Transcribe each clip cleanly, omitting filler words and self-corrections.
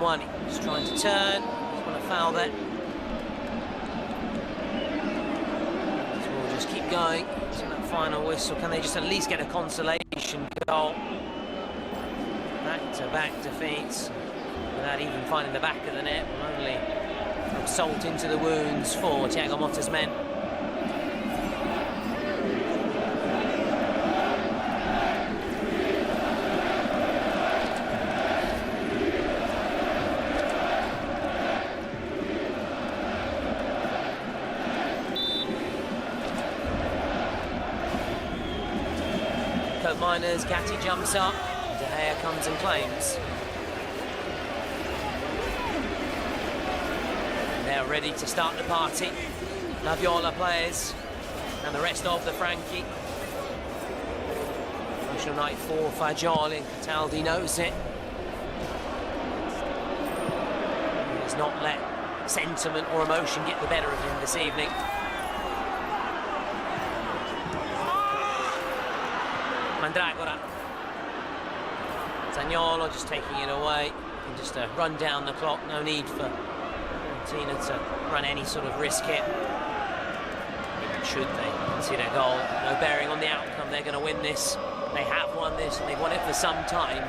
1-1. He's trying to turn. He's going to foul there. So we'll just keep going to that final whistle. Can they just at least get a consolation goal? Back-to-back defeats without even finding the back of the net. Will only throw salt into the wounds for Thiago Motta's men. Cope Miners, Gatti jumps up. De Gea comes and claims. They're ready to start the party. Laviola players and the rest of the Franchi. Emotional night for Fagioli. Cataldi knows it. He has not let sentiment or emotion get the better of him this evening. Mandragora. Zaniolo just taking it away and just run down the clock. No need for Fiorentina to run any sort of risk here. Even should they concede a goal, no bearing on the outcome. They're going to win this. They have won this and they've won it for some time.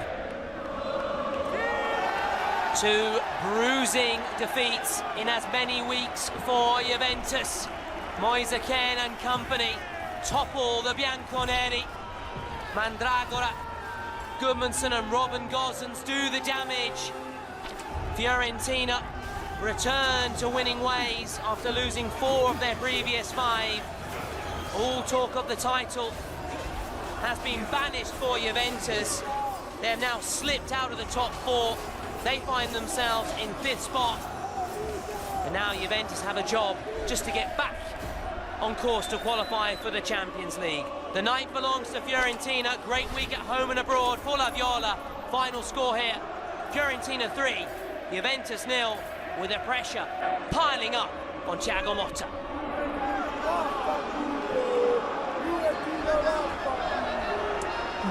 2 bruising defeats in as many weeks for Juventus. Moise Kean and company topple the Bianconeri. Mandragora, Gudmundsson and Robin Gosens do the damage. Fiorentina return to winning ways after losing 4 of their previous 5. All talk of the title has been banished for Juventus. They have now slipped out of the top 4. They find themselves in 5th spot. And now Juventus have a job just to get back on course to qualify for the Champions League. The night belongs to Fiorentina. Great week at home and abroad for Laviola. Final score here, Fiorentina 3, Juventus 0, with the pressure piling up on Thiago Motta.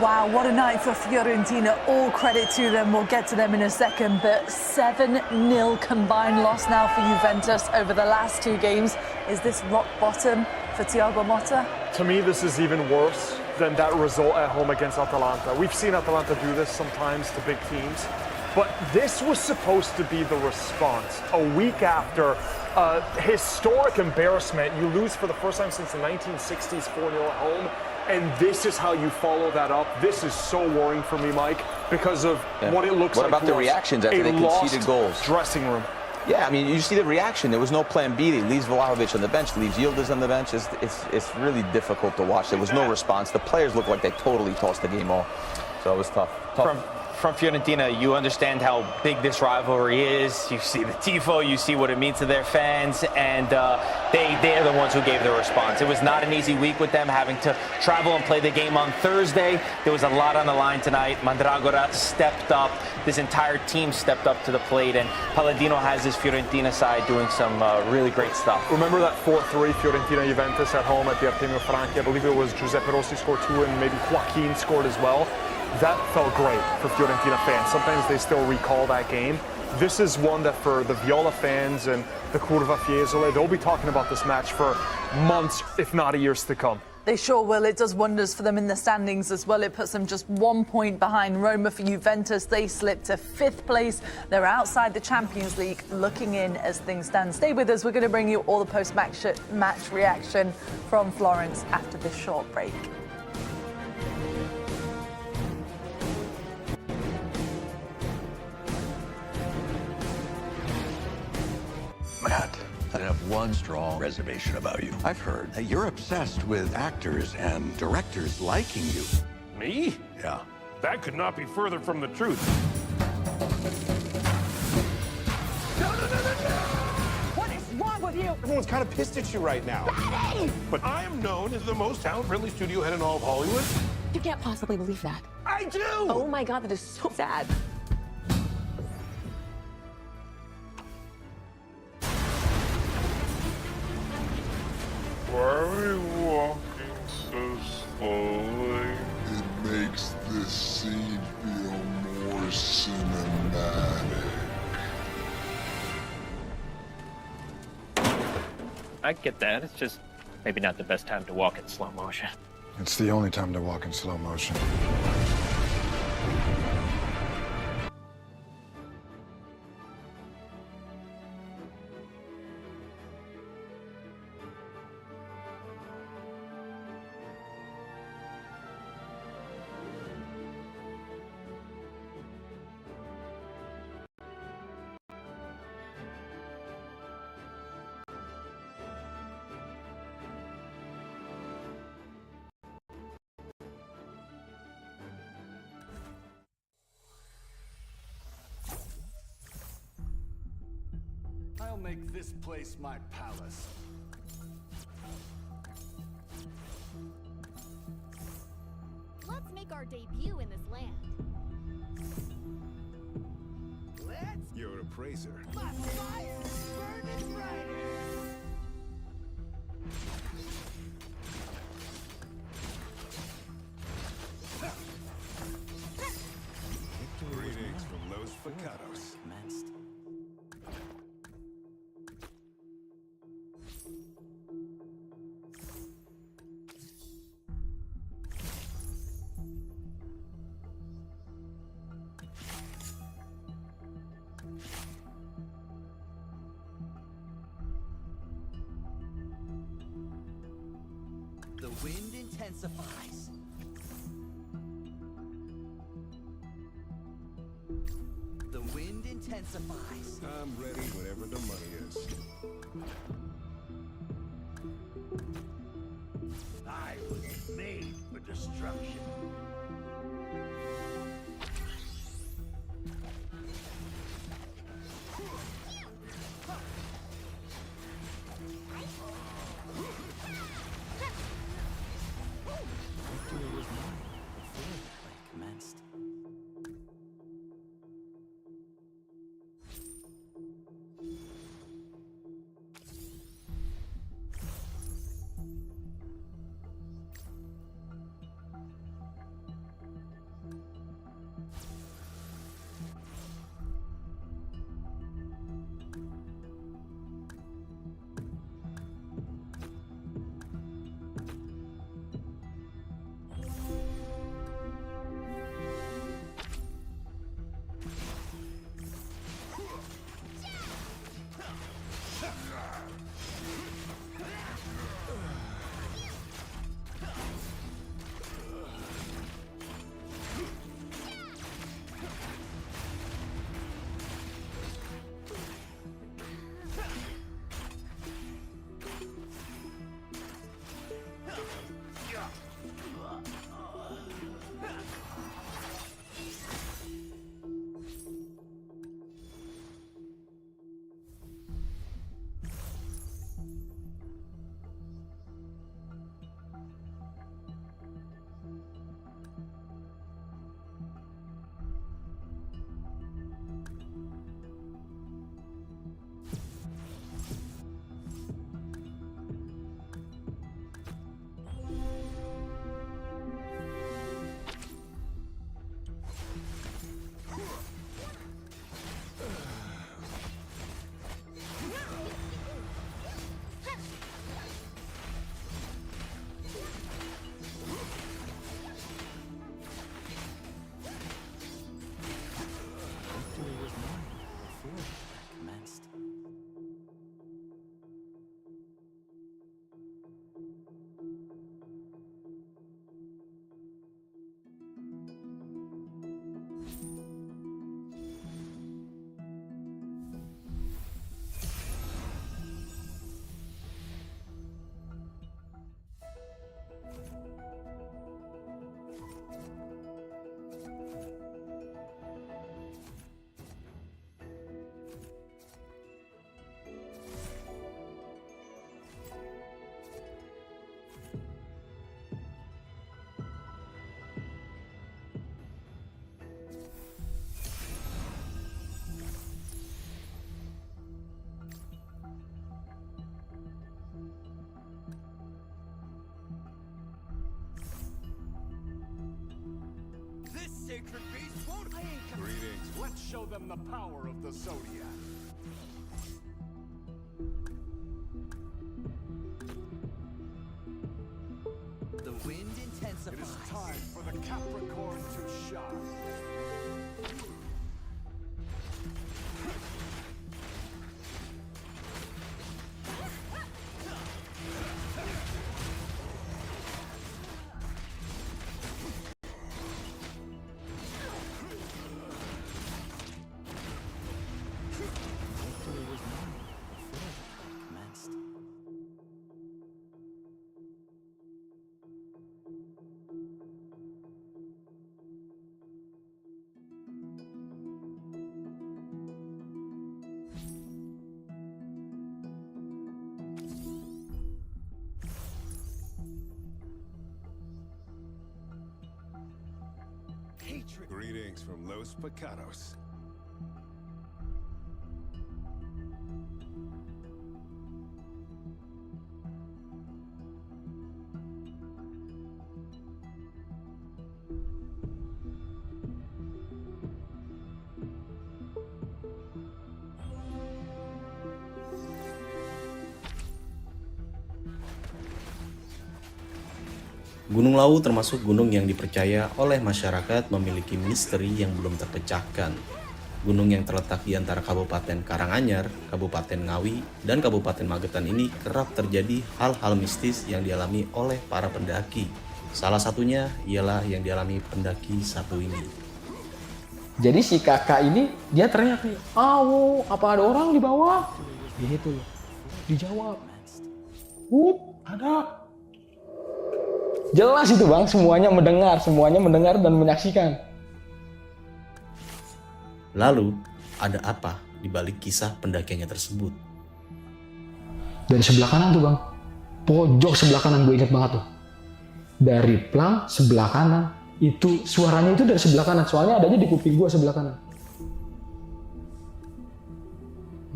Wow, what a night for Fiorentina. All credit to them. We'll get to them in a second. But 7-0 combined loss now for Juventus over the last 2 games. Is this rock bottom for Thiago Motta? To me, this is even worse than that result at home against Atalanta. We've seen Atalanta do this sometimes to big teams. But this was supposed to be the response. A week after a historic embarrassment, you lose for the first time since the 1960s 4-0 at home. And this is how you follow that up. This is so worrying for me, Mike, because of what it looks like. What about the reactions after they conceded goals? Dressing room. Yeah, I mean, you see the reaction. There was no plan B. He leaves Vlahovic on the bench, leaves Yildiz on the bench. It's really difficult to watch. There was no response. The players looked like they totally tossed the game off. So it was tough. From Fiorentina, you understand how big this rivalry is. You see the tifo, you see what it means to their fans, and they're the ones who gave the response. It was not an easy week with them, having to travel and play the game on Thursday. There was a lot on the line tonight. Mandragora stepped up. This entire team stepped up to the plate, and Palladino has his Fiorentina side doing some really great stuff. Remember that 4-3 Fiorentina-Juventus at home at the Artemio Franchi? I believe it was Giuseppe Rossi scored 2 and maybe Joaquin scored as well. That felt great for Fiorentina fans. Sometimes they still recall that game. This is one that for the Viola fans and the Curva Fiesole, they'll be talking about this match for months, if not years to come. They sure will. It does wonders for them in the standings as well. It puts them just 1 point behind Roma. For Juventus, they slipped to 5th place. They're outside the Champions League, looking in as things stand. Stay with us. We're going to bring you all the post-match reaction from Florence after this short break. Matt, I have one strong reservation about you. I've heard that you're obsessed with actors and directors liking you. Me? Yeah. That could not be further from the truth. What is wrong with you? Everyone's kind of pissed at you right now. But I am known as the most talent-friendly studio head in all of Hollywood. You can't possibly believe that. I do! Oh my God, that is so sad. Why are we walking so slowly? It makes this scene feel more cinematic. I get that. It's just maybe not the best time to walk in slow motion. It's the only time to walk in slow motion. I'll make this place my palace. Let's make our debut in this land. You're a praiser. My fire is burning brighter. Greetings from Los Facados. The wind intensifies. The wind intensifies. I'm ready whenever the money is. I was made for destruction. Victory was mine before the play commenced. Sacred beast won't Greetings. Let's show them the power of the Zodiac. The wind intensifies. It is time for the Capricorn to shine. Victory was won before the fight commenced. Greetings from Los Pecados. Gunung Lawu termasuk gunung yang dipercaya oleh masyarakat memiliki misteri yang belum terpecahkan. Gunung yang terletak di antara Kabupaten Karanganyar, Kabupaten Ngawi, dan Kabupaten Magetan ini kerap terjadi hal-hal mistis yang dialami oleh para pendaki. Salah satunya ialah yang dialami pendaki satu ini. Jadi si kakak ini dia teriak nih, "Awo, apa ada orang di bawah?" Gitu loh. Dijawab, ada. Jelas itu bang, semuanya mendengar dan menyaksikan. Lalu, ada apa di balik kisah pendakiannya tersebut? Dari sebelah kanan tuh bang, pojok sebelah kanan gue ingat banget tuh. Dari plang sebelah kanan, itu suaranya itu dari sebelah kanan, soalnya adanya di kuping gue sebelah kanan.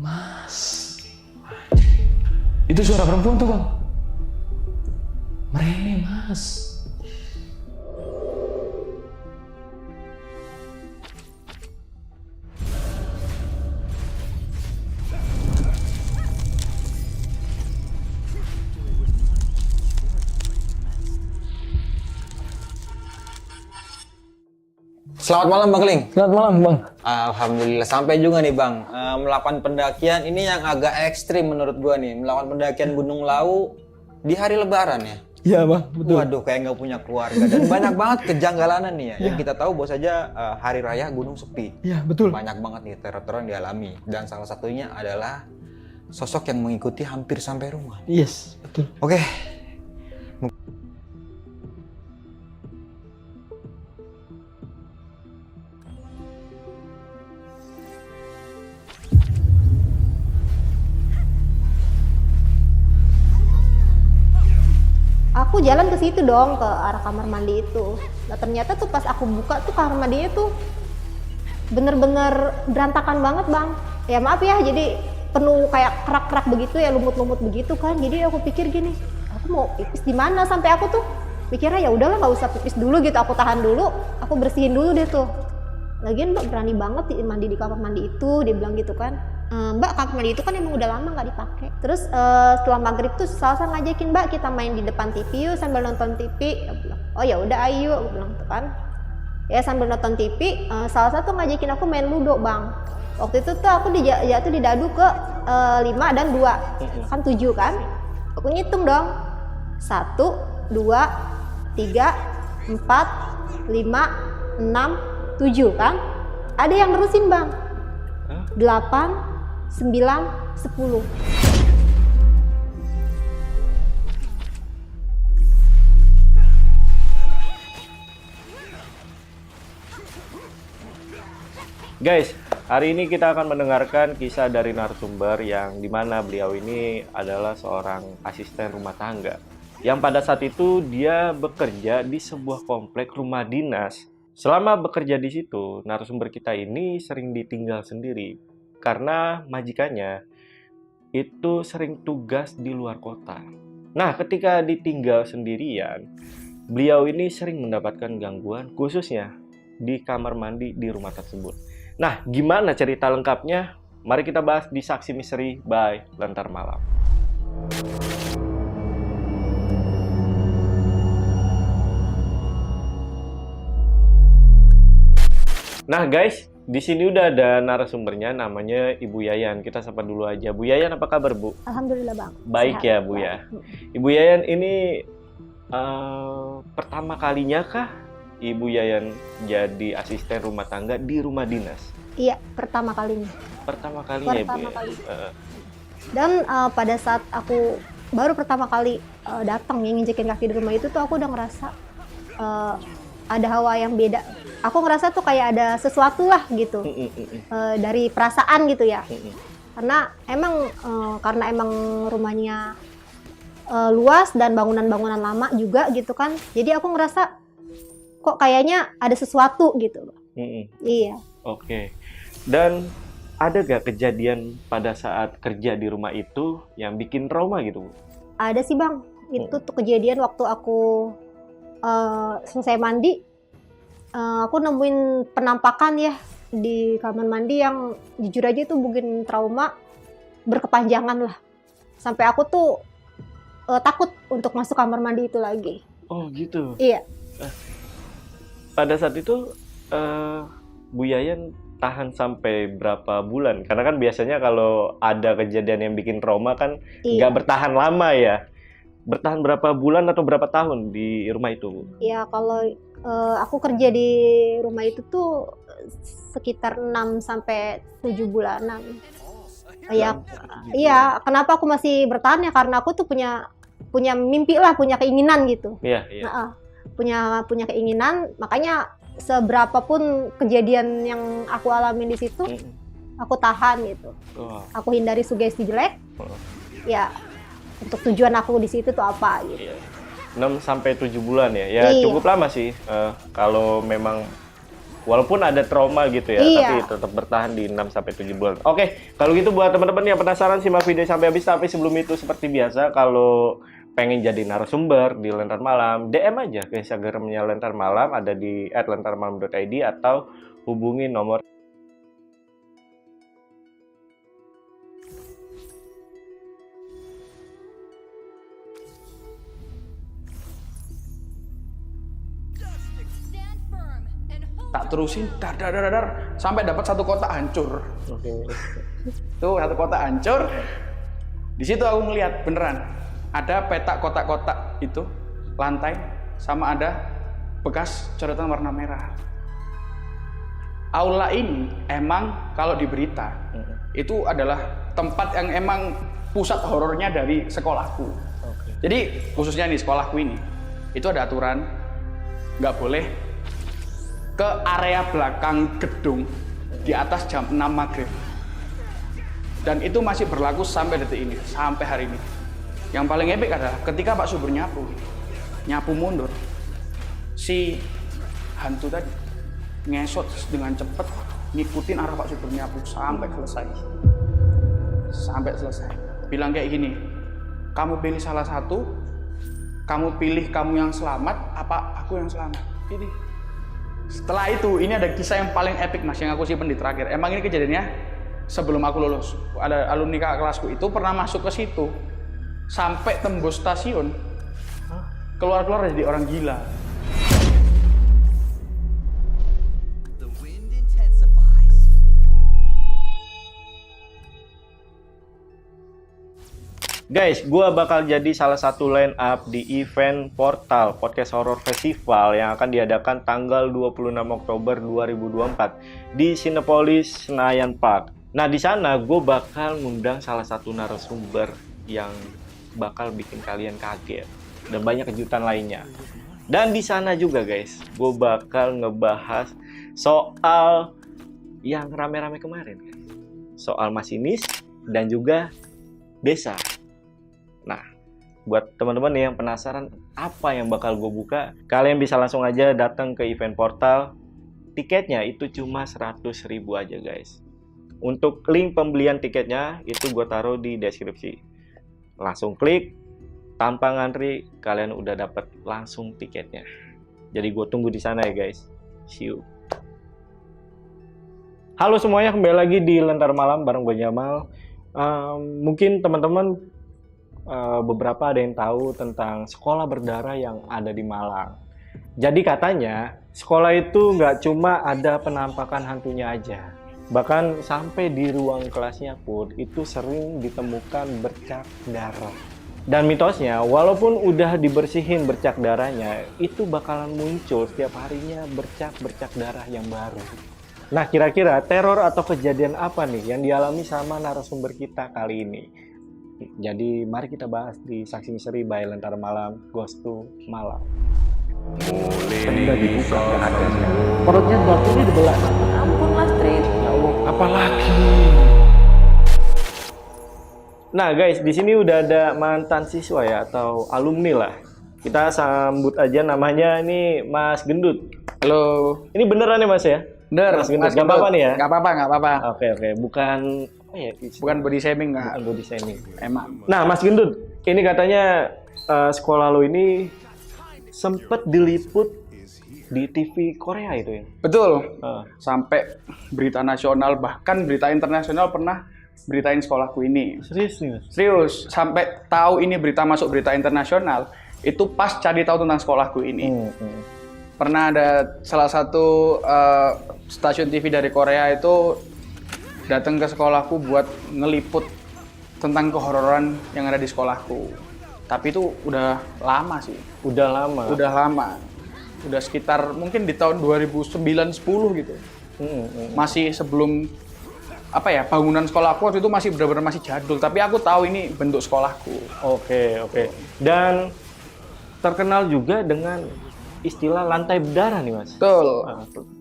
Mas, itu suara perempuan tuh bang. Merene mas. Selamat malam Bang Keling. Selamat malam Bang. Alhamdulillah sampai juga nih Bang. Melakukan pendakian ini yang agak ekstrim menurut gua nih. Melakukan pendakian Gunung Lawu di hari Lebaran ya. Iya Bang, betul. Waduh, kayak nggak punya keluarga dan banyak banget kejanggalan nih ya. Yang kita tahu bahwa saja hari raya gunung sepi. Iya betul. Banyak banget nih teror-teror yang dialami dan salah satunya adalah sosok yang mengikuti hampir sampai rumah. Yes, betul. Oke. Aku jalan ke situ dong, ke arah kamar mandi itu. Nah ternyata tuh pas aku buka tuh kamar mandinya tuh bener-bener berantakan banget bang. Ya maaf ya, jadi penuh kayak kerak-kerak begitu ya, lumut-lumut begitu kan. Jadi aku pikir gini, aku mau pipis di mana? Sampai aku tuh mikirnya ya udahlah nggak usah pipis dulu gitu, aku tahan dulu, aku bersihin dulu deh tuh. Lagian mbak berani banget mandi di kamar mandi itu, dia bilang gitu kan. Mbak kamar mandi itu kan emang udah lama nggak dipakai. Terus setelah maghrib tuh Salsa ngajakin mbak kita main di depan TV yuk sambil nonton TV. Aku bilang, oh ya udah ayo, aku bilang tuh kan. Ya sambil nonton TV, Salsa tuh ngajakin aku main ludo bang. Waktu itu tuh aku jatuh didadu ke 5 dan 2 kan 7 kan. Aku ngitung dong 1, 2, 3, 4, 5, 6, 7 kan. Ada yang nerusin bang 8, 9, 10. Guys, hari ini kita akan mendengarkan kisah dari narasumber yang dimana beliau ini adalah seorang asisten rumah tangga yang pada saat itu dia bekerja di sebuah komplek rumah dinas. Selama bekerja di situ, narasumber kita ini sering ditinggal sendiri karena majikannya itu sering tugas di luar kota. Nah, ketika ditinggal sendirian, beliau ini sering mendapatkan gangguan khususnya di kamar mandi di rumah tersebut. Nah, gimana cerita lengkapnya? Mari kita bahas di Saksi Misteri by Lentar Malam. Nah guys, di sini udah ada narasumbernya, namanya Ibu Yayan. Kita sapa dulu aja. Bu Yayan, apa kabar Bu? Alhamdulillah Bang. Baik Sehat, ya Bu ya. Ibu Yayan ini pertama kalinya kah Ibu Yayan jadi asisten rumah tangga di rumah dinas? Iya, pertama kalinya. Pertama kalinya Ibu ya? Kali. Dan pada saat aku baru pertama kali datang ya, nginjekin kaki di rumah itu tuh aku udah ngerasa ada hawa yang beda. Aku ngerasa tuh kayak ada sesuatu lah gitu dari perasaan gitu ya. Karena emang rumahnya luas dan bangunan-bangunan lama juga gitu kan. Jadi aku ngerasa kok kayaknya ada sesuatu gitu. Iya. Oke. Dan ada gak kejadian pada saat kerja di rumah itu yang bikin trauma gitu Bu? Ada sih Bang. Itu tuh kejadian waktu aku selesai mandi. Aku nemuin penampakan ya di kamar mandi yang jujur aja itu bikin trauma berkepanjangan lah. Sampai aku tuh takut untuk masuk kamar mandi itu lagi. Oh gitu? Iya. Pada saat itu Bu Yayan tahan sampai berapa bulan? Karena kan biasanya kalau ada kejadian yang bikin trauma kan nggak bertahan lama ya. Bertahan berapa bulan atau berapa tahun di rumah itu Bu? Ya kalau aku kerja di rumah itu tuh sekitar 6 sampai 7 bulanan. Iya, kenapa aku masih bertahan ya karena aku tuh punya mimpi lah, punya keinginan gitu. Iya. Punya keinginan, makanya seberapapun kejadian yang aku alami di situ, aku tahan gitu. Aku hindari sugesti jelek. Ya, untuk tujuan aku di situ tuh apa gitu. 6 sampai 7 bulan ya. Ya cukup lama sih kalau memang walaupun ada trauma gitu ya, tapi tetap bertahan di 6 sampai 7 bulan. Oke, kalau gitu buat teman-teman yang penasaran simak video sampai habis, tapi sebelum itu seperti biasa kalau pengen jadi narasumber di Lentar Malam, DM aja ke Instagramnya Lentar Malam, ada di @lentarmalam.id atau hubungi nomor tak terusin dar sampai dapat satu kotak hancur. Tuh satu kotak hancur. Di situ aku ngelihat beneran ada petak kotak-kotak itu lantai sama ada bekas coretan warna merah. Aula ini emang kalau di berita itu adalah tempat yang emang pusat horornya dari sekolahku. Jadi khususnya nih sekolahku ini itu ada aturan nggak boleh ke area belakang gedung di atas jam 6 maghrib. Dan itu masih berlaku sampai detik ini, sampai hari ini. Yang paling epic adalah ketika Pak Subur nyapu mundur, si hantu tadi ngesot dengan cepat ngikutin arah Pak Subur nyapu sampai selesai. Sampai selesai. Bilang kayak gini, kamu pilih salah satu, kamu pilih kamu yang selamat, apa aku yang selamat? Ini. Setelah itu, ini ada kisah yang paling epic Mas, yang aku simpen di terakhir. Emang ini kejadiannya sebelum aku lulus. Ada alumni kakak kelasku itu pernah masuk ke situ, sampai tembus stasiun, keluar-keluar jadi orang gila. Guys, gue bakal jadi salah satu line up di event Portal Podcast Horror Festival yang akan diadakan tanggal 26 Oktober 2024 di Cinepolis Senayan Park. Nah, di sana gue bakal ngundang salah satu narasumber yang bakal bikin kalian kaget dan banyak kejutan lainnya. Dan di sana juga guys, gue bakal ngebahas soal yang rame-rame kemarin, guys. Soal masinis dan juga desa. Nah, buat teman-teman yang penasaran apa yang bakal gue buka, kalian bisa langsung aja datang ke event Portal. Tiketnya itu cuma 100.000 aja guys. Untuk link pembelian tiketnya itu gue taruh di deskripsi. Langsung klik, tanpa ngantri, kalian udah dapat langsung tiketnya. Jadi gue tunggu di sana ya guys. See you. Halo semuanya, kembali lagi di Lentar Malam bareng gue Jamal. Mungkin teman-teman beberapa ada yang tahu tentang sekolah berdarah yang ada di Malang. Jadi katanya sekolah itu nggak cuma ada penampakan hantunya aja. Bahkan sampai di ruang kelasnya pun itu sering ditemukan bercak darah. Dan mitosnya, walaupun udah dibersihin bercak darahnya, itu bakalan muncul setiap harinya bercak-bercak darah yang baru. Nah, kira-kira teror atau kejadian apa nih yang dialami sama narasumber kita kali ini? Jadi mari kita bahas di Saksi Misteri by Lentera Malam, Ghost to Malam. Tenda dibuka, nggak ada. Perutnya batunya dibelah. Ampun lah, Strit. Ya Allah, apalagi? Nah guys, di sini udah ada mantan siswa ya atau alumni lah. Kita sambut aja namanya ini Mas Gendut. Halo. Ini beneran ya Mas ya? Bener. Mas Gendut. Gak apa-apa nih ya? Gak apa-apa. Oke. Bukan body shaming nggak? Bukan body shaming. Emang. Nah Mas Gendut, ini katanya sekolah lo ini sempet diliput di TV Korea itu ya? Betul. Sampai berita nasional, bahkan berita internasional pernah beritain sekolahku ini. Serius nih? Serius. Sampai tahu ini berita masuk berita internasional, itu pas cari tahu tentang sekolahku ini. Pernah ada salah satu stasiun TV dari Korea itu datang ke sekolahku buat ngeliput tentang kehororan yang ada di sekolahku. Tapi itu udah lama sih. Udah lama? Udah lama. Udah sekitar mungkin di tahun 2009-10 gitu. Masih sebelum bangunan sekolahku waktu itu masih benar-benar masih jadul. Tapi aku tahu ini bentuk sekolahku. Oke. Dan terkenal juga dengan istilah lantai berdarah nih Mas. Betul.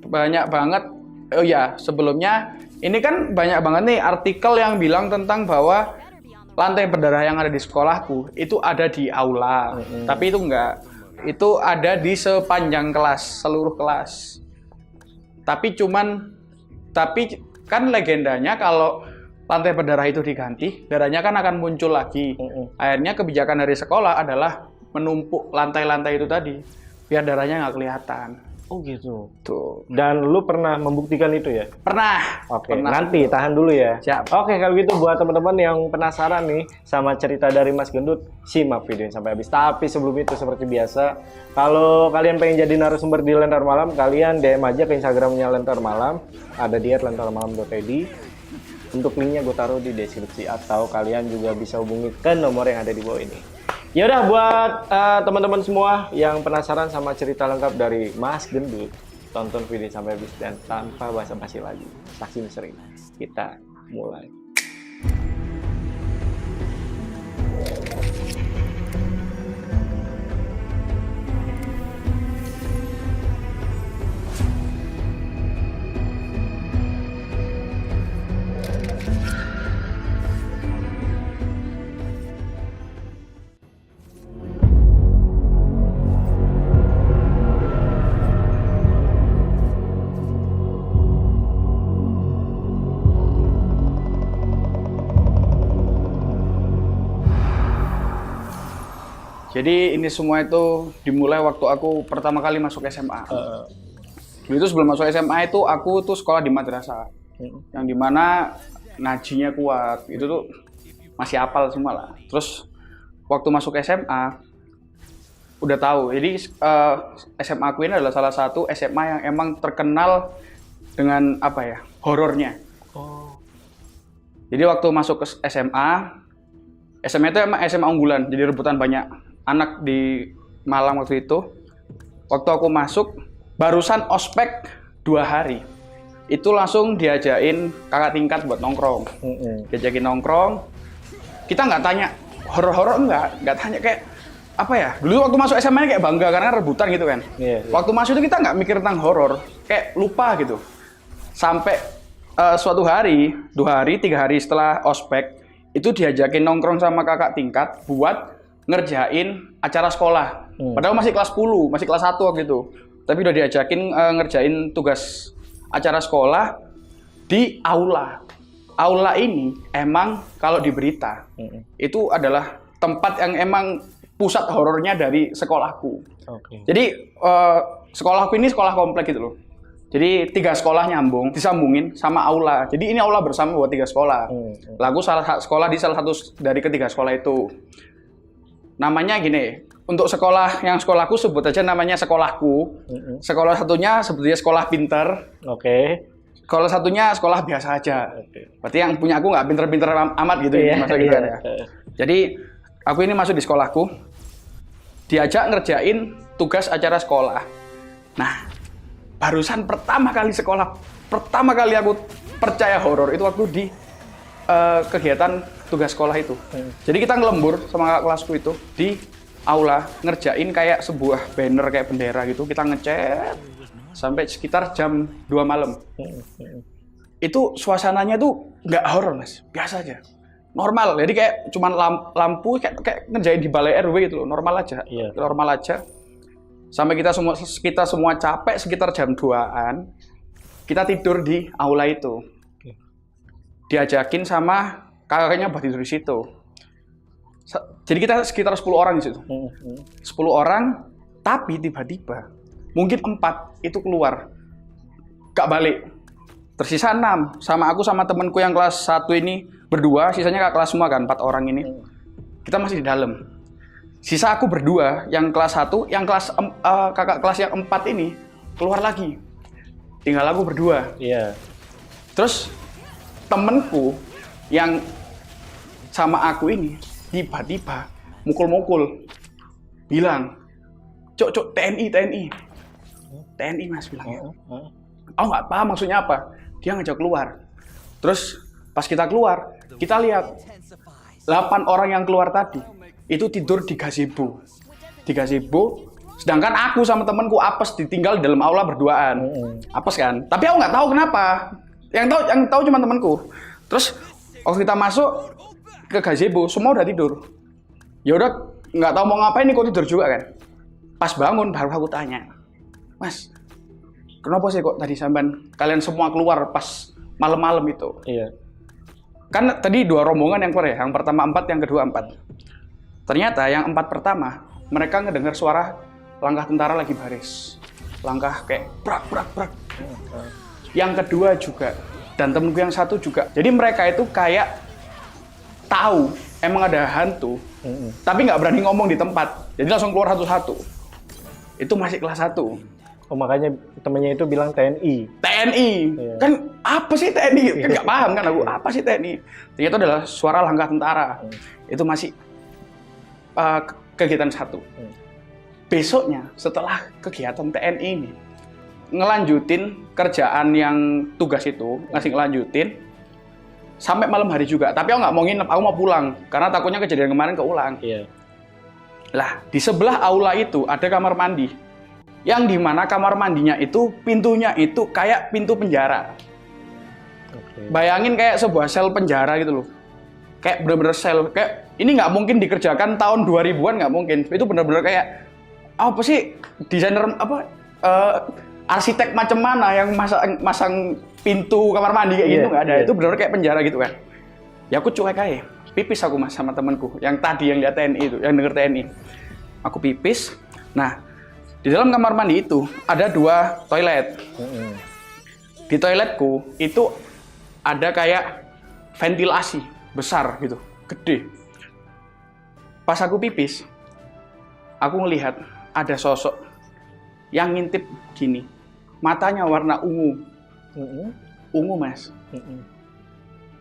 Banyak banget. Oh ya, sebelumnya ini kan banyak banget nih artikel yang bilang tentang bahwa lantai berdarah yang ada di sekolahku itu ada di aula, tapi itu enggak. Itu ada di sepanjang kelas, seluruh kelas. Tapi kan legendanya kalau lantai berdarah itu diganti, darahnya kan akan muncul lagi. Akhirnya kebijakan dari sekolah adalah menumpuk lantai-lantai itu tadi, biar darahnya nggak kelihatan. Oh gitu. Tuh. Dan lu pernah membuktikan itu ya? Pernah. Oke, nanti tahan dulu ya. Siap. Oke, kalau gitu buat teman-teman yang penasaran nih sama cerita dari Mas Gendut, simak videonya sampai habis. Tapi sebelum itu seperti biasa, kalau kalian pengen jadi narasumber di Lentera Malam, kalian DM aja ke Instagramnya Lentera Malam, ada di @lenteramalam.id. Untuk linknya gue taruh di deskripsi atau kalian juga bisa hubungi ke nomor yang ada di bawah ini. Ya udah buat teman-teman semua yang penasaran sama cerita lengkap dari Mas Gendut, tonton video sampai habis dan tanpa basa-basi lagi. Saksi Misteri, kita mulai. Jadi ini semua itu dimulai waktu aku pertama kali masuk SMA. Dulu itu sebelum masuk SMA itu aku tuh sekolah di madrasah, yang dimana ngajinya kuat. Itu tuh masih hafal semua lah. Terus waktu masuk SMA udah tahu. Jadi SMA aku ini adalah salah satu SMA yang emang terkenal dengan horornya. Jadi waktu masuk ke SMA itu emang SMA unggulan. Jadi rebutan banyak anak di Malang waktu itu. Waktu aku masuk, barusan ospek 2 hari. Itu langsung diajakin kakak tingkat buat nongkrong. Diajakin nongkrong. Kita nggak tanya horor-horor, nggak tanya kayak dulu waktu masuk SMA kayak bangga karena rebutan gitu kan. Waktu masuk itu kita nggak mikir tentang horor, kayak lupa gitu. Sampai suatu hari, 2 hari, 3 hari setelah ospek, itu diajakin nongkrong sama kakak tingkat buat ngerjain acara sekolah. Padahal masih kelas 10, masih kelas 1 waktu itu. Tapi udah diajakin ngerjain tugas acara sekolah di aula. Aula ini emang kalau di berita, itu adalah tempat yang emang pusat horornya dari sekolahku. Jadi sekolahku ini sekolah komplek gitu loh. Jadi 3 sekolah nyambung, disambungin sama aula. Jadi ini aula bersama buat 3 sekolah. Lalu sekolah di salah satu dari ketiga sekolah itu. Namanya gini, untuk sekolahku sebut aja namanya sekolahku. Sekolah satunya sebetulnya sekolah pinter. Oke. Sekolah satunya sekolah biasa aja. Berarti yang punya aku nggak pinter-pinter amat gitu, masa gitu kan ya. Jadi aku ini masuk di sekolahku, diajak ngerjain tugas acara sekolah. Nah, barusan pertama kali aku percaya horor itu waktu di kegiatan tugas sekolah itu. Jadi kita ngelembur sama kakak kelasku itu di aula ngerjain kayak sebuah banner kayak bendera gitu, kita ngecat sampai sekitar jam 2 malam. Itu suasananya tuh nggak horor Mas, biasa aja, normal. Jadi kayak cuman lampu kayak ngerjain di balai RW gitu loh, normal aja, normal aja. Sampai kita semua capek sekitar jam 2-an, kita tidur di aula itu. Diajakin sama kakaknya buat tidur di situ. Jadi kita sekitar 10 orang di situ. 10 orang, tapi tiba-tiba mungkin 4 itu keluar. Gak balik. Tersisa 6. Sama aku sama temenku yang kelas 1 ini berdua, sisanya kakak kelas semua kan, 4 orang ini. Kita masih di dalam. Sisa aku berdua, yang kelas 1, yang kakak kelas yang 4 ini keluar lagi. Tinggal aku berdua. Terus temenku yang sama aku ini tiba-tiba mukul-mukul, bilang, Cok, TNI Mas bilangnya. Aku nggak paham maksudnya apa. Dia ngajak keluar. Terus pas kita keluar, kita lihat 8 orang yang keluar tadi itu tidur di gazebo. Sedangkan aku sama temanku apes ditinggal di dalam aula berduaan. Apes kan? Tapi aku nggak tahu kenapa. Yang tahu cuma temanku. Terus waktu kita masuk ke gazebo, semua udah tidur. Ya udah nggak tahu mau ngapain nih, kok tidur juga kan. Pas bangun baru aku tanya, Mas, kenapa sih kok tadi sampean kalian semua keluar pas malam-malam itu? Kan tadi 2 rombongan yang keluar ya, yang pertama 4, yang kedua 4. Ternyata yang 4 pertama mereka ngedengar suara langkah tentara lagi baris, langkah kayak brak. Yang kedua juga, dan temenku yang 1 juga. Jadi mereka itu kayak tahu emang ada hantu, tapi nggak berani ngomong di tempat, jadi langsung keluar satu-satu. Itu masih kelas 1. Oh, makanya temennya itu bilang TNI. Kan apa sih TNI? Kan nggak paham kan aku, apa sih TNI? Ternyata adalah suara langkah tentara. Itu masih kegiatan 1. Besoknya setelah kegiatan TNI ini, ngelanjutin kerjaan yang tugas itu, ngelanjutin sampai malam hari juga. Tapi aku nggak mau nginep, aku mau pulang karena takutnya kejadian kemarin keulang. Lah, di sebelah aula itu ada kamar mandi, yang dimana kamar mandinya itu pintunya itu kayak pintu penjara. Bayangin kayak sebuah sel penjara gitu loh, kayak bener-bener sel. Kayak ini nggak mungkin dikerjakan tahun 2000-an, nggak mungkin. Itu bener-bener kayak apa sih, desainer arsitek macam mana yang masang pintu kamar mandi kayak gitu, nggak ada. Itu benar-benar kayak penjara gitu kan. Ya aku cuek aja, pipis aku Mas sama temanku yang tadi yang lihat TNI itu, yang denger TNI. Aku pipis. Nah, di dalam kamar mandi itu ada 2 toilet. Di toiletku itu ada kayak ventilasi besar gitu, gede. Pas aku pipis, aku ngelihat ada sosok yang ngintip gini. Matanya warna ungu. Ungu Mas.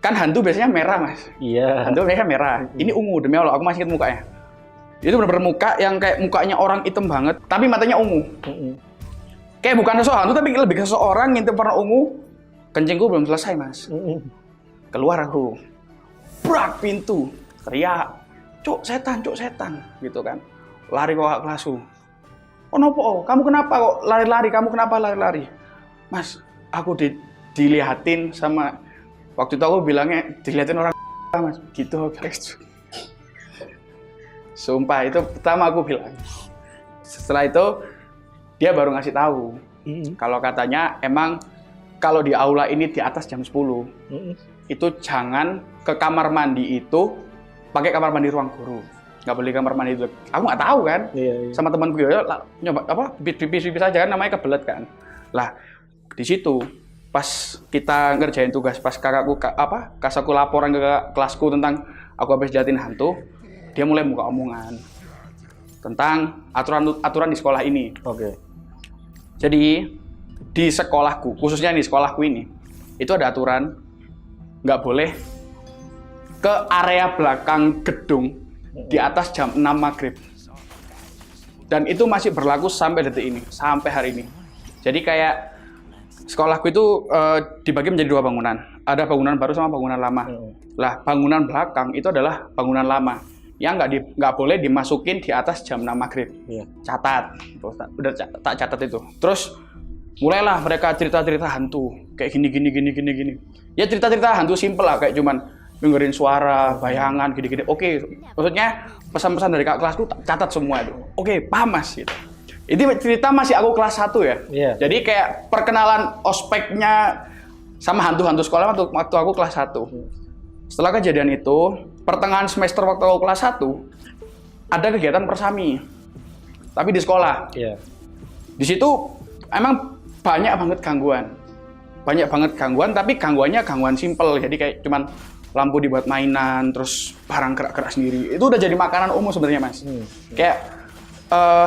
Kan hantu biasanya merah Mas. Hantu biasanya merah. Ini ungu, demi Allah aku masih ingat mukanya. Itu benar-benar muka yang kayak mukanya orang hitam banget, tapi matanya ungu. Kayak bukan sosok hantu, tapi lebih ke seseorang ngintip warna ungu. Kencingku belum selesai Mas. Keluar aku. Brak pintu. Teriak. Cuk setan gitu kan. Lari ke kakak kelasku. Oh nopo, kamu kenapa kok lari-lari? Kamu kenapa lari-lari? Mas, aku dilihatin sama, waktu itu aku bilangnya dilihatin orang Mas, gitu guys. Sumpah, itu pertama aku bilang. Setelah itu dia baru ngasih tahu kalau katanya emang kalau di aula ini di atas jam 10 itu jangan ke kamar mandi itu pakai kamar mandi ruang guru. Nggak boleh kamar mandi itu. Aku nggak tahu kan, sama temanku ya nyoba apa pipis aja kan, namanya kebelet kan. Lah di situ pas kita ngerjain tugas, pas kakakku laporan ke kelasku tentang aku habis liatin hantu, dia mulai buka omongan tentang aturan di sekolah ini. Oke. Jadi di sekolahku, khususnya di sekolahku ini, itu ada aturan nggak boleh ke area belakang gedung di atas jam 6 maghrib. Dan itu masih berlaku sampai detik ini, sampai hari ini. Jadi kayak sekolahku itu dibagi menjadi 2 bangunan. Ada bangunan baru sama bangunan lama. Lah, bangunan belakang itu adalah bangunan lama yang nggak boleh dimasukin di atas jam 6 maghrib. Catat, udah tak catat itu. Terus mulailah mereka cerita-cerita hantu kayak gini. Ya cerita-cerita hantu simple lah, kayak cuman dengerin suara, bayangan, gini-gini. Oke, maksudnya pesan-pesan dari kakak kelasku tak catat semua itu. Oke, paham mas gitu. Itu cerita masih aku kelas 1 ya. Jadi kayak perkenalan ospeknya sama hantu-hantu sekolah waktu aku kelas 1. Setelah kejadian itu, pertengahan semester waktu aku kelas 1, ada kegiatan persami. Tapi di sekolah. Di situ emang banyak banget gangguan. Tapi gangguannya gangguan simple. Jadi kayak cuman lampu dibuat mainan, terus barang gerak-gerak sendiri. Itu udah jadi makanan umum sebenarnya, Mas. Kayak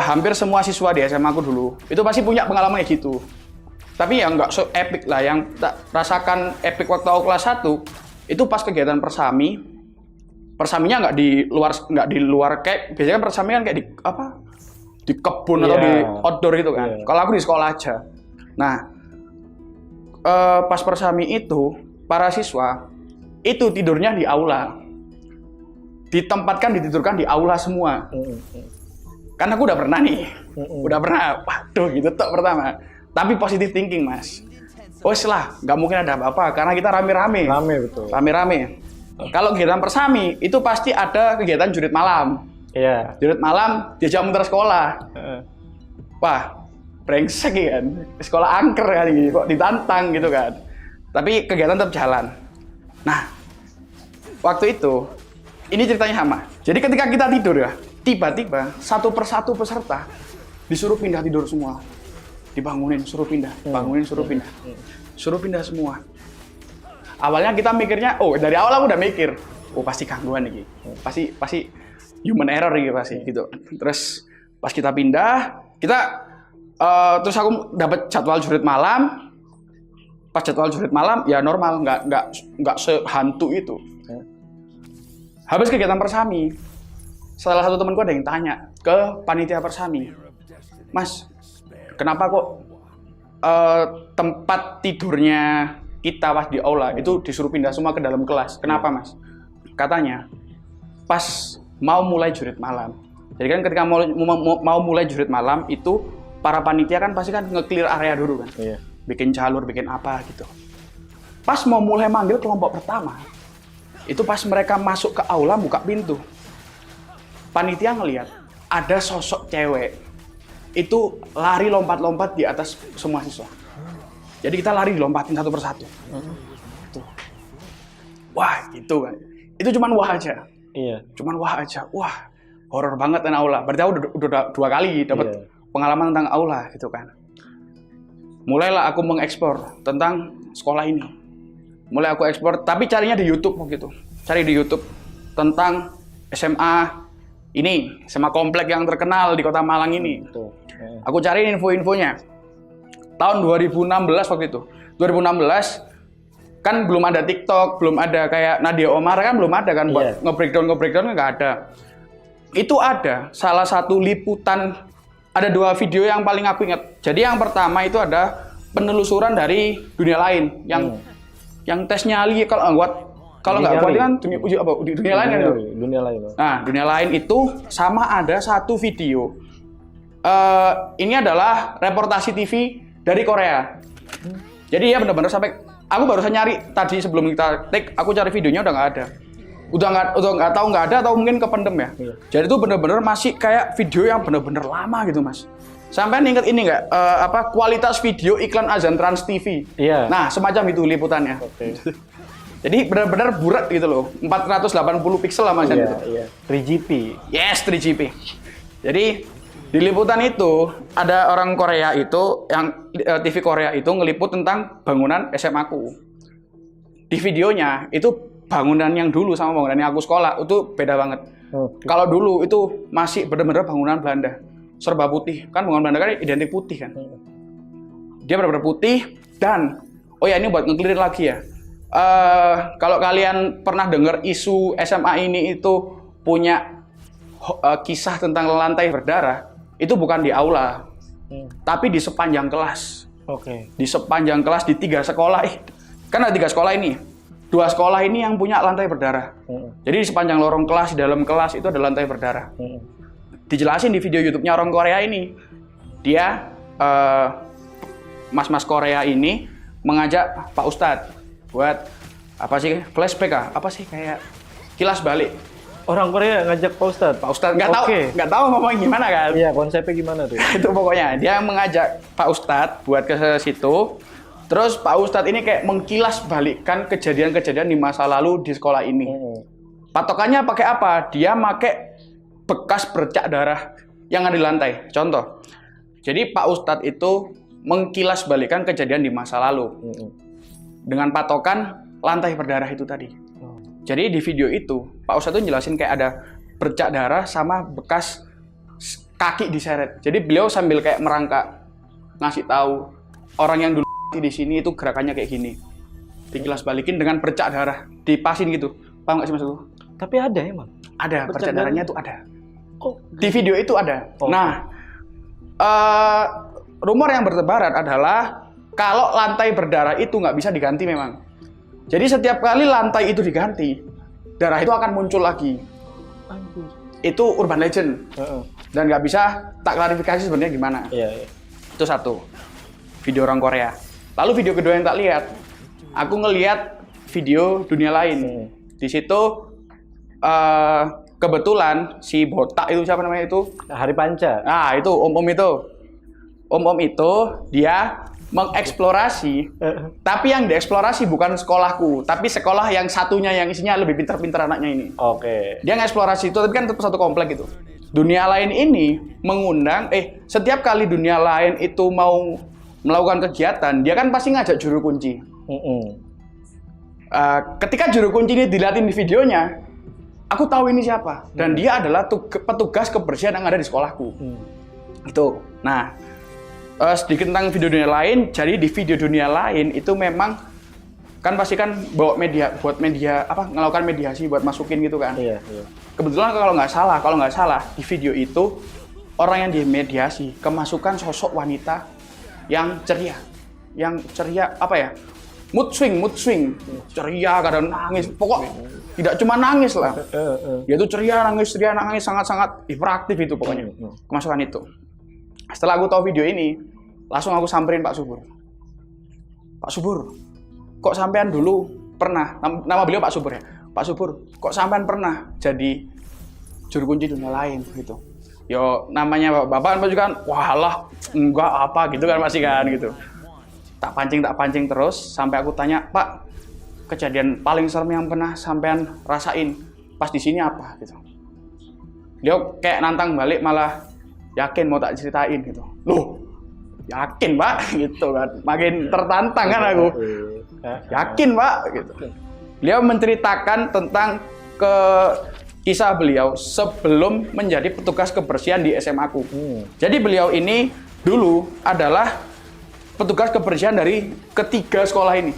hampir semua siswa di SMA aku dulu itu pasti punya pengalaman kayak gitu. Tapi ya nggak so epic lah. Yang tak rasakan epic waktu aku kelas 1 itu pas kegiatan persami. Persaminya nggak di luar kayak biasanya kan persami kan kayak di kebun atau di outdoor gitu kan. Kalau aku di sekolah aja. Nah, pas persami itu para siswa itu tidurnya di aula. Ditidurkan di aula semua. Karena aku udah pernah nih. Waduh gitu tuh pertama. Tapi positive thinking, Mas. Wes lah, nggak mungkin ada apa-apa karena kita rame-rame. Betul. Rame-rame. Kalau kegiatan persami itu pasti ada kegiatan jurit malam. Jurit malam diajak muter sekolah. Wah, brengsek kan. Sekolah angker kali kok ditantang gitu kan. Tapi kegiatan tetap jalan. Nah, waktu itu ini ceritanya sama. Jadi ketika kita tidur ya, tiba-tiba satu persatu peserta disuruh pindah tidur semua. Dibangunin, suruh pindah, bangunin, suruh pindah. Suruh pindah semua. Awalnya kita mikirnya, dari awal aku udah mikir, pasti gangguan nih. Pasti human error nih pasti gitu. Terus pas kita pindah, terus aku dapat jadwal jurit malam. Pas jadwal jurit malam ya normal, nggak sehantu itu. Habis kegiatan persami, salah satu temanku ada yang tanya ke panitia persami, Mas, kenapa kok tempat tidurnya kita pas di aula itu disuruh pindah semua ke dalam kelas? Kenapa, Mas? Katanya pas mau mulai jurit malam. Jadi kan ketika mau mulai jurit malam itu para panitia kan pasti kan nge-clear area dulu kan. Bikin jalur, bikin apa gitu. Pas mau mulai manggil kelompok pertama, itu pas mereka masuk ke aula buka pintu. Panitia ngelihat ada sosok cewek itu lari lompat-lompat di atas semua siswa. Jadi kita lari dilompatin satu persatu. Tuh. Wah, gitu kan. Itu cuman wah aja. Cuman wah aja. Wah, horor banget kan aula. Berarti aku udah 2 kali dapat pengalaman tentang aula gitu kan. Mulailah aku mengeksplor tentang sekolah ini. Mulai aku ekspor, tapi carinya di YouTube gitu. Cari di YouTube tentang SMA ini, SMA komplek yang terkenal di Kota Malang ini. Aku cari info-infonya. Tahun 2016 waktu itu. 2016 kan belum ada TikTok, belum ada kayak Nadia Omar kan belum ada kan buat nge-breakdown nggak ada. Itu ada salah satu liputan, ada 2 video yang paling aku ingat. Jadi yang pertama itu ada penelusuran dari dunia lain yang tes nyali kalau nggak kuat kan dunia lain kan itu. Nah, dunia lain itu sama ada satu video. Ini adalah reportasi TV dari Korea. Jadi ya benar-benar sampai aku barusan nyari tadi sebelum kita take, aku cari videonya udah nggak ada. Udah nggak tahu nggak ada atau mungkin kependem ya. Jadi itu benar-benar masih kayak video yang benar-benar lama gitu, Mas. Sampai inget ini nggak kualitas video iklan azan Trans TV. Nah, semacam itu liputannya. Jadi benar-benar bulat gitu loh. 480 pixel lah Mas itu. 3GP. Yes, 3GP. Jadi di liputan itu ada orang Korea itu yang TV Korea itu ngeliput tentang bangunan SMA ku. Di videonya itu bangunan yang dulu sama bangunan yang aku sekolah itu beda banget. Kalau dulu itu masih benar-benar bangunan Belanda, serba putih. Kan bangunan Belanda kan identik putih kan. Dia benar-benar putih dan, oh ya ini buat nge-clear lagi ya. Kalau kalian pernah dengar isu SMA ini itu punya kisah tentang lantai berdarah, itu bukan di aula, tapi di sepanjang kelas. Di sepanjang kelas di 3 sekolah. Kan ada 3 sekolah ini. 2 sekolah ini yang punya lantai berdarah. Jadi di sepanjang lorong kelas, di dalam kelas itu ada lantai berdarah. Dijelasin di video YouTube-nya orang Korea ini. Dia, mas-mas Korea ini mengajak Pak Ustadz buat apa sih, flashback apa sih, kayak kilas balik. Orang Korea ngajak Pak Ustadz? Pak Ustadz nggak tahu ngomong gimana kan? Iya, konsepnya gimana tuh? Itu pokoknya dia mengajak Pak Ustadz buat ke situ. Terus Pak Ustadz ini kayak mengkilas balikkan kejadian-kejadian di masa lalu di sekolah ini. Patokannya pakai apa? Dia pakai bekas bercak darah yang ada di lantai. Contoh. Jadi Pak Ustadz itu mengkilas balikkan kejadian di masa lalu. Dengan patokan lantai berdarah itu tadi. Jadi di video itu Pak Ustadz itu jelasin kayak ada bercak darah sama bekas kaki diseret. Jadi beliau sambil kayak merangkak ngasih tahu orang yang dulu di sini itu gerakannya kayak gini, dikilas balikin dengan bercak darah, dipasin gitu. Paham nggak sih maksud lu? Tapi ada emang? Ada, bercak darahnya tuh ada. Di video itu ada. Nah, rumor yang bertebaran adalah kalau lantai berdarah itu nggak bisa diganti memang. Jadi setiap kali lantai itu diganti, darah itu akan muncul lagi. Itu urban legend. Dan nggak bisa tak klarifikasi sebenarnya gimana. Itu satu. Video orang Korea. Lalu video kedua yang tak lihat, aku ngelihat video dunia lain. Di situ kebetulan si botak itu, siapa namanya itu? Hari Panca. Ah, itu om-om itu. Om-om itu dia mengeksplorasi, tapi yang dieksplorasi bukan sekolahku, tapi sekolah yang satunya yang isinya lebih pintar-pintar anaknya ini. Dia ngeksplorasi itu, tapi kan tetap satu komplek itu. Dunia lain ini mengundang, setiap kali dunia lain itu mau melakukan kegiatan, dia kan pasti ngajak juru kunci. Ketika juru kunci ini dilihatin di videonya, aku tahu ini siapa. Dan dia adalah petugas kebersihan yang ada di sekolahku. Itu. Nah, sedikit tentang video dunia lain. Jadi di video dunia lain itu memang kan pasti kan bawa media, buat media apa, melakukan mediasi buat masukin gitu kan. Kebetulan kalau nggak salah di video itu orang yang dimediasi kemasukan sosok wanita yang ceria apa ya, mood swing, ceria, kadang nangis, pokok tidak cuma nangis lah, dia tuh ceria nangis, sangat-sangat hiperaktif itu pokoknya, kemasukan itu. Setelah aku tahu video ini, langsung aku samperin Pak Subur. Pak Subur, kok sampean dulu pernah, nama beliau Pak Subur ya, Pak Subur, kok sampean pernah jadi juru kunci dunia lain gitu. Yo namanya bapak kan, walah enggak apa gitu kan masih kan gitu. Tak pancing terus sampai aku tanya, Pak, kejadian paling serem yang pernah sampean rasain pas di sini apa gitu. Dia kayak nantang balik, malah yakin mau tak ceritain gitu. Loh, yakin Pak gitu kan. Makin tertantang kan aku. Yakin Pak gitu. Beliau menceritakan tentang kisah beliau sebelum menjadi petugas kebersihan di SMA-ku. Jadi beliau ini dulu adalah petugas kebersihan dari ketiga sekolah ini.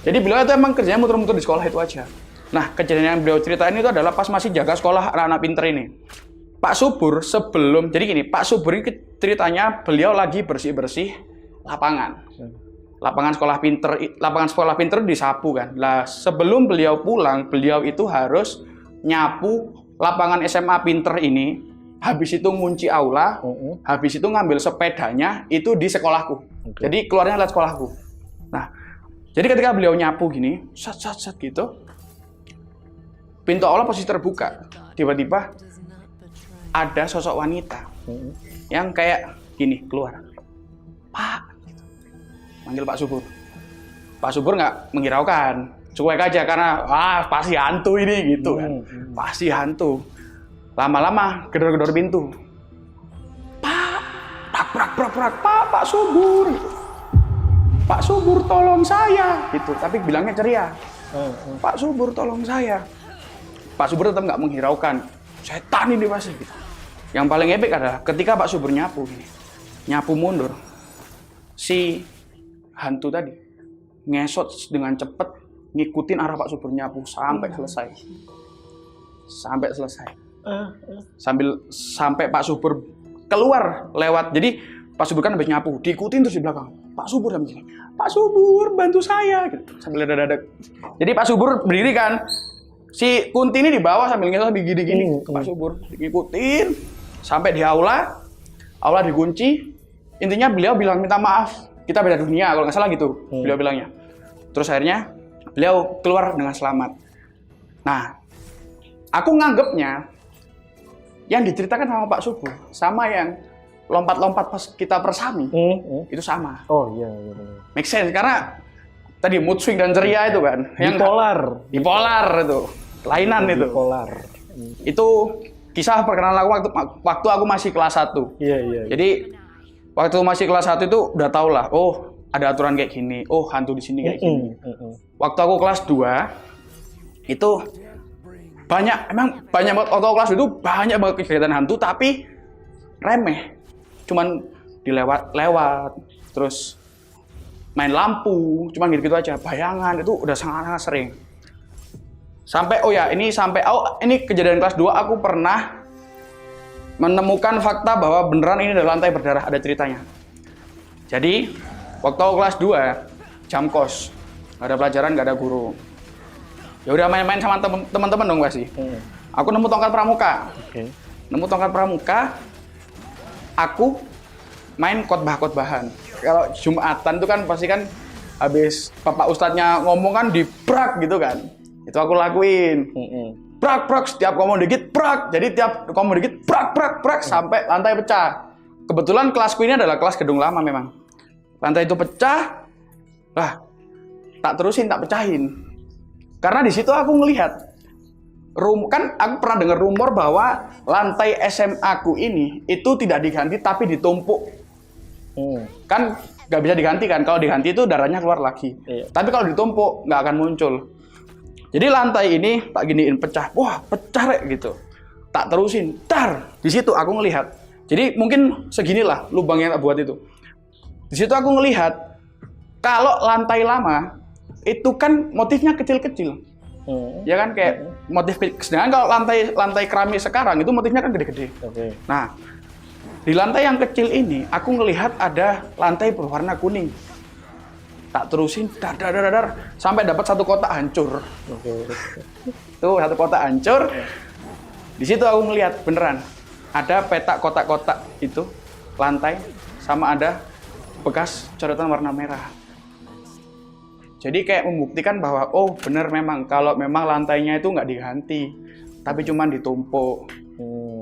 Jadi beliau itu emang kerjanya muter-muter di sekolah itu aja. Nah, kejadian yang beliau ceritain itu adalah pas masih jaga sekolah anak-anak pinter ini. Pak Subur sebelum, jadi gini, Pak Subur ini ceritanya beliau lagi bersih-bersih lapangan. Lapangan sekolah pinter disapu kan. Lah, sebelum beliau pulang, beliau itu harus nyapu lapangan SMA pinter ini, habis itu ngunci aula, habis itu ngambil sepedanya itu di sekolahku. Jadi keluarnya lewat sekolahku. Nah, jadi ketika beliau nyapu gini, sat gitu, pintu aula posisi terbuka. Tiba-tiba ada sosok wanita yang kayak gini keluar. Pak, gitu. Manggil Pak Subur. Pak Subur nggak menghiraukan. Cuek aja karena pasti hantu ini gitu kan. Pasti hantu. Lama-lama gedor-gedor pintu. Pak, prak, Pak Subur. Gitu. Pak Subur tolong saya gitu, tapi bilangnya ceria. Pak Subur tolong saya. Pak Subur tetap nggak menghiraukan. setan ini pasti gitu. Yang paling epic adalah ketika Pak Subur nyapu gini, nyapu mundur, si hantu tadi ngesot dengan cepet ngikutin arah Pak Subur nyapu sampai selesai. Sampai Pak Subur keluar lewat. Jadi Pak Subur kan habis nyapu, diikutin terus di belakang. Pak Subur sambil gini, Pak Subur bantu saya gitu. Sambil dadak. Jadi Pak Subur berdiri kan. Si Kunti ini di bawah sambil ngesot sambil gini-gini ke Pak Subur, diikutin sampai di aula dikunci. Intinya beliau bilang minta maaf, kita beda dunia kalau nggak salah gitu. Beliau bilangnya. Terus akhirnya beliau keluar dengan selamat. Nah, aku nganggepnya yang diceritakan sama Pak Subur sama yang lompat-lompat pas kita persami itu sama. Oh iya. Make sense karena tadi mood swing dan ceria itu kan. Bipolar itu. Kelainan itu. Bipolar. Itu kisah perkenalan aku waktu aku masih kelas 1. Iya. Jadi waktu masih kelas 1 itu udah tau lah, oh ada aturan kayak gini, oh hantu di sini kayak gini. Waktu aku kelas 2 itu banyak banget waktu aku kelas 2 itu banyak banget kegiatan hantu tapi remeh. Cuman dilewat terus main lampu, cuman gitu-gitu aja. Bayangan itu udah sangat sering. Sampai ini kejadian kelas 2 aku pernah menemukan fakta bahwa beneran ini adalah lantai berdarah, ada ceritanya. Jadi waktu aku kelas 2 jam kos, nggak ada pelajaran, nggak ada guru. Ya udah main-main sama teman-teman dong pasti. Aku nemu tongkat pramuka. Nemu tongkat pramuka, aku main khotbah-khotbahan. Kalau Jumatan itu kan pasti kan habis Bapak Ustadznya ngomong kan dibrak gitu kan. Itu aku lakuin. Brak, setiap ngomong dikit, brak. Jadi tiap ngomong dikit, brak, sampai lantai pecah. Kebetulan kelasku ini adalah kelas gedung lama memang. Lantai itu pecah, tak terusin, tak pecahin. Karena di situ aku ngelihat, kan aku pernah dengar rumor bahwa lantai SMA aku ini itu tidak diganti tapi ditumpuk. Kan nggak bisa diganti kan, kalau diganti itu darahnya keluar lagi. Tapi kalau ditumpuk nggak akan muncul. Jadi lantai ini tak giniin pecah, wah pecah rek gitu. Tak terusin, di situ aku ngelihat. Jadi mungkin seginilah lubang yang tak buat itu. Di situ aku ngelihat kalau lantai lama itu kan motifnya kecil-kecil, ya kan kayak motif. Sedangkan kalau lantai keramik sekarang itu motifnya kan gede-gede. Nah di lantai yang kecil ini aku ngelihat ada lantai berwarna kuning. Tak terusin, dar, sampai dapat satu kotak hancur. Tuh satu kotak hancur. Di situ aku ngelihat beneran ada petak kotak-kotak itu lantai sama ada bekas coretan warna merah. Jadi kayak membuktikan bahwa oh bener memang kalau memang lantainya itu nggak diganti, tapi cuma ditumpuk.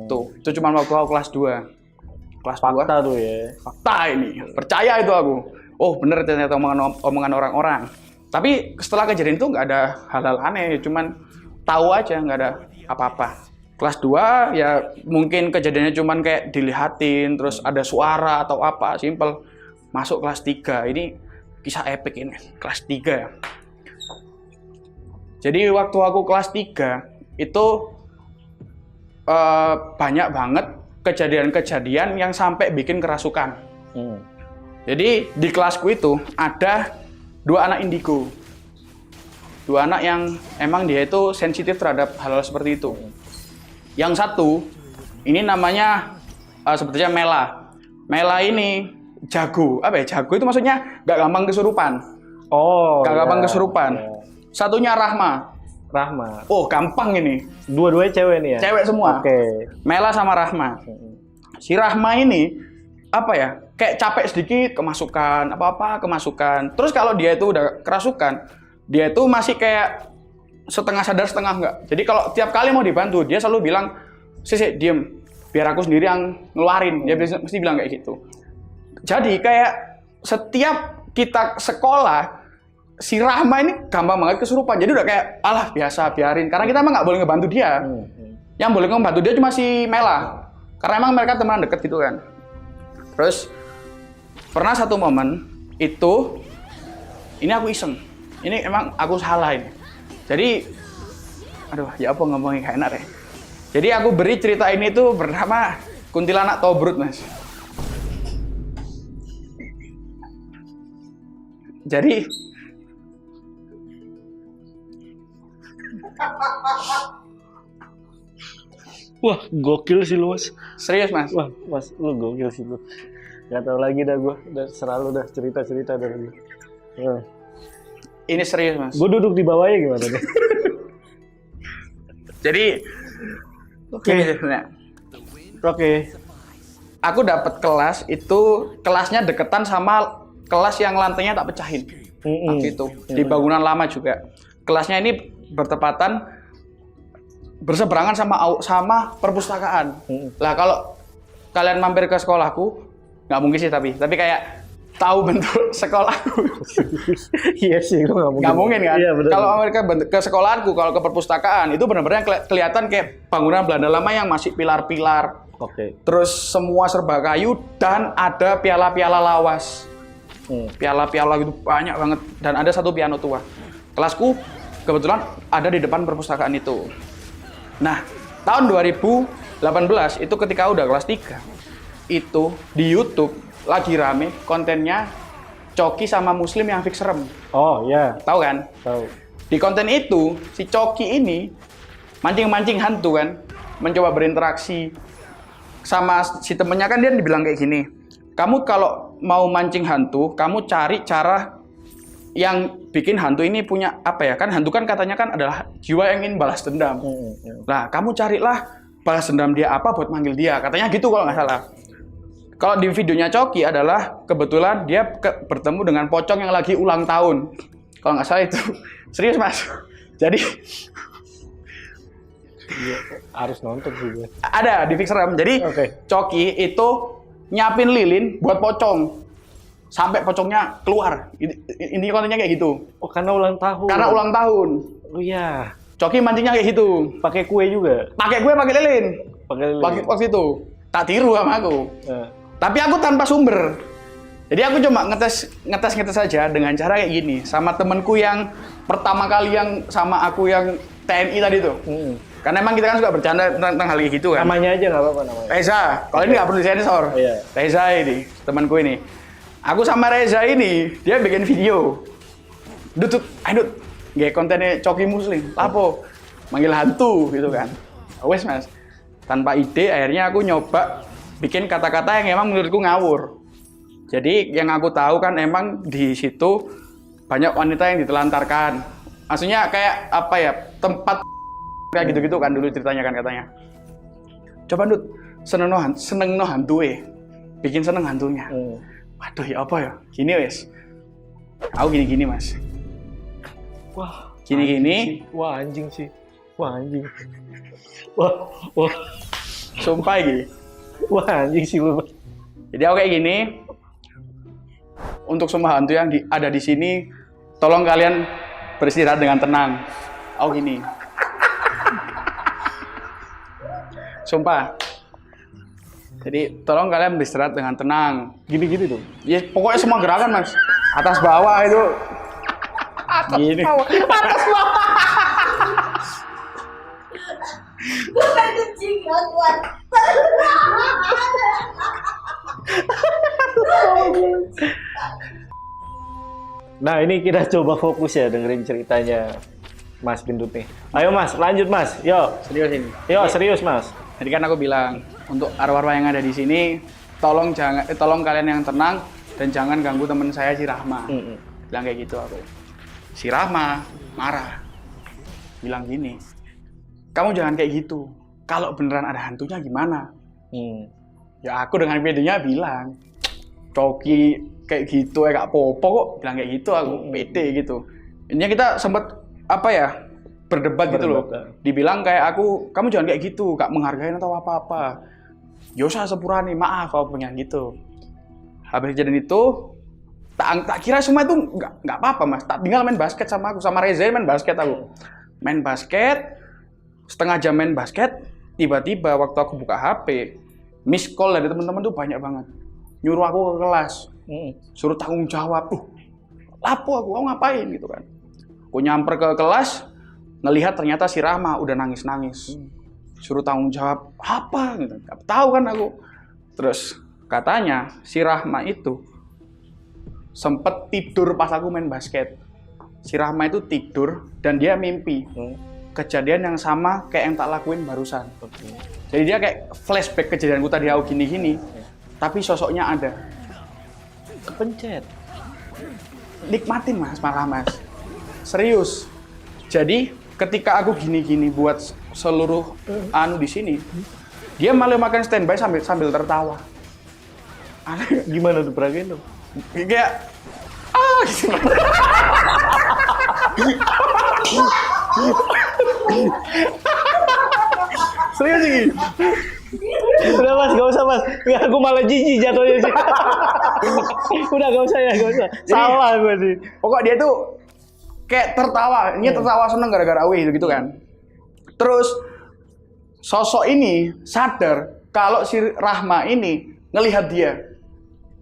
Tuh, itu cuma waktu aku kelas 2. Kelas Fakta 2. Tuh ya. Fakta ini, percaya itu aku. Oh bener ternyata omongan orang-orang. Tapi setelah kejadian itu nggak ada hal-hal aneh, cuman tahu aja nggak ada apa-apa. Kelas 2 ya mungkin kejadiannya cuman kayak dilihatin, terus ada suara atau apa, simple. Masuk kelas 3, ini kisah epic ini, kelas 3. Jadi waktu aku kelas 3 itu banyak banget kejadian-kejadian yang sampai bikin kerasukan. Jadi di kelasku itu ada 2 anak indigo. 2 anak yang emang dia itu sensitif terhadap hal-hal seperti itu. Yang satu, ini namanya sebetulnya Mela. Mela ini jago. Apa ya jago itu maksudnya gak gampang kesurupan. Gak gampang kesurupan. Satunya Rahma. Oh gampang ini. Dua-duanya cewek nih ya? Cewek semua. Mela sama Rahma. Si Rahma ini apa ya? Kayak capek sedikit kemasukan, apa-apa kemasukan. Terus kalau dia itu udah kerasukan, dia itu masih kayak setengah sadar setengah enggak. Jadi kalau tiap kali mau dibantu, dia selalu bilang, "Sisi, diem, biar aku sendiri yang ngeluarin." Dia mesti bilang kayak gitu. Jadi kayak setiap kita sekolah, si Rahma ini gampang banget kesurupan. Jadi udah kayak, alah biasa, biarin. Karena kita emang nggak boleh ngebantu dia. Yang boleh ngebantu dia cuma si Mela. Karena emang mereka teman deket gitu kan. Terus pernah satu momen itu, ini aku iseng. Ini emang aku salah ini. Jadi, aduh ya apa ngomongin kayak enak ya. Jadi aku beri cerita ini tuh bernama Kuntilanak Tobrut, Mas. Jadi Wah, gokil sih lu, Mas. Serius, Mas? Wah, Mas, lu gokil sih lu. Gak tau lagi dah gue, udah selalu dah cerita-cerita dari lu. Ini serius, Mas. Gue duduk di bawahnya gimana deh? Jadi, Oke. Aku dapat kelas itu, kelasnya deketan sama kelas yang lantainya tak pecahin. Waktu itu di bangunan lama juga. Kelasnya ini bertepatan berseberangan sama perpustakaan. Lah kalau kalian mampir ke sekolahku, nggak mungkin sih tapi kayak tahu bentuk sekolahku. Iya sih, nggak mungkin kan? Iya, kalau mereka ke sekolahanku, kalau ke perpustakaan itu benar-benar kelihatan kayak bangunan Belanda lama yang masih pilar-pilar. Oke. Terus semua serba kayu dan ada piala-piala lawas. Piala-piala gitu banyak banget dan ada satu piano tua. Kelasku kebetulan ada di depan perpustakaan itu. Nah, tahun 2018 itu ketika udah kelas 3 itu di YouTube lagi rame kontennya Coki sama Muslim yang fix serem. Oh iya. Tahu kan? Tahu. Di konten itu si Coki ini mancing-mancing hantu kan, mencoba berinteraksi sama si temennya kan dia dibilang kayak gini. Kamu kalau mau mancing hantu, kamu cari cara yang bikin hantu ini punya apa ya? Kan hantu kan katanya kan adalah jiwa yang ingin balas dendam. Nah, kamu carilah balas dendam dia apa buat manggil dia. Katanya gitu kalau nggak salah. Kalau di videonya Coki adalah kebetulan dia bertemu dengan pocong yang lagi ulang tahun. Kalau nggak salah itu. Serius, Mas. Jadi harus nonton juga. Ada di Fix Serem. Jadi Coki itu nyiapin lilin buat pocong. Sampai pocongnya keluar. Ini kontennya kayak gitu. Oh, karena ulang tahun. Karena ulang tahun. Oh iya. Coki mancingnya kayak gitu. Pakai kue juga. Pakai kue, pakai lilin. Pakai lilin. Waktu itu. Tak tiru sama aku. Tapi aku tanpa sumber. Jadi aku cuma ngetes saja dengan cara kayak gini. Sama temenku yang pertama kali yang sama aku yang TNI tadi tuh. Karena emang kita kan suka bercanda tentang hal kayak gitu kan. Namanya aja nggak apa-apa namanya. Reza. Kalau ini nggak perlu disensor. Iya. Reza ini, temanku ini. Aku sama Reza ini, dia bikin video. Dut, nggak kontennya Coki Muslim. Lapo, manggil hantu gitu kan. Wes Mas, tanpa ide akhirnya aku nyoba bikin kata-kata yang emang menurutku ngawur. Jadi yang aku tahu kan emang di situ banyak wanita yang ditelantarkan. Maksudnya kayak apa ya, tempat kayak gitu-gitu kan dulu ceritanya kan katanya. Coba Dut, seneng no hantu bikin seneng hantunya. Waduh ya apa ya? Gini wes. Aku gini-gini Mas. Wah, gini-gini. Wah anjing sih. Wah anjing. Wah. Sumpah gini. Wah anjing sih lu. Jadi aku kayak gini. Untuk semua hantu yang ada di sini, tolong kalian beristirahat dengan tenang. Aku gini. Sumpah. Jadi tolong kalian beristirahat dengan tenang. Gini-gini tuh. Ya pokoknya semua gerakan Mas. Atas bawah itu. Gini. Atas bawah. Bukan kucing gak kuat. Nah ini kita coba fokus ya dengerin ceritanya Mas Gendut nih. Ayo Mas, lanjut Mas. Yo. Serius ini. Yo, serius Mas. Jadi kan aku bilang, untuk arwah-arwah yang ada di sini, tolong kalian yang tenang dan jangan ganggu teman saya si Rahma. Bilang kayak gitu aku. Si Rahma marah. Bilang gini, kamu jangan kayak gitu. Kalau beneran ada hantunya gimana? Ya aku dengan pedenya bilang, Coki kayak gitu gak apa-apa kok. Bilang kayak gitu aku, pede gitu. Intinya kita sempat apa ya, berdebat gitu loh. Dibilang kayak aku, kamu jangan kayak gitu, gak menghargai atau apa-apa. Yosa sepurane, maaf aku pengen gitu. Habis kejadian itu, tak kira semua itu nggak apa-apa Mas. Tak tinggal main basket sama aku, sama Reza main basket aku. Main basket, setengah jam main basket, tiba-tiba waktu aku buka HP, miss call dari teman-teman tuh banyak banget. Nyuruh aku ke kelas, suruh tanggung jawab. Lapo aku ngapain gitu kan. Aku nyamper ke kelas, ngelihat ternyata si Rahma udah nangis-nangis. suruh tanggung jawab apa gitu. Gak tahu kan aku. Terus katanya si Rahma itu sempet tidur pas aku main basket. Si Rahma itu tidur dan dia mimpi kejadian yang sama kayak yang tak lakuin barusan. Jadi dia kayak flashback kejadianku tadi aku gini-gini, tapi sosoknya ada. Kepencet. Nikmatin mas, malah mas. Serius. Jadi ketika aku gini-gini buat seluruh anu di sini, dia malah makan standby sambil tertawa. Aneh. Gimana tuh peragain tuh? Kayak gitu. Serius sih. Udah mas, gak usah mas. Nggak, aku malah jijik jatuhnya sih. Udah gak usah ya, gak usah. Salah gue sih. Pokok dia tuh kayak tertawa. Ini tertawa seneng gara-gara awih gitu kan. Terus sosok ini sadar kalau si Rahma ini ngelihat dia.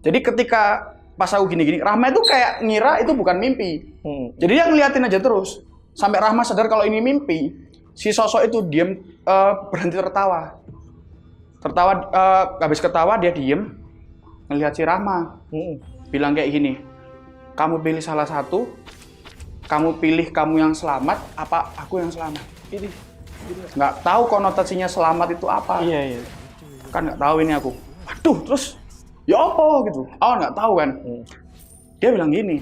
Jadi ketika pas aku gini-gini, Rahma itu kayak ngira itu bukan mimpi. Jadi dia ngeliatin aja terus. Sampai Rahma sadar kalau ini mimpi. Si sosok itu diem, berhenti tertawa. Habis ketawa dia diem, ngelihat si Rahma. Bilang kayak gini, kamu pilih salah satu, kamu pilih kamu yang selamat, apa aku yang selamat? Ini. Nggak tahu konotasinya selamat itu apa. Iya. Kan nggak tahu ini aku. Waduh, terus ya apa gitu. Oh nggak tahu kan. Dia bilang gini,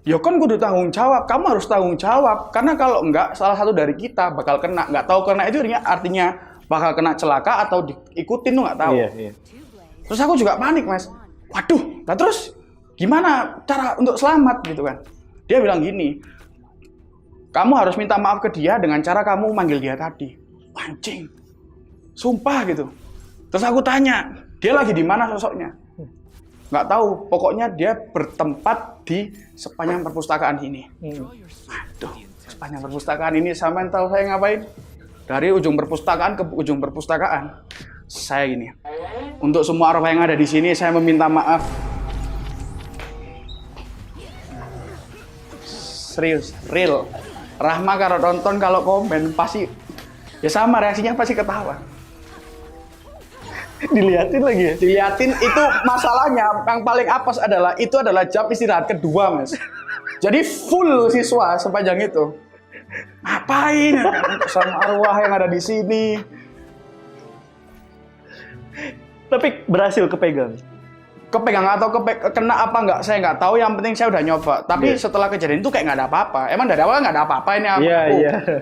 ya kan gue udah tanggung jawab, kamu harus tanggung jawab. Karena kalau enggak, salah satu dari kita bakal kena. Nggak tahu kena itu artinya bakal kena celaka atau diikutin tuh nggak tahu. Iya. Terus aku juga panik mas. Waduh, nah terus gimana cara untuk selamat gitu kan. Dia bilang gini, kamu harus minta maaf ke dia dengan cara kamu manggil dia tadi. Anjing, sumpah gitu. Terus aku tanya, dia lagi di mana sosoknya? Nggak tahu, pokoknya dia bertempat di sepanjang perpustakaan ini. Aduh, sepanjang perpustakaan ini sampean tahu saya ngapain? Dari ujung perpustakaan ke ujung perpustakaan, saya gini. Untuk semua arwah yang ada di sini, saya meminta maaf. Serius, real. Rahma kalau nonton, kalau komen pasti ya sama reaksinya pasti ketawa. Diliatin lagi ya? Diliatin itu masalahnya yang paling apes adalah itu adalah jam istirahat kedua mas. Jadi full siswa sepanjang itu. Ngapain sama arwah yang ada di sini? Tapi berhasil kepegang. Kepegang atau kena apa enggak saya nggak tahu, yang penting saya udah nyoba. Tapi setelah kejadian itu kayak nggak ada apa-apa. Emang dari awal nggak ada apa-apa ini aku.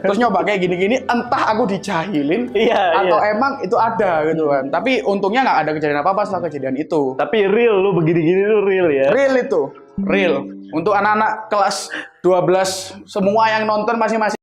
Terus nyoba kayak gini-gini, entah aku dijahilin atau emang itu ada gitu kan. Tapi untungnya nggak ada kejadian apa-apa setelah kejadian itu. Tapi real, lu begini-gini lu real ya? Real itu, real. Untuk anak-anak kelas 12 semua yang nonton masing-masing.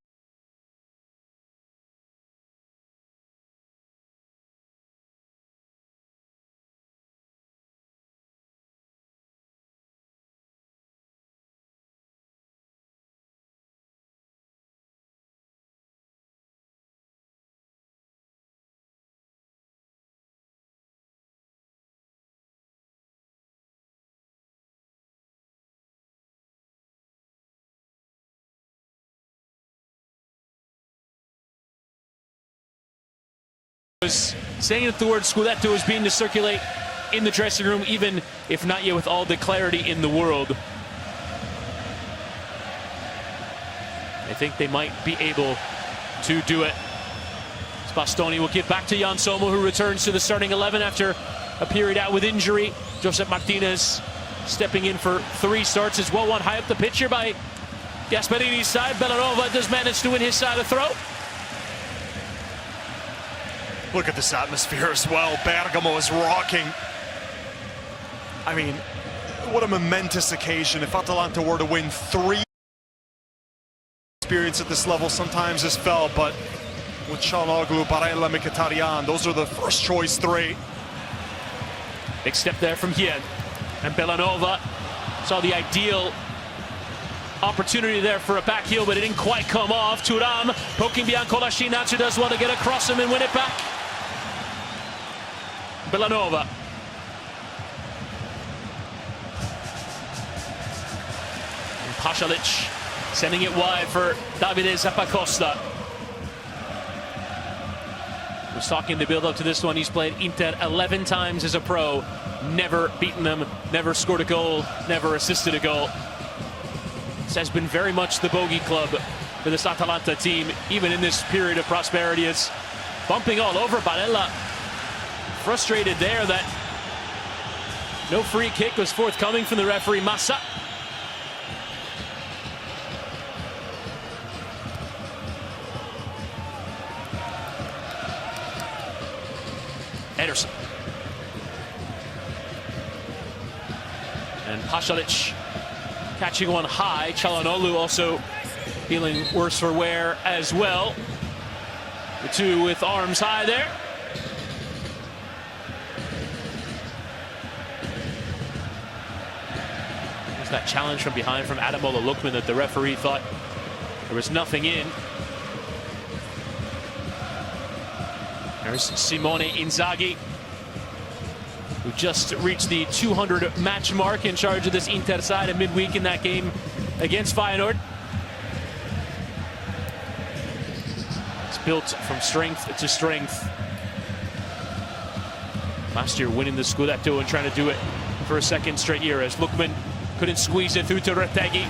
Saying that the word Scudetto is being to circulate in the dressing room, even if not yet with all the clarity in the world. I think they might be able to do it. Bastoni will give back to Jan Sommer, who returns to the starting 11 after a period out with injury. Josep Martinez stepping in for 3 starts as well. One high up the pitch here by Gasparini's side. Bellanova does manage to win his side of throw. Look at this atmosphere as well. Bergamo is rocking. I mean, what a momentous occasion. If Atalanta were to win 3 experience at this level sometimes is felt, but with Çalhanoğlu, Barella, Mkhitaryan, those are the first choice 3. Big step there from Hien. And Bellanova saw the ideal opportunity there for a back heel, but it didn't quite come off. Thuram poking Biancola. Shinatsu does well to get across him and win it back. Bellanova. And Pasalic sending it wide for Davide Zappacosta. was talking in the build-up to this one. He's played Inter 11 times as a pro, never beaten them, never scored a goal, never assisted a goal. This has been very much the bogey club for this Atalanta team, even in this period of prosperity. It's bumping all over Barella. Frustrated there that no free kick was forthcoming from the referee Massa. Ederson. And Pasalic catching one high. Çalhanoğlu also feeling worse for wear as well. The two with arms high there. There's that challenge from behind from Ademola Lookman that the referee thought there was nothing in. There's Simone Inzaghi, who just reached the 200 match mark in charge of this Inter side at midweek in that game against Feyenoord. It's built from strength to strength. Last year winning the Scudetto and trying to do it for a second straight year as Lookman couldn't squeeze it through to Retegui.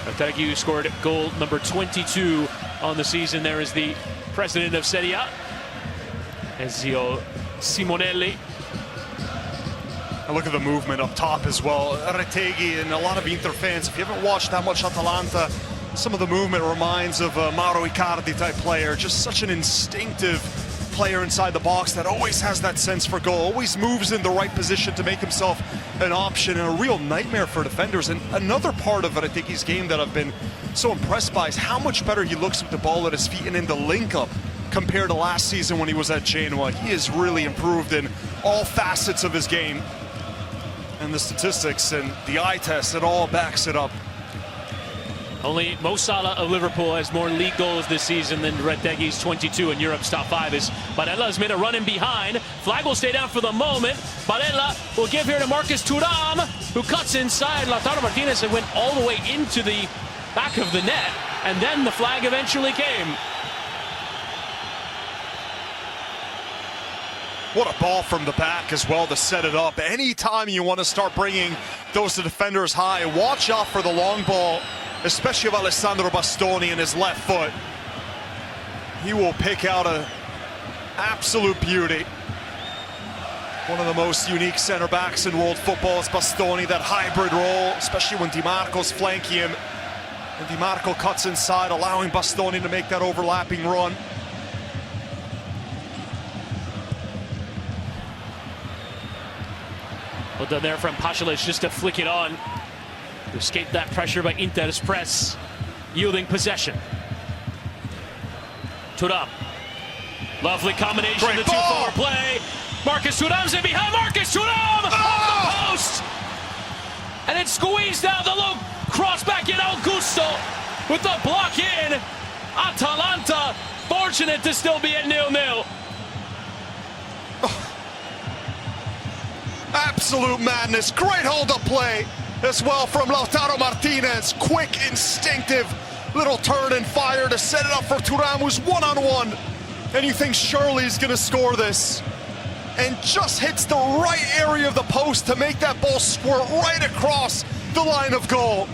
Retegui, who scored goal number 22 on the season there as the president of Serie A, Ezio Simonelli. And look at the movement up top as well. Retegui and a lot of Inter fans, if you haven't watched that much Atalanta, some of the movement reminds of a Mauro Icardi type player. Just such an instinctive player inside the box that always has that sense for goal, always moves in the right position to make himself an option, and a real nightmare for defenders. And another part of Retegui's game that I've been so impressed by is how much better he looks with the ball at his feet and in the link-up compared to last season when he was at Genoa. He has really improved in all facets of his game. And the statistics and the eye test, it all backs it up. Only Mo Salah of Liverpool has more league goals this season than Retegui's 22 in Europe's top 5. As Barella has made a run in behind. Flag will stay down for the moment. Barella will give here to Marcus Thuram, who cuts inside. Lautaro Martinez and went all the way into the back of the net, and then the flag eventually came. What a ball from the back as well to set it up. Anytime you want to start bringing those defenders high, watch out for the long ball, especially of Alessandro Bastoni and his left foot. He will pick out an absolute beauty. One of the most unique center backs in world football is Bastoni, that hybrid role, especially when Di Marco's flanking him. And Di Marco cuts inside, allowing Bastoni to make that overlapping run. Well done there from Pasalic just to flick it on to escape that pressure by Inter's press, yielding possession. Thuram. Lovely combination, Great the ball. 2-4 play. Marcus Thuram's in behind. Marcus Thuram off the post. And it's squeezed out the low cross back in. Augusto with the block in. Atalanta fortunate to still be at 0-0. Absolute madness. Great hold-up play as well from Lautaro Martinez. Quick, instinctive little turn and fire to set it up for Thuram, who's one-on-one. And you think surely he's going to score this. And just hits the right area of the post to make that ball squirt right across the line of goal.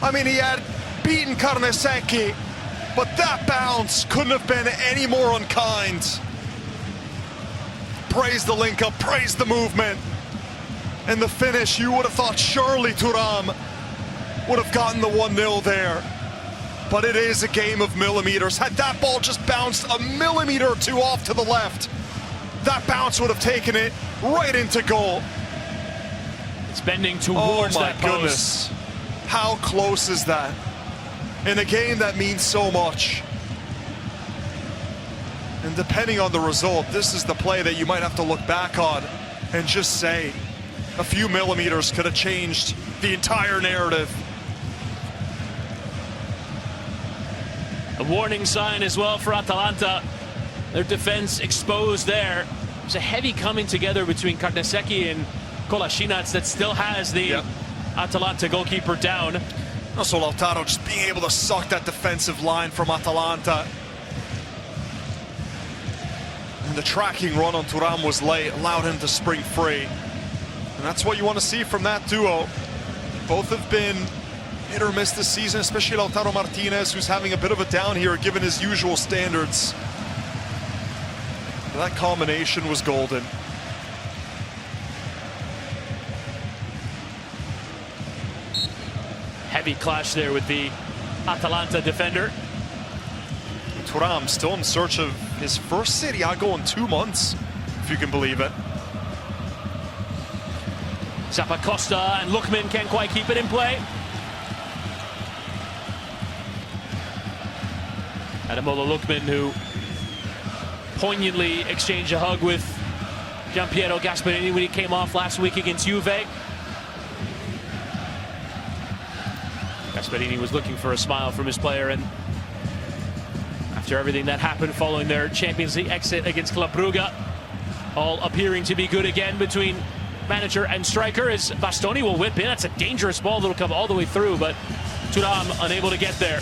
I mean, he had beaten Carnesecchi, but that bounce couldn't have been any more unkind. Praise the link up, praise the movement. And the finish, you would have thought surely Thuram would have gotten the 1-0 there. But it is a game of millimeters. Had that ball just bounced a millimeter or two off to the left, that bounce would have taken it right into goal. It's bending towards that post. Goodness. How close is that? In a game that means so much. And depending on the result, this is the play that you might have to look back on and just say a few millimeters could have changed the entire narrative. A warning sign as well for Atalanta. Their defense exposed there. There's a heavy coming together between Carnesecchi and Kolasinac that still has the Atalanta goalkeeper down. Also, Lautaro just being able to suck that defensive line from Atalanta. And the tracking run on Thuram was late, allowed him to spring free. And that's what you want to see from that duo. Both have been hit or miss this season, especially Lautaro Martinez, who's having a bit of a down here given his usual standards. That combination was golden. Heavy clash there with the Atalanta defender. Thuram still in search of his first Serie A goal in 2 months, if you can believe it. Zappacosta and Lookman can't quite keep it in play. Ademola Lookman, who poignantly exchanged a hug with Gianpiero Gasperini when he came off last week against Juve. Gasperini was looking for a smile from his player, and after everything that happened following their Champions League exit against Club Brugge, all appearing to be good again between manager and striker, as Bastoni will whip in. That's a dangerous ball that'll come all the way through, but Thuram unable to get there.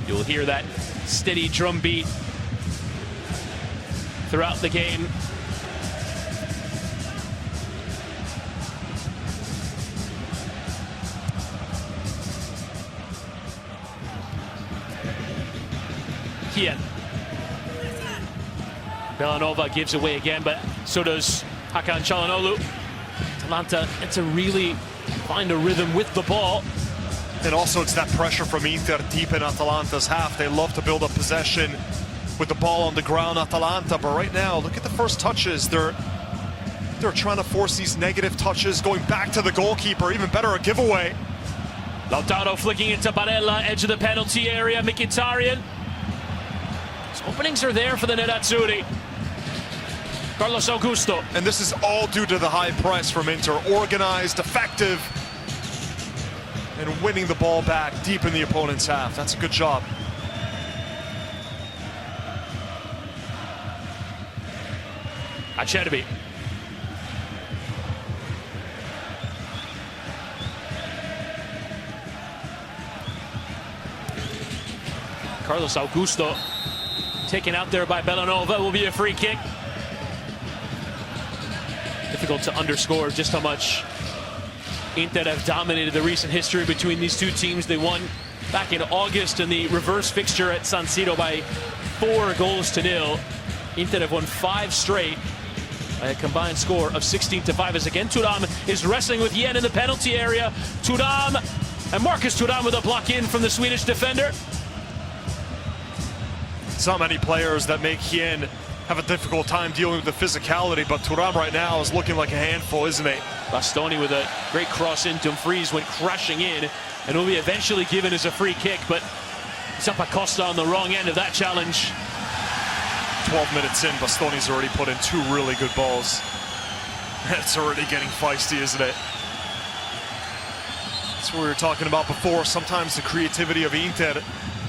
You'll hear that steady drum beat throughout the game. Kian. Bellanova gives away again, but so does Hakan Çalhanoğlu. Atalanta, it's to really find a rhythm with the ball. And also it's that pressure from Inter deep in Atalanta's half. They love to build up possession with the ball on the ground, Atalanta. But right now, look at the first touches. They're trying to force these negative touches, going back to the goalkeeper. Even better, a giveaway. Lautaro flicking into Barella, edge of the penalty area. Mkhitaryan. His openings are there for the Nerazzurri. Carlos Augusto. And this is all due to the high press from Inter. Organized, effective, and winning the ball back deep in the opponent's half. That's a good job. Acerbi. Carlos Augusto taken out there by Bellanova. Will be a free kick. Difficult to underscore just how much Inter have dominated the recent history between these two teams. They won back in August in the reverse fixture at San Siro by 4-0. Inter have won 5 straight by a combined score of 16-5. As again, Thuram is wrestling with Yen in the penalty area. Thuram and Marcus Thuram with a block in from the Swedish defender. It's not many players that make Hien have a difficult time dealing with the physicality, but Thuram right now is looking like a handful, isn't he? Bastoni with a great cross in. Dumfries went crashing in and will be eventually given as a free kick, but Zappacosta on the wrong end of that challenge. 12 minutes in, Bastoni's already put in 2 really good balls. It's already getting feisty, isn't it? That's what we were talking about before. Sometimes the creativity of Inter,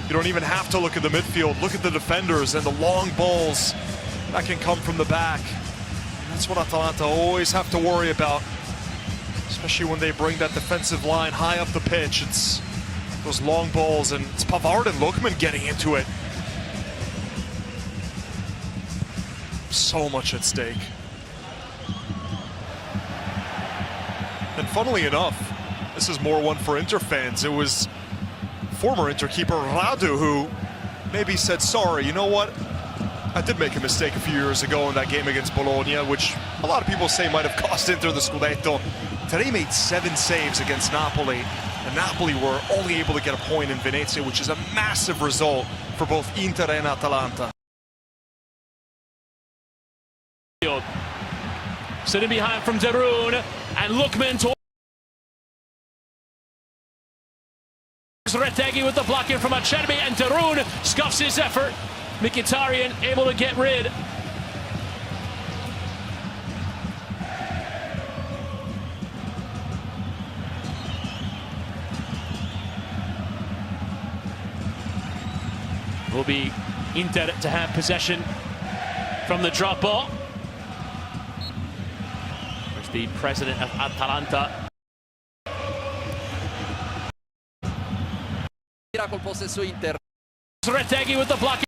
you don't even have to look at the midfield. Look at the defenders and the long balls that can come from the back. And that's what Atalanta always have to worry about, especially when they bring that defensive line high up the pitch. It's those long balls, and it's Pavard and Lookman getting into it. So much at stake. And funnily enough, this is more one for Inter fans. It was former Inter keeper Radu who maybe said, sorry, you know what? I did make a mistake a few years ago in that game against Bologna, which a lot of people say might have cost Inter the Scudetto. Today made 7 saves against Napoli, and Napoli were only able to get a point in Venezia, which is a massive result for both Inter and Atalanta. Sitting behind from De Roon, and Lookman towards Retegui with the block in from Acerbi, and De Roon scuffs his effort. Mkhitaryan able to get rid. will be Inter to have possession from the drop ball. There's the president of Atalanta. Col possesso Inter. Retegui with the block.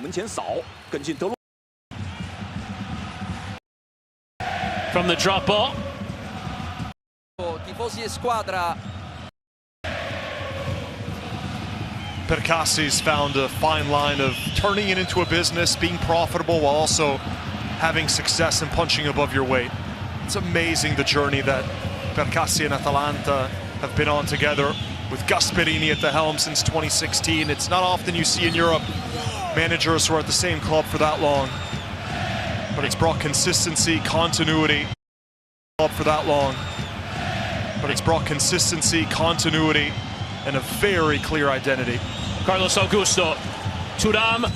门前扫，跟进德罗。 From the drop ball. Tifosi e squadra. Percassi's found a fine line of turning it into a business, being profitable while also having success and punching above your weight. It's amazing the journey that Percassi and Atalanta have been on together, with Gasperini at the helm since 2016. It's not often you see in Europe managers who are at the same club for that long, but it's brought consistency, continuity for that long. But it's brought consistency, continuity, and a very clear identity. Carlos Augusto, Thuram,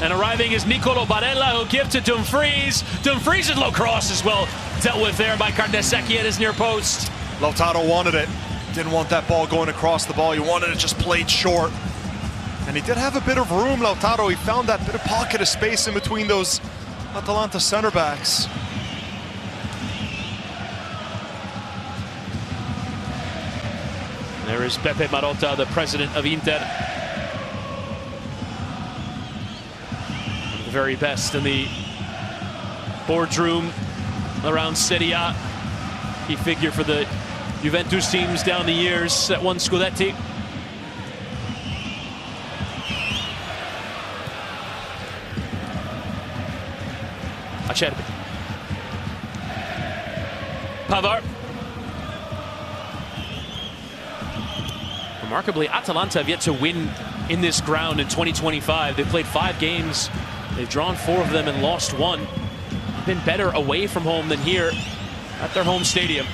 and arriving is Nicolo Barella, who'll give to Dumfries. Dumfries' low cross as well dealt with there by Carnesecchi at his near post. Lautaro wanted it. Didn't want that ball going across the ball. He wanted it just played short. And he did have a bit of room, Lautaro. He found that bit of pocket of space in between those Atalanta center backs. There is Pepe Marotta, the president of Inter. One of the very best in the boardroom around Serie A. Key figure for the Juventus teams down the years that won Scudetti. Acerbi. Pavard. Remarkably, Atalanta have yet to win in this ground in 2025. They've played 5 games. They've drawn 4 of them and lost 1. They've been better away from home than here at their home stadium.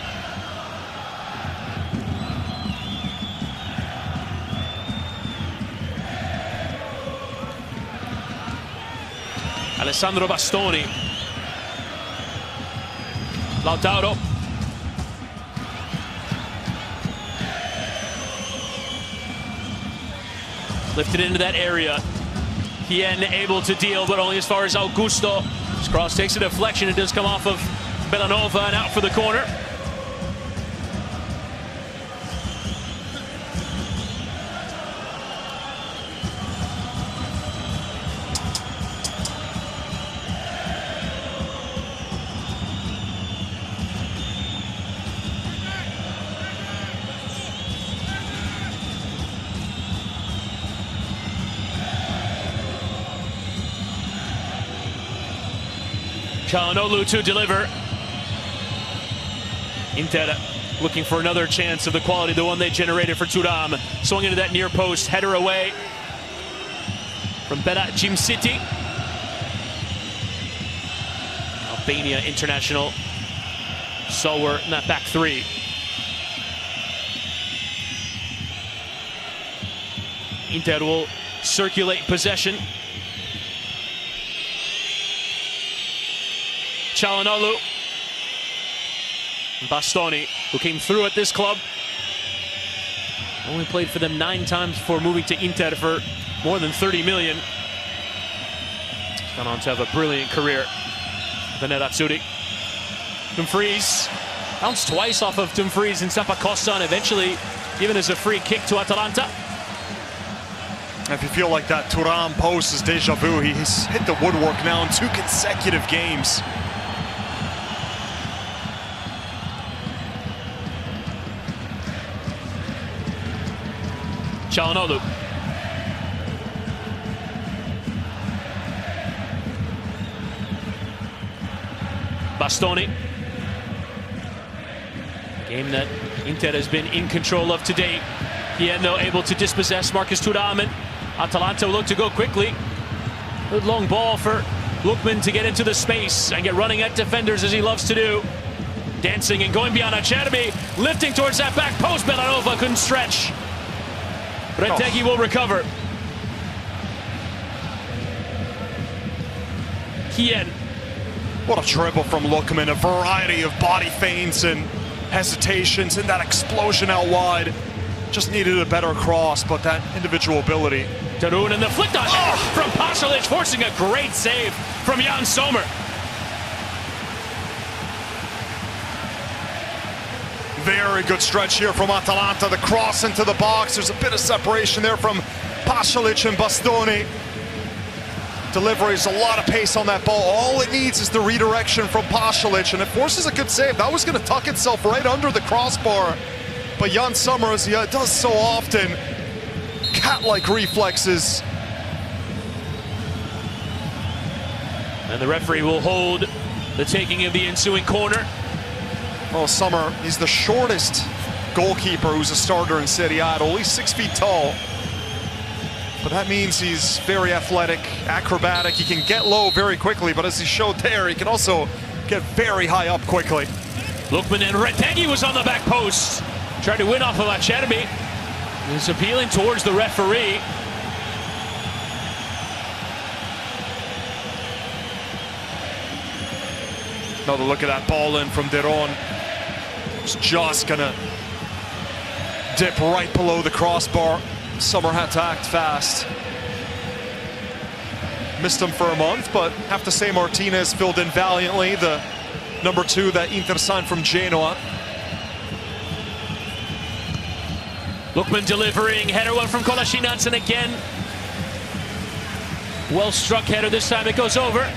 Alessandro Bastoni. Lautaro. Lifted into that area. Hien able to deal, but only as far as Augusto. This cross takes a deflection. It does come off of Bellanova and out for the corner. Çalhanoğlu to deliver. Inter looking for another chance of the quality, the one they generated for Thuram. Swung into that near post, header away from Berat Cimciti. Albania international. Stalwart in that back 3. Inter will circulate possession. Çalhanoğlu. Bastoni, who came through at this club. Only played for them 9 times before moving to Inter for more than 30 million. He's gone on to have a brilliant career. The Nerazzurri. Dumfries bounced twice off of Dumfries and Zappacosta, and eventually given as a free kick to Atalanta. If you feel like that Thuram post is deja vu, he's hit the woodwork now in 2 consecutive games. Çalhanoğlu. Bastoni. A game that Inter has been in control of to date. Hien, though, able to dispossess Marcus Thuram, and Atalanta will look to go quickly. Good long ball for Lookman to get into the space and get running at defenders as he loves to do. Dancing and going beyond Acerbi, lifting towards that back post. Bellanova couldn't stretch. Retegui will recover. Hien. What a dribble from Lookman, a variety of body feints and hesitations, and that explosion out wide. Just needed a better cross, but that individual ability. Darun and the flicked on from Pasalic, forcing a great save from Jan Sommer. Very good stretch here from Atalanta. The cross into the box. There's a bit of separation there from Pasalic and Bastoni. Deliveries, a lot of pace on that ball. All it needs is the redirection from Pasalic, and it forces a good save. That was going to tuck itself right under the crossbar. But Jan Sommer, as he does so often, cat-like reflexes. And the referee will hold the taking of the ensuing corner. Well, Sommer, he's the shortest goalkeeper who's a starter in Serie A, only 6 feet tall. But that means he's very athletic, acrobatic. He can get low very quickly, but as he showed there, he can also get very high up quickly. Lookman and Retegui was on the back post. Tried to win off of Acerbi. He's appealing towards the referee. Another look at that ball in from Deron. It's just gonna dip right below the crossbar. Sommer had to act fast. Missed him for a month, but have to say Martinez filled in valiantly. The number 2 that Inter signed from Genoa. Lookman delivering, header one from Kolasinac, and again, well struck header. This time it goes over.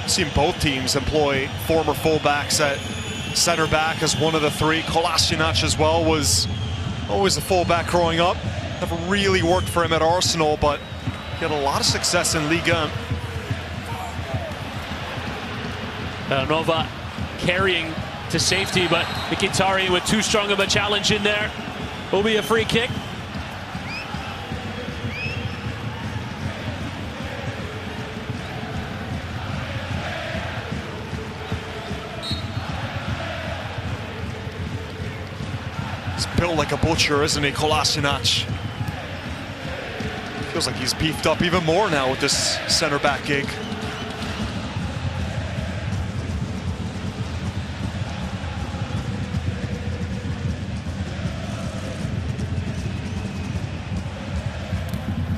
Seen both teams employ former fullbacks at center back as one of the 3. Kolasinac as well was always a fullback growing up. Never really worked for him at Arsenal, but he had a lot of success in Liga. Nova carrying to safety, but Mkhitaryan with too strong of a challenge in there. Will be a free kick. He's built like a butcher, isn't he, Kolasinac? Feels like he's beefed up even more now with this center back gig.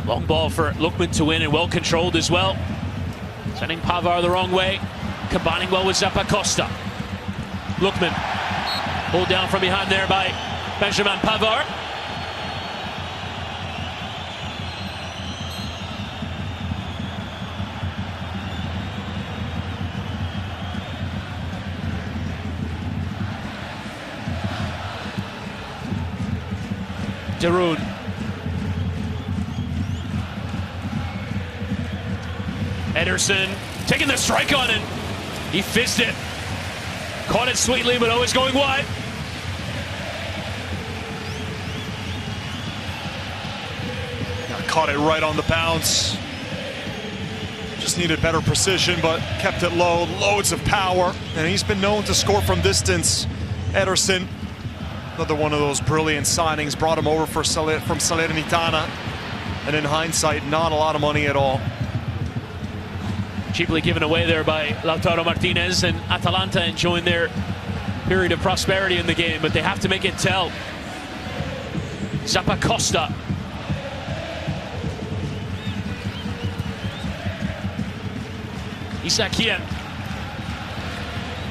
Long ball for Lookman to win, and well controlled as well. Sending Pavard the wrong way, combining well with Zappacosta. Lookman pulled down from behind there by Benjamin Pavard. Darun. Ederson taking the strike on it. He fizzed it. Caught it sweetly, but always going wide. Caught it right on the bounce. Just needed better precision, but kept it low. Loads of power, and he's been known to score from distance. Ederson, another one of those brilliant signings, brought him over from Salernitana, and in hindsight, not a lot of money at all. Cheaply given away there by Lautaro Martinez, and Atalanta enjoying their period of prosperity in the game, but they have to make it tell. Zappacosta. Isakian.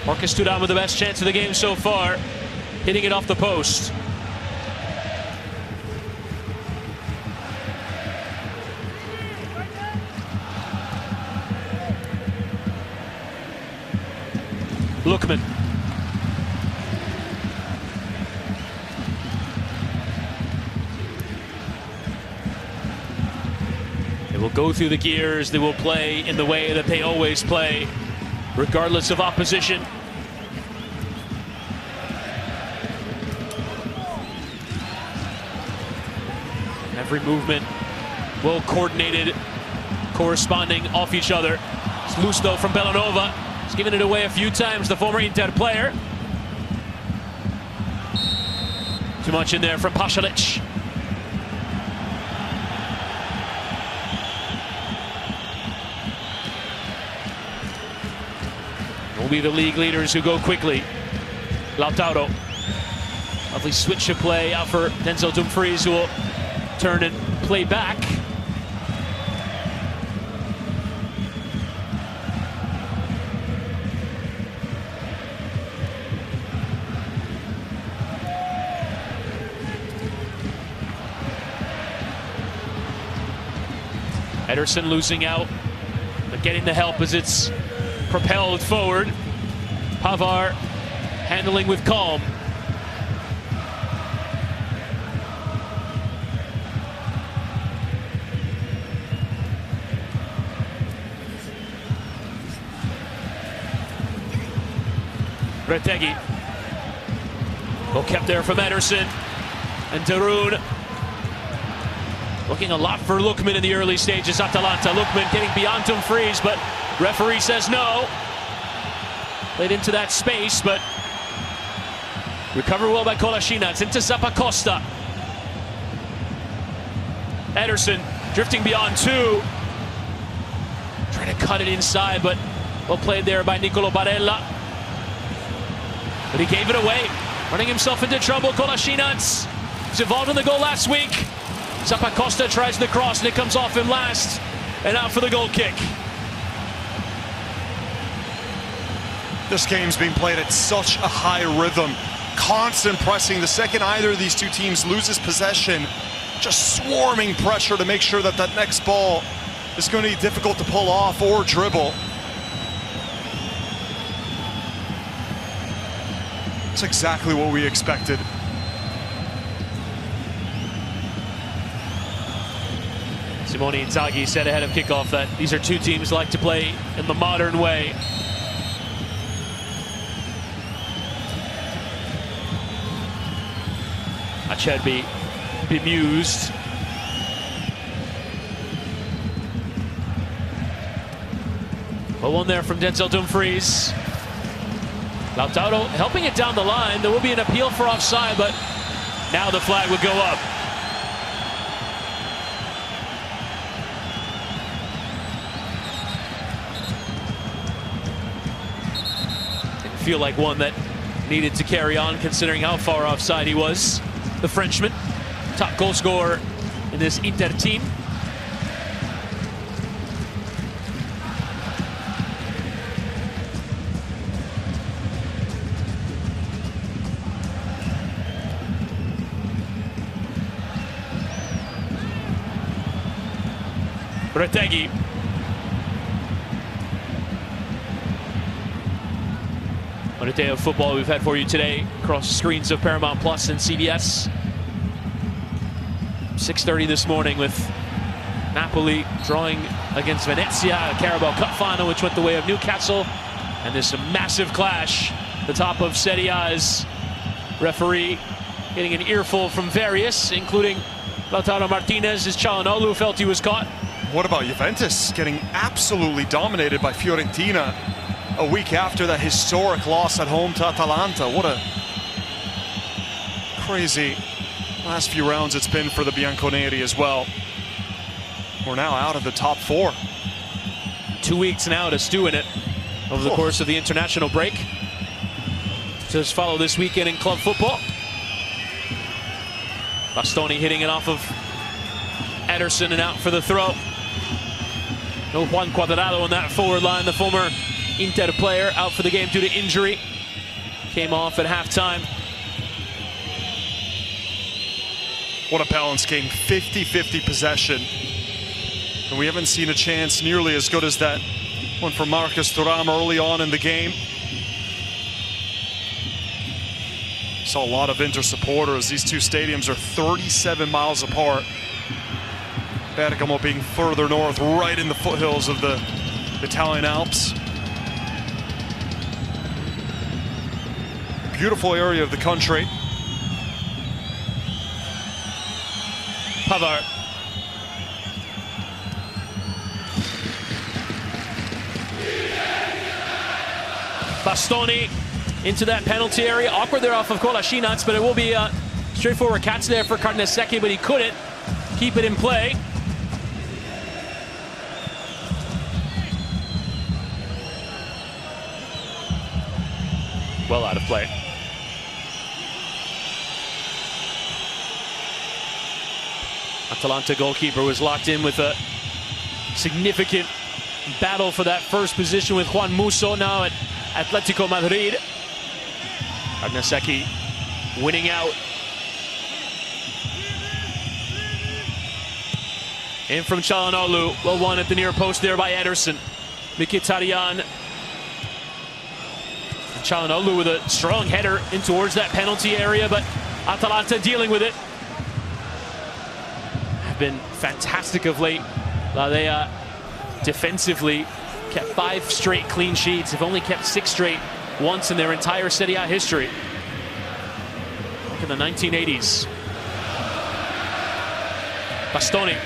Marcus Thuram with the best chance of the game so far, hitting it off the post. Lookman. They will go through the gears. They will play in the way that they always play, regardless of opposition. Every movement well coordinated, corresponding off each other. It's loose though from Bellanova. He's given it away a few times, the former Inter player. Too much in there from Pasalic. Will be the league leaders who go quickly. Lautaro. Lovely switch of play out for Denzel Dumfries, who will turn and play back. Ederson losing out, but getting the help as it's propelled forward. Pavard handling with calm. Retegui. Well kept there from Ederson. And Darun looking a lot for Lookman in the early stages. Atalanta. Lookman getting beyond Dumfries, but referee says no. Played into that space, but recovered well by Kolasinac. Into Zappacosta. Ederson drifting beyond two. Trying to cut it inside, but well played there by Nicolo Barella. But he gave it away. Running himself into trouble. Kolasinac. He's involved in the goal last week. Zappacosta tries the cross and it comes off him last. And out for the goal kick. This game's being played at such a high rhythm. Constant pressing. The second either of these two teams loses possession, just swarming pressure to make sure that that next ball is going to be difficult to pull off or dribble. That's exactly what we expected. Simone Inzaghi said ahead of kickoff that these are two teams like to play in the modern way. Acerbi bemused. Well, one there from Denzel Dumfries. Lautaro helping it down the line. There will be an appeal for offside, but now the flag would go up. Didn't feel like one that needed to carry on, considering how far offside he was. The Frenchman, top goal scorer in this Inter team. Retegui. What a day of football we've had for you today across the screens of Paramount Plus and CBS. 6:30 this morning with Napoli drawing against Venezia, a Carabao Cup final which went the way of Newcastle, and this massive clash. The top of Serie A's referee getting an earful from various, including Lautaro Martinez, as Çalhanoğlu felt he was caught. What about Juventus getting absolutely dominated by Fiorentina a week after that historic loss at home to Atalanta? What a crazy last few rounds it's been for the Bianconeri as well. We're now out of the top four. 2 weeks now to stew in it over the course of the international break. Just follow this weekend in club football. Bastoni hitting it off of Ederson and out for the throw. No Juan Cuadrado on that forward line, the former Inter player, out for the game due to injury. Came off at halftime. What a balanced game, 50-50 possession. And we haven't seen a chance nearly as good as that one from Marcus Thuram early on in the game. Saw a lot of Inter supporters. These two stadiums are 37 miles apart. Bergamo being further north, right in the foothills of the Italian Alps. Beautiful area of the country. Pavard. Bastoni into that penalty area. Awkward there off of Kolasinac, but it will be a straightforward catch there for Carnesecchi, but he couldn't keep it in play. well out of play. Atalanta goalkeeper was locked in with a significant battle for that first position with Juan Musso now at Atletico Madrid. Agnaseki winning out. In from Çalhanoğlu, well won at the near post there by Ederson. Mkhitaryan. Çalhanoğlu with a strong header in towards that penalty area, but Atalanta dealing with it. Have been fantastic of late. La Lea defensively kept 5 straight clean sheets, have only kept 6 straight once in their entire Serie A history. Back in the 1980s. Bastoni.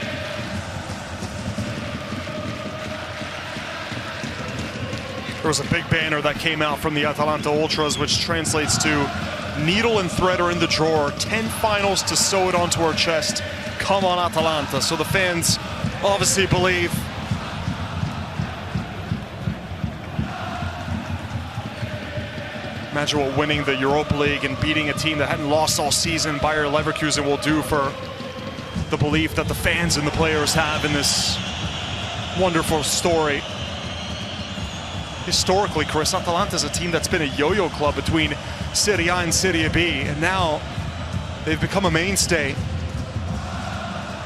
There was a big banner that came out from the Atalanta Ultras, which translates to needle and thread are in the drawer. 10 finals to sew it onto our chest. Come on, Atalanta. So the fans obviously believe. Imagine what winning the Europa League and beating a team that hadn't lost all season, Bayer Leverkusen, will do for the belief that the fans and the players have in this wonderful story. Historically, Chris, Atalanta is a team that's been a yo-yo club between Serie A and Serie B, and now they've become a mainstay.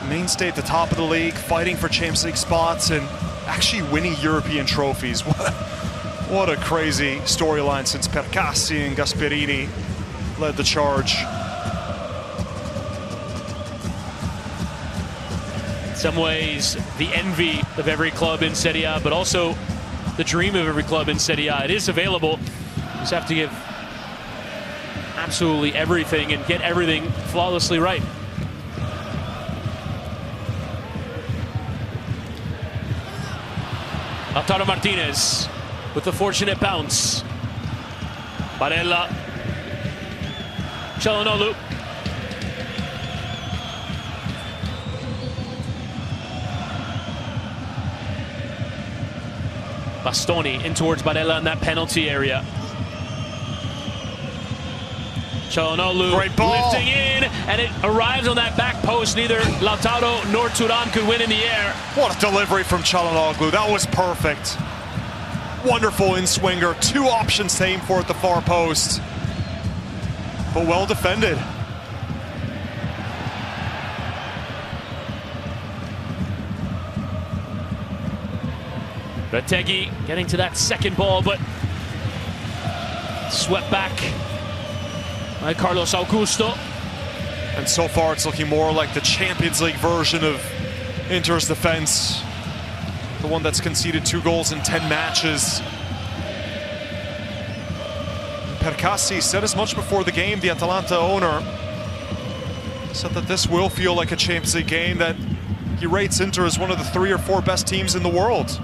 Mainstay at the top of the league, fighting for Champions League spots and actually winning European trophies. What a crazy storyline since Percassi and Gasperini led the charge. In some ways, the envy of every club in Serie A, but also the dream of every club in Serie A. It is available. You just have to give absolutely everything and get everything flawlessly right. Lautaro Martinez with the fortunate bounce. Barella. Çalhanoğlu. Bastoni in towards Barella in that penalty area. Çalhanoğlu lifting in, and it arrives on that back post. Neither Lautaro nor Thuram could win in the air. What a delivery from Çalhanoğlu. That was perfect. Wonderful in-swinger. 2 options to aim for at the far post. But well defended. Retegui getting to that second ball, but swept back by Carlos Augusto. And so far it's looking more like the Champions League version of Inter's defense. The one that's conceded 2 goals in 10 matches. Percassi said as much before the game, the Atalanta owner. Said that this will feel like a Champions League game, that he rates Inter as one of the 3 or 4 best teams in the world.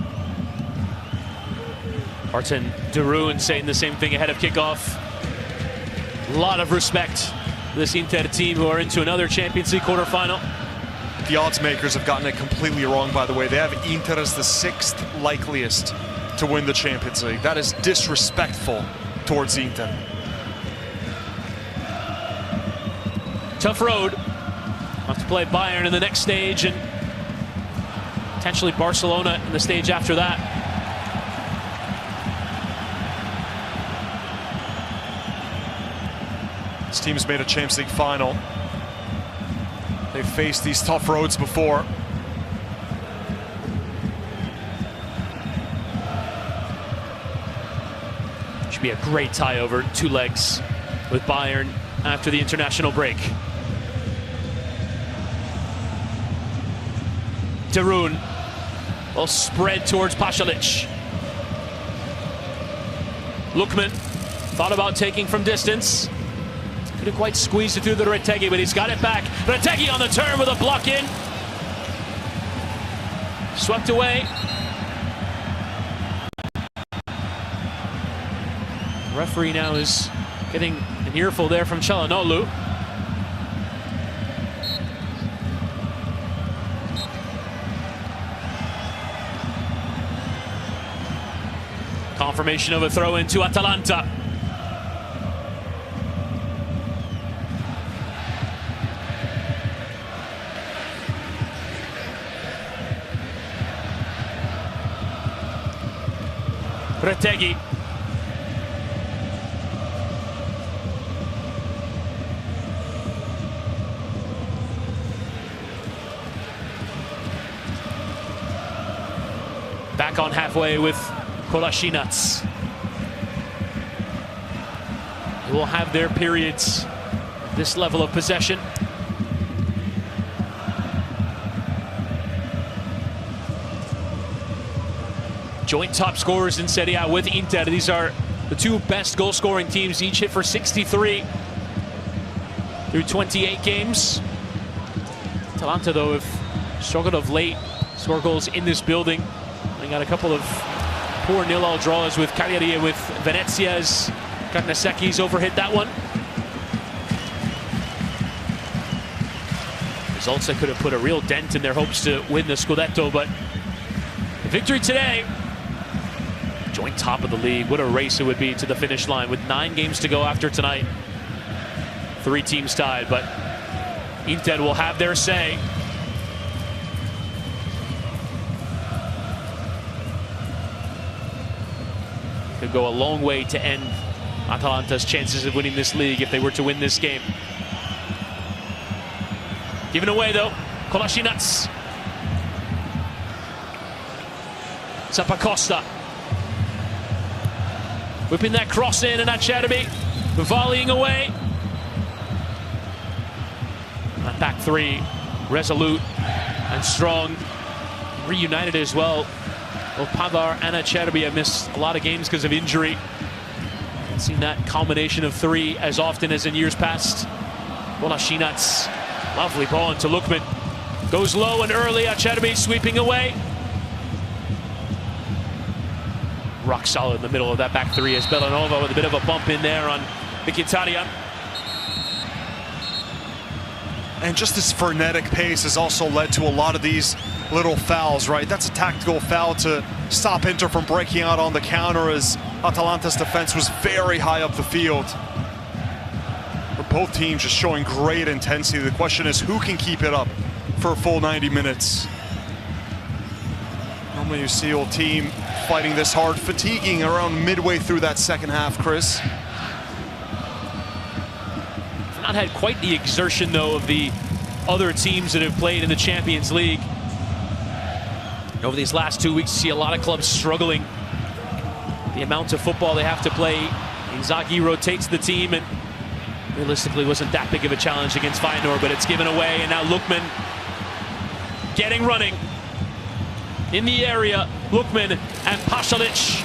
Artem Darun saying the same thing ahead of kickoff. A lot of respect for this Inter team, who are into another Champions League quarterfinal. The odds makers have gotten it completely wrong, by the way. They have Inter as the 6th likeliest to win the Champions League. That is disrespectful towards Inter. Tough road. Have to play Bayern in the next stage, and potentially Barcelona in the stage after that. This team's made a Champions League final. They've faced these tough roads before. Should be a great tie over 2 legs with Bayern after the international break. Darun will spread towards Pasalic. Lookman thought about taking from distance. Couldn't quite squeeze it through the Retegui, but he's got it back. Retegui on the turn with a block in. Swept away. The referee now is getting an earful there from Çalhanoğlu. Confirmation of a throw into Atalanta. Retegui. Back on halfway with Kolasinac. They will have their periods, this level of possession. Joint top scorers in Serie A with Inter. These are the two best goal-scoring teams. Each hit for 63 through 28 games. Atalanta, though, have struggled of late. Score goals in this building. They got a couple of poor nil-all draws with Cagliari and with Venezia's. Carneseki's overhit that one. Results that could have put a real dent in their hopes to win the Scudetto, but the victory today, joint top of the league. What a race it would be to the finish line with 9 games to go after tonight. 3 teams tied, but Inter will have their say. Could go a long way to end Atalanta's chances of winning this league if they were to win this game. Given away though, Kolasinac. Zappacosta. Whipping that cross in, and Acerbi volleying away. And back 3, resolute and strong. Reunited as well. Both Pavard and Acerbi have missed a lot of games because of injury. Haven't seen that combination of 3 as often as in years past. Kolasinac, lovely ball into Lookman. Goes low and early, Acerbi sweeping away. Rock solid in the middle of that back 3 as Bellanova with a bit of a bump in there on Mkhitaryan. And just this frenetic pace has also led to a lot of these little fouls, right? That's a tactical foul to stop Inter from breaking out on the counter, as Atalanta's defense was very high up the field. But both teams just showing great intensity. The question is, who can keep it up for a full 90 minutes? Normally you see your team fighting this hard, fatiguing around midway through that second half, Chris. Not had quite the exertion, though, of the other teams that have played in the Champions League. Over these last 2 weeks, you see a lot of clubs struggling. The amount of football they have to play. Inzaghi rotates the team, and realistically wasn't that big of a challenge against Feyenoord, but it's given away, and now Lookman getting running in the area. Lookman and Pasalic,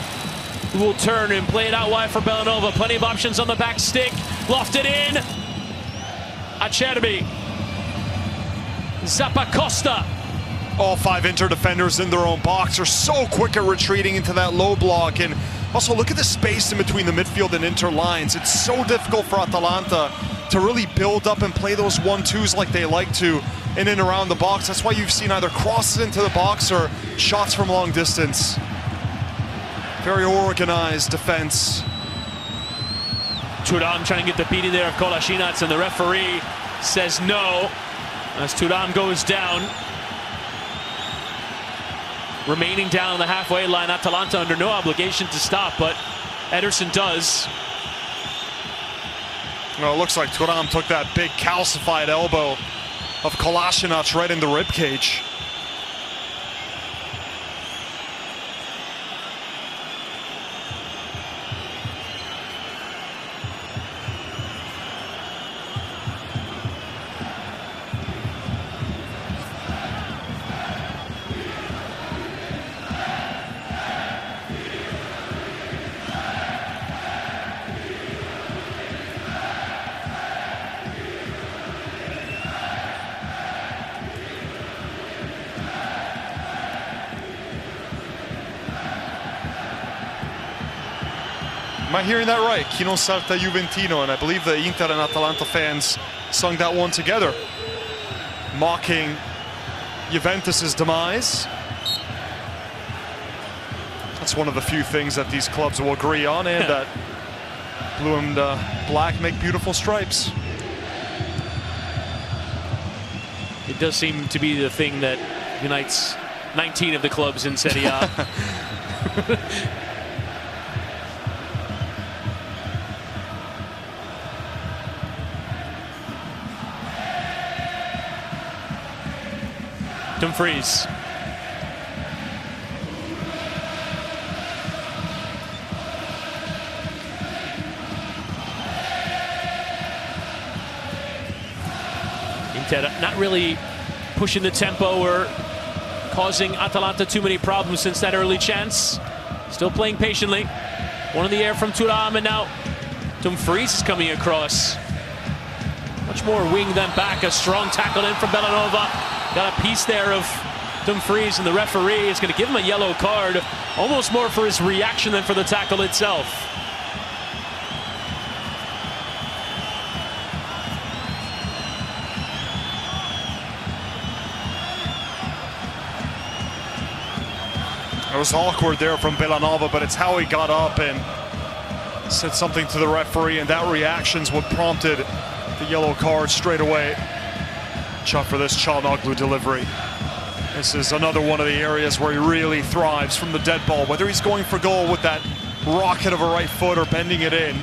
who will turn and play it out wide for Bellanova. Plenty of options on the back stick. Lofted in. Acerbi. Zappacosta. All 5 Inter defenders in their own box are so quick at retreating into that low block. And also look at the space in between the midfield and Inter lines. It's so difficult for Atalanta to really build up and play those 1-2s like they like to in and around the box. That's why you've seen either crosses into the box or shots from long distance. Very organized defense. Thuram trying to get the beating there of Kolasinac, and the referee says no as Thuram goes down. Remaining down on the halfway line, Atalanta under no obligation to stop, but Ederson does. Well, it looks like Thuram took that big calcified elbow of Kolasinac right in the ribcage. Am I hearing that right? Chi non salta Juventino, and I believe the Inter and Atalanta fans sung that one together, mocking Juventus's demise. That's one of the few things that these clubs will agree on, and that blue and black make beautiful stripes. It does seem to be the thing that unites 19 of the clubs in Serie A. Dumfries. Inter not really pushing the tempo or causing Atalanta too many problems since that early chance. Still playing patiently. One in the air from Thuram, and now Dumfries is coming across. Much more wing than back. A strong tackle in from Bellanova. Got a piece there of Dumfries, and the referee is going to give him a yellow card. Almost more for his reaction than for the tackle itself. It was awkward there from Bellanova, but it's how he got up and said something to the referee, and that reaction's what prompted the yellow card straight away. Chuck for this Çalhanoğlu delivery. This is another one of the areas where he really thrives from the dead ball, whether he's going for goal with that rocket of a right foot or bending it in.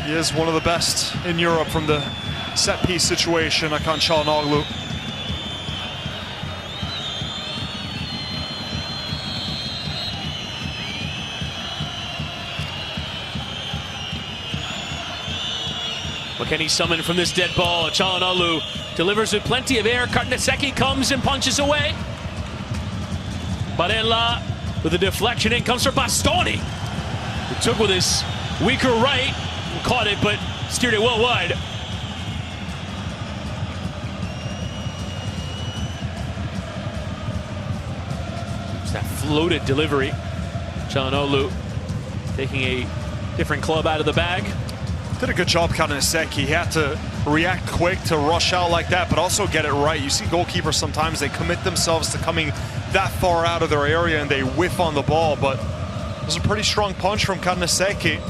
He is one of the best in Europe from the set-piece situation, Hakan Çalhanoğlu. McKennie summoned from this dead ball. Çalhanoğlu delivers with plenty of air. Karnaseki comes and punches away. Barella with a deflection in comes for Bastoni. He took with his weaker right and caught it, but steered it well wide. It's that floated delivery. Çalhanoğlu taking a different club out of the bag. Did a good job, Karnaseki. He had to react quick to rush out like that, but also get it right. You see goalkeepers sometimes, they commit themselves to coming that far out of their area and they whiff on the ball, but it was a pretty strong punch from Karnaseki.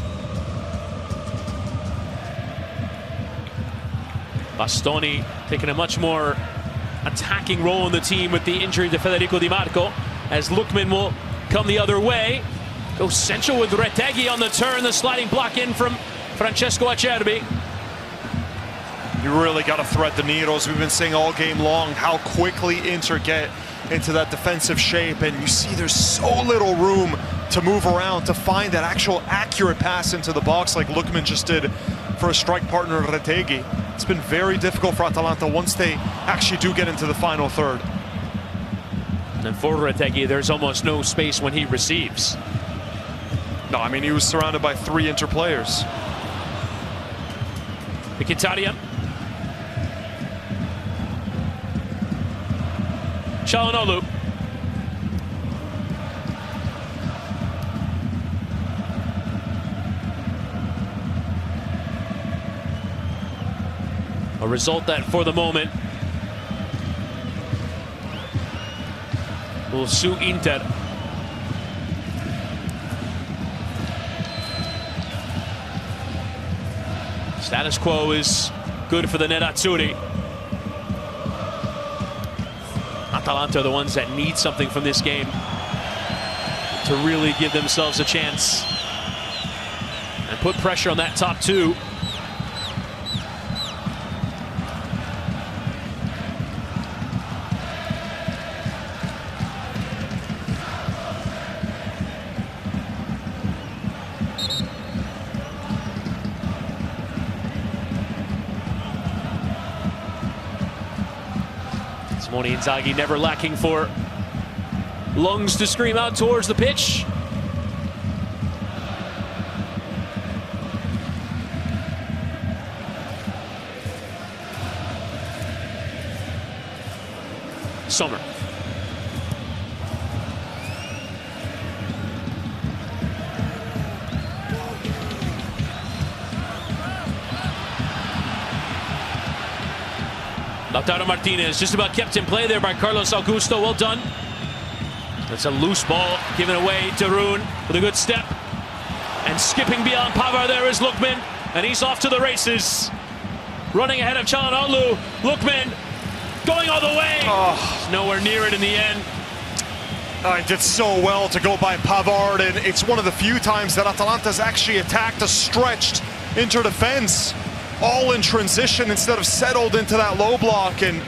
Bastoni taking a much more attacking role in the team with the injury to Federico Di Marco, as Lookman will come the other way. Goes central with Retegui on the turn, the sliding block in from Francesco Acerbi. You really got to thread the needles. We've been saying all game long how quickly Inter get into that defensive shape, and you see there's so little room to move around to find that actual accurate pass into the box like Lookman just did for a strike partner Retegui. It's been very difficult for Atalanta once they actually do get into the final third. And for Retegui, there's almost no space when he receives. No, I mean, he was surrounded by 3 Inter players. Mkhitaryan. Çalhanoğlu. A result that, for the moment, will suit Inter. Status quo is good for the Nerazzurri. Atalanta are the ones that need something from this game to really give themselves a chance and put pressure on that top 2. Simone Inzaghi never lacking for lungs to scream out towards the pitch. Sommer. Lautaro Martinez just about kept in play there by Carlos Augusto. Well done. That's a loose ball given away to Rune with a good step. And skipping beyond Pavard there is Lookman. And he's off to the races. Running ahead of Çalhanoğlu. Lookman going all the way. Oh, nowhere near it in the end. He did so well to go by Pavard, and it's one of the few times that Atalanta's actually attacked a stretched Inter defense, all in transition instead of settled into that low block, and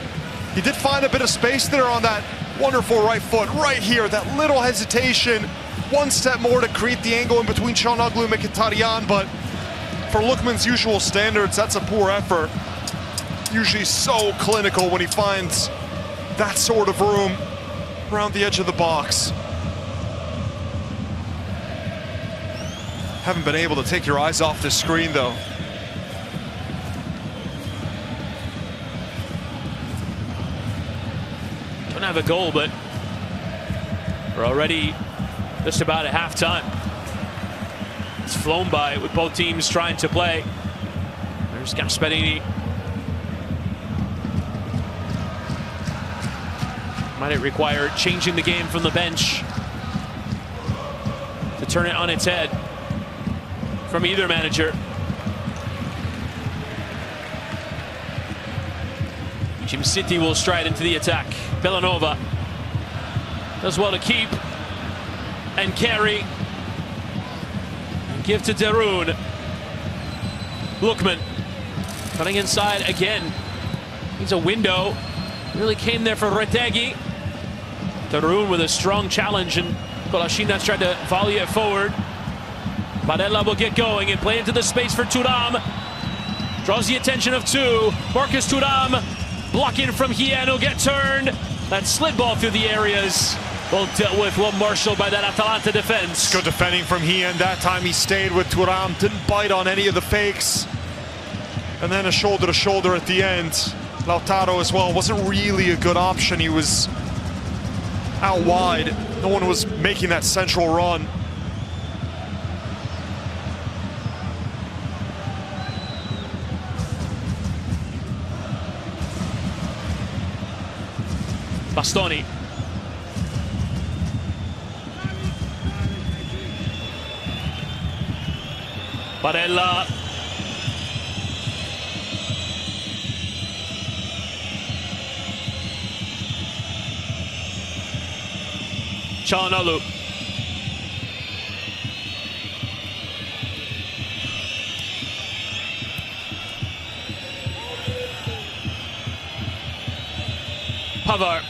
He did find a bit of space there on that wonderful right foot. Right here, that little hesitation. One step more to create the angle in between Çalhanoğlu and Mkhitaryan, but for Lookman's usual standards, that's a poor effort. Usually so clinical when he finds that sort of room around the edge of the box. Haven't been able to take your eyes off the screen though. Don't have a goal, but we're already just about at halftime. It's flown by with both teams trying to play. There's Gasperini. Might it require changing the game from the bench to turn it on its head from either manager? Jim City will stride into the attack. Villanova does well to keep and carry. Give to Darun. Lookman cutting inside again. Needs a window. Really came there for Retegui. Darun with a strong challenge, and Kolasinac tried to volley it forward. Barella will get going and play into the space for Thuram. Draws the attention of two. Marcus Thuram blocking from Hien, will get turned. That slid ball through the areas. Well dealt with, well marshaled by that Atalanta defense. Good defending from Hien. That time he stayed with Thuram, didn't bite on any of the fakes. And then a shoulder to shoulder at the end. Lautaro as well wasn't really a good option. He was out wide. No one was making that central run. Bastoni. Barella. Çalhanoğlu. Pavard.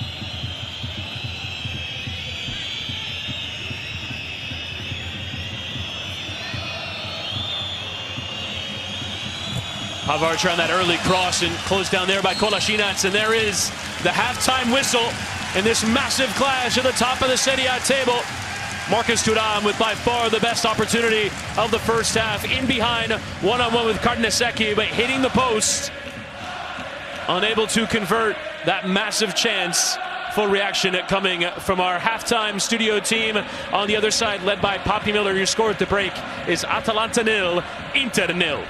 Pavard trying that early cross and closed down there by Kolasinac, and there is the halftime whistle in this massive clash at the top of the Serie A table. Marcus Thuram with by far the best opportunity of the first half, in behind, one-on-one with Carnesecchi, but hitting the post. Unable to convert that massive chance. Full reaction coming from our halftime studio team. On the other side, led by Papi Miller, who scored at the break, is Atalanta 0, Inter 0.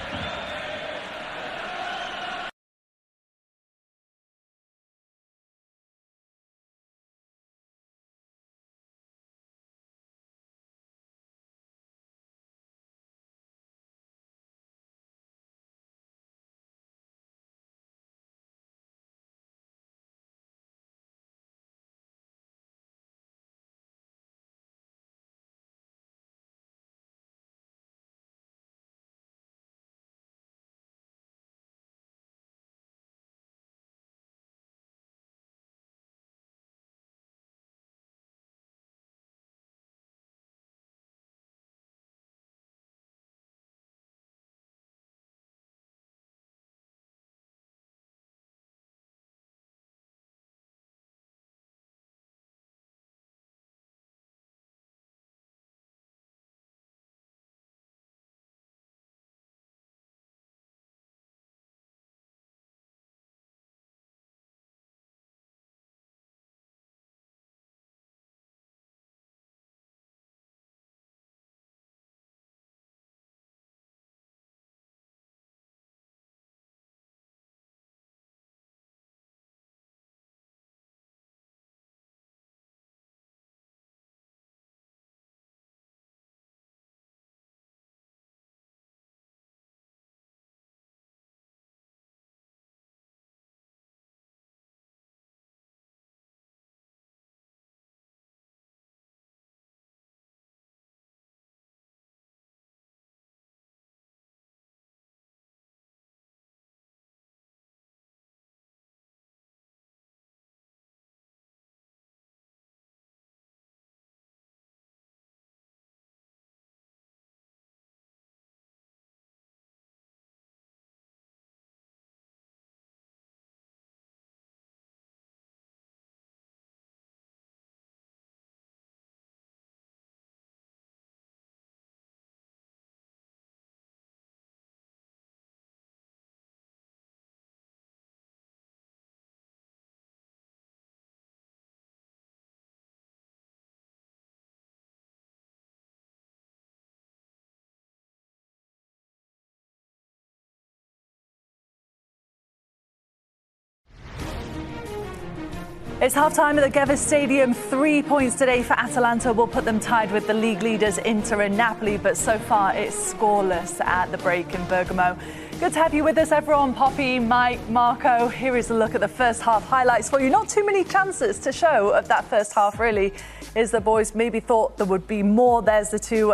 It's half-time at the Gevish Stadium. 3 points today for Atalanta will put them tied with the league leaders Inter and Napoli, but so far it's scoreless at the break in Bergamo. Good to have you with us, everyone. Poppy, Mike, Marco. Here is a look at the first half highlights for you. Not too many chances to show of that first half, really, is the boys maybe thought there would be more. There's the two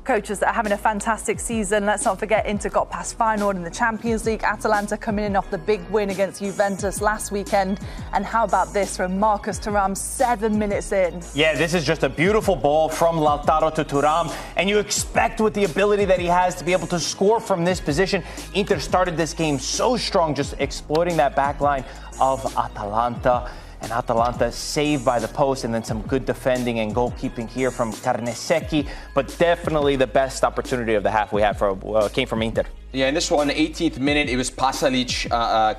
coaches that are having a fantastic season. Let's not forget Inter got past Feyenoord in the Champions League. Atalanta coming in off the big win against Juventus last weekend. And how about this from Marcus Thuram 7 minutes in? Yeah, this is just a beautiful ball from Lautaro to Thuram. And you expect with the ability that he has to be able to score from this position. Inter started this game so strong, just exploiting that back line of Atalanta. And Atalanta saved by the post, and then some good defending and goalkeeping here from Carnesecchi. But definitely the best opportunity of the half we had came from Inter. Yeah, in this one, 18th minute, it was Pasalic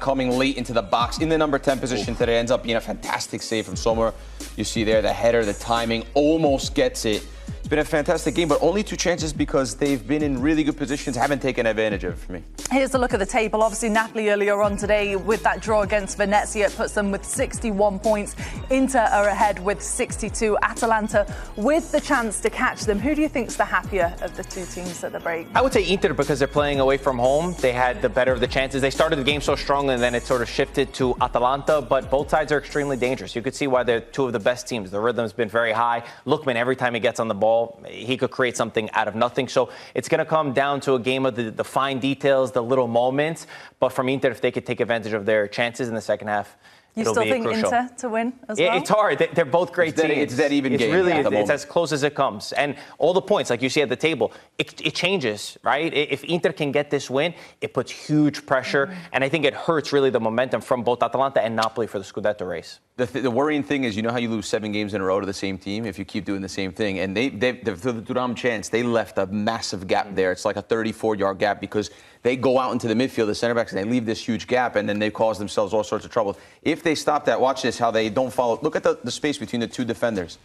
coming late into the box in the number 10 position today. Ends up being a fantastic save from Sommer. You see there the header, the timing, almost gets it. It's been a fantastic game, but only 2 chances because they've been in really good positions, haven't taken advantage of it for me. Here's a look at the table. Obviously, Napoli earlier on today with that draw against Venezia puts them with 61 points. Inter are ahead with 62. Atalanta with the chance to catch them. Who do you think's the happier of the two teams at the break? I would say Inter because they're playing away from home. They had the better of the chances. They started the game so strong and then it sort of shifted to Atalanta, but both sides are extremely dangerous. You could see why they're two of the best teams. The rhythm's been very high. Lookman, every time he gets on the ball, he could create something out of nothing. So it's going to come down to a game of the fine details, the little moments. But from Inter, if they could take advantage of their chances in the second half, you it'll still be think crucial. Inter to win as well? It's hard. They're both great teams. It's that even game. Really, at the it's moment. as close as it comes. And all the points, like you see at the table, it changes, right? If Inter can get this win, it puts huge pressure. And I think it hurts really the momentum from both Atalanta and Napoli for the Scudetto race. The worrying thing is, you know how you lose 7 games in a row to the same team if you keep doing the same thing. And the Thuram chance, they left a massive gap there. It's like a 34-yard gap because they go out into the midfield, the center backs, and they leave this huge gap, and then they cause themselves all sorts of trouble. If they stop that, watch this, how they don't follow. Look at the space between the two defenders.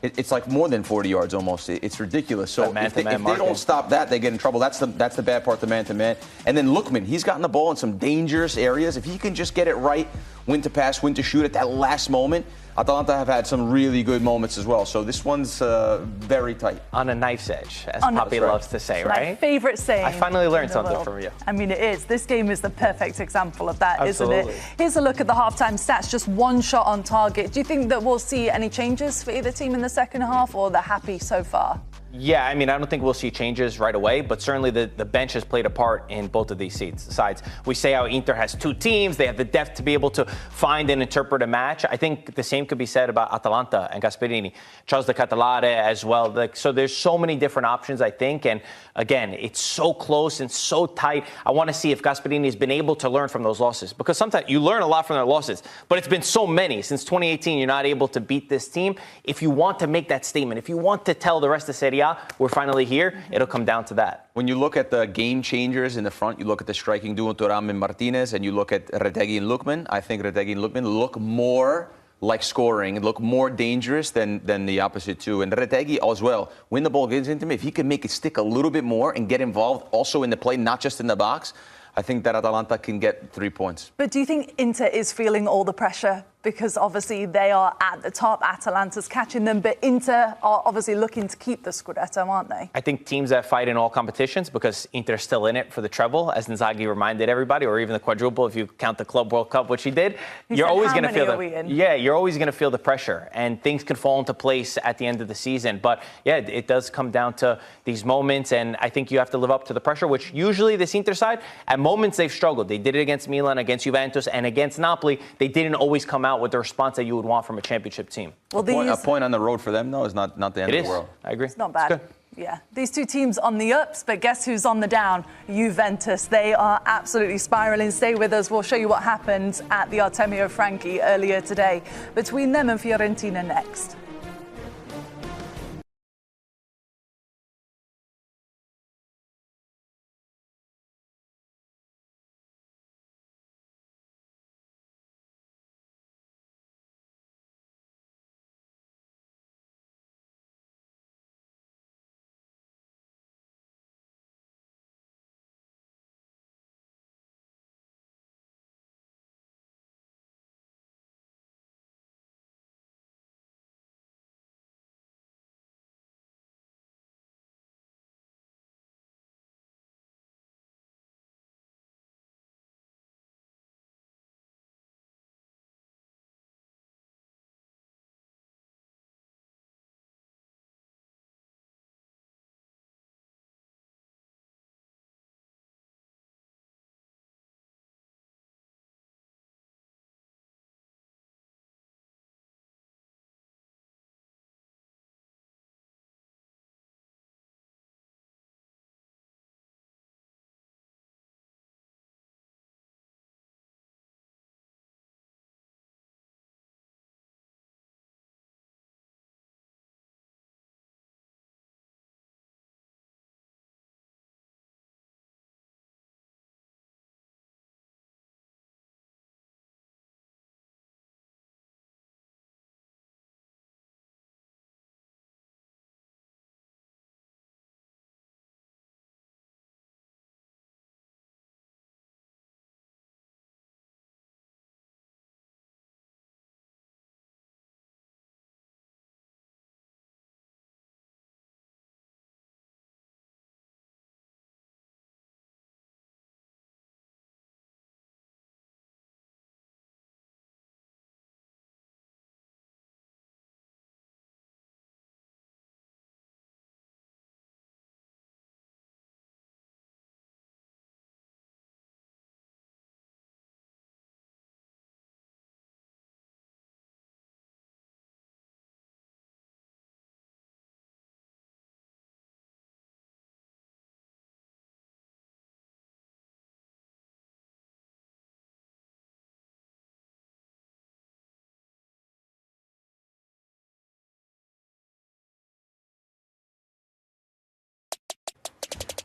It's like more than 40 yards almost. It's ridiculous. So if they don't stop that, they get in trouble. That's the bad part, the man-to-man. And then Lookman, he's gotten the ball in some dangerous areas. If he can just get it right, when to pass, when to shoot at that last moment, Atalanta have had some really good moments as well. So this one's very tight. On a knife's edge, as Poppy loves to say, right? My favourite saying. I finally learned something from you. I mean, it is. This game is the perfect example of that, Absolutely. isn't it? Here's a look at the halftime stats. Just 1 shot on target. Do you think that we'll see any changes for either team in the second half, or they're happy so far? Yeah, I mean, I don't think we'll see changes right away, but certainly the bench has played a part in both of these sides. We say how Inter has 2 teams. They have the depth to be able to find and interpret a match. I think the same could be said about Atalanta and Gasperini, Charles de Catalare as well. So there's so many different options, I think. And again, it's so close and so tight. I want to see if Gasperini has been able to learn from those losses, because sometimes you learn a lot from their losses, but it's been so many. Since 2018, you're not able to beat this team. If you want to make that statement, if you want to tell the rest of Serie A, we're finally here, it'll come down to that. When you look at the game changers in the front, you look at the striking duo Thuram and Martinez, and you look at Retegui and Lookman. I think Retegui and Lookman look more like scoring and look more dangerous than the opposite two. And Retegui as well, when the ball gets into him, if he can make it stick a little bit more and get involved also in the play, not just in the box, I think that Atalanta can get 3 points. But do you think Inter is feeling all the pressure? Because obviously they are at the top, Atalanta's catching them, but Inter are obviously looking to keep the Scudetto, aren't they? I think teams that fight in all competitions, because Inter's still in it for the treble, as Inzaghi reminded everybody, or even the quadruple if you count the Club World Cup, which he did. You're always going to feel you're always going to feel the pressure, and things can fall into place at the end of the season. But yeah, it does come down to these moments, and I think you have to live up to the pressure, which usually this Inter side, at moments they've struggled. They did it against Milan, against Juventus, and against Napoli. They didn't always come out with the response that you would want from a championship team. Well, a point on the road for them, though, is not the end of the world. I agree. It's not bad. Yeah, these two teams on the ups, but guess who's on the down? Juventus. They are absolutely spiraling. Stay with us. We'll show you what happened at the Artemio Franchi earlier today between them and Fiorentina next.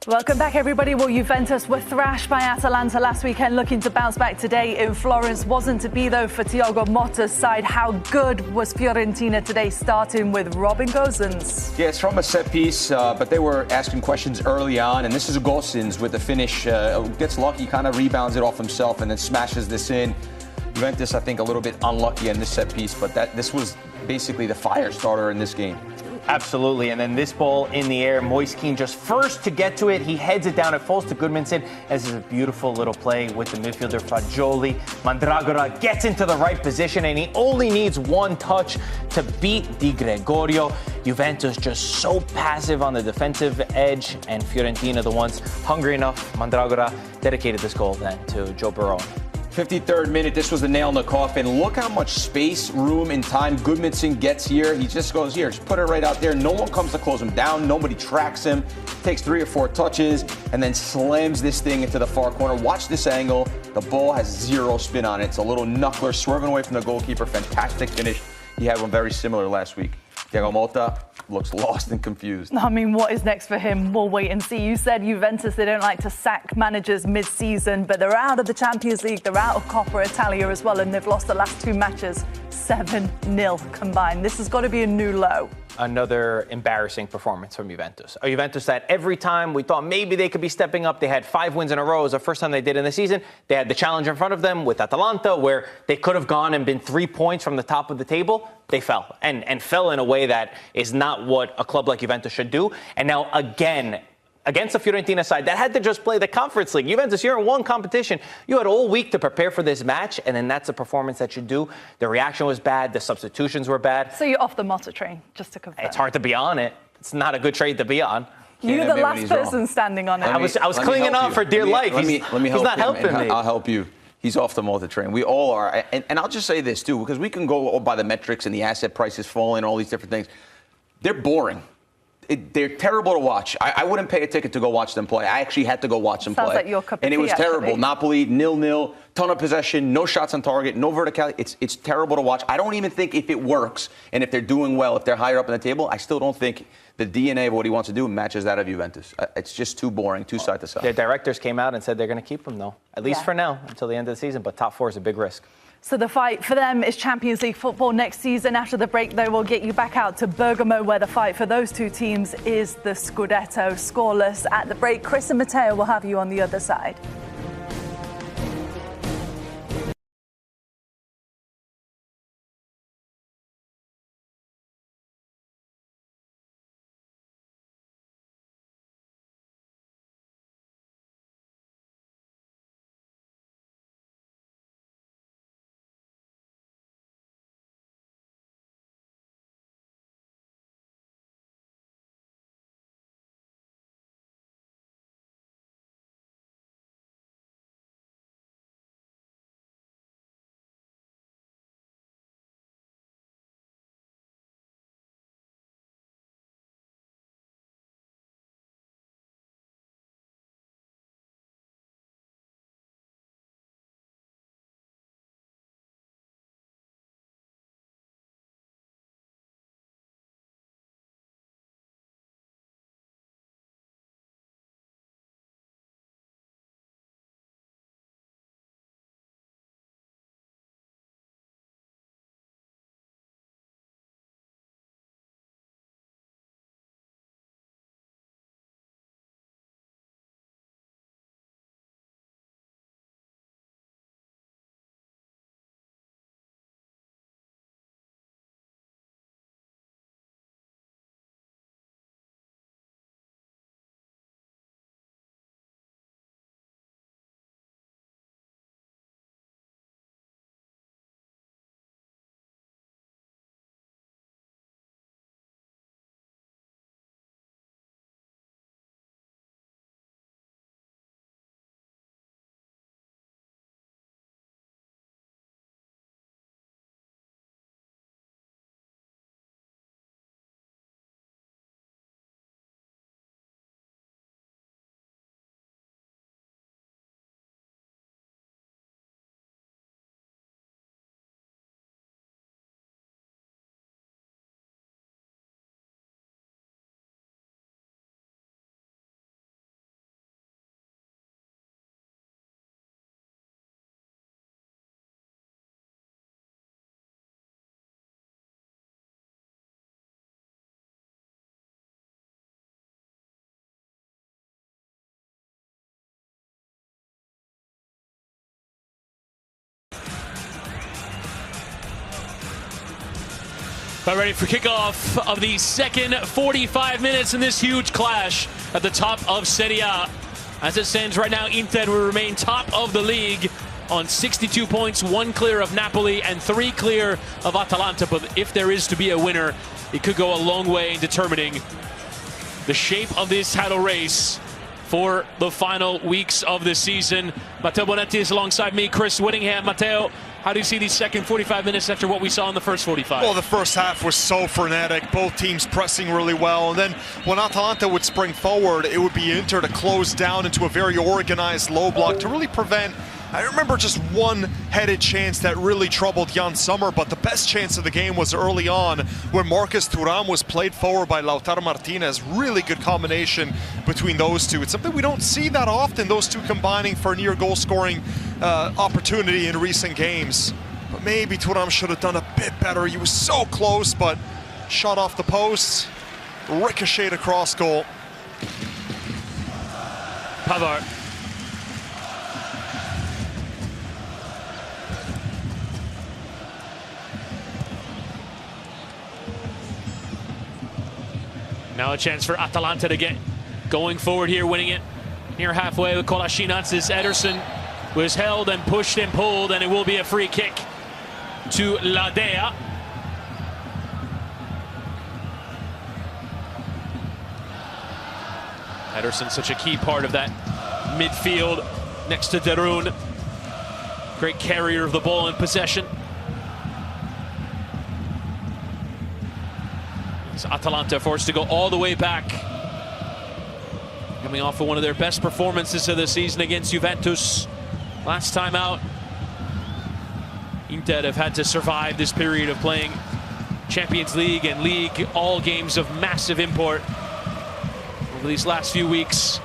Welcome back, everybody. Well, Juventus were thrashed by Atalanta last weekend, looking to bounce back today in Florence. Wasn't to be, though, for Thiago Motta's side. How good was Fiorentina today, starting with Robin Gosens? Yeah, it's from a set piece, but they were asking questions early on, and this is Gosens with the finish. Gets lucky, kind of rebounds it off himself, and then smashes this in. Juventus, I think, a little bit unlucky in this set piece, but this was basically the fire starter in this game. Absolutely, and then this ball in the air, Moise Kean just first to get to it. He heads it down, it falls to Goodmanson. This is a beautiful little play with the midfielder Fagioli. Mandragora gets into the right position, and he only needs one touch to beat Di Gregorio. Juventus just so passive on the defensive edge, and Fiorentina the ones hungry enough. Mandragora dedicated this goal then to Joe Barone. 53rd minute, this was the nail in the coffin. Look how much space, room, and time Goodmanson gets here. He just goes here, just put it right out there. No one comes to close him down. Nobody tracks him. Takes 3 or 4 touches and then slams this thing into the far corner. Watch this angle. The ball has 0 spin on it. It's a little knuckler swerving away from the goalkeeper. Fantastic finish. He had one very similar last week. Thiago Motta looks lost and confused. I mean, what is next for him? We'll wait and see. You said Juventus, they don't like to sack managers mid-season, but they're out of the Champions League, they're out of Coppa Italia as well, and they've lost the last 2 matches 7-0 combined. This has got to be a new low. Another embarrassing performance from Juventus. A Juventus that every time we thought maybe they could be stepping up, they had 5 wins in a row. It was the first time they did in the season. They had the challenge in front of them with Atalanta, where they could have gone and been 3 points from the top of the table. They fell, and fell in a way that is not what a club like Juventus should do. And now again, against the Fiorentina side that had to just play the Conference League. Juventus, you're in one competition. You had all week to prepare for this match, and then that's a performance that you do. The reaction was bad. The substitutions were bad. So you're off the Motta train, just to confirm. It's hard to be on it. It's not a good trade to be on. You're the last person standing on it. I was clinging on for dear life. He's not helping me. I'll help you. He's off the Motta train. We all are. And I'll just say this, too, because we can go by the metrics and the asset prices falling, all these different things. They're boring. They're terrible to watch. I wouldn't pay a ticket to go watch them play. I actually had to go watch them play. Sounds like your cup of and it tea, was terrible. actually. Napoli, 0-0, ton of possession, no shots on target, no verticality. It's terrible to watch. I don't even think if it works and if they're doing well, if they're higher up in the table, I still don't think the DNA of what he wants to do matches that of Juventus. It's just too boring, too side to side. Their directors came out and said they're going to keep him, though, at least for now, until the end of the season. But top 4 is a big risk. So the fight for them is Champions League football next season. After the break, though, we'll get you back out to Bergamo, where the fight for those 2 teams is the Scudetto. Scoreless at the break. Chris and Matteo will have you on the other side. But ready for kickoff of the second 45 minutes in this huge clash at the top of Serie A. As it stands right now, Inter will remain top of the league on 62 points, 1 clear of Napoli and 3 clear of Atalanta. But if there is to be a winner, it could go a long way in determining the shape of this title race for the final weeks of the season. Matteo Bonetti is alongside me, Chris Whittingham. Matteo, how do you see these second 45 minutes after what we saw in the first 45? Well, the first half was so frenetic, both teams pressing really well, and then when Atalanta would spring forward, it would be Inter to close down into a very organized low block to really prevent. I remember just one headed chance that really troubled Jan Sommer, but the best chance of the game was early on when Marcus Thuram was played forward by Lautaro Martinez. Really good combination between those two. It's something we don't see that often, those two combining for a near goal scoring opportunity in recent games. But maybe Thuram should have done a bit better. He was so close, but shot off the post, ricocheted across goal. Pavard. Now a chance for Atalanta to get going forward here, winning it near halfway with Kolasinac. Ederson was held and pushed and pulled, and it will be a free kick to Ladea. Ederson, such a key part of that midfield next to Darun. Great carrier of the ball in possession. Atalanta forced to go all the way back, coming off of one of their best performances of the season against Juventus last time out. Inter have had to survive this period of playing Champions League and League, all games of massive import over these last few weeks.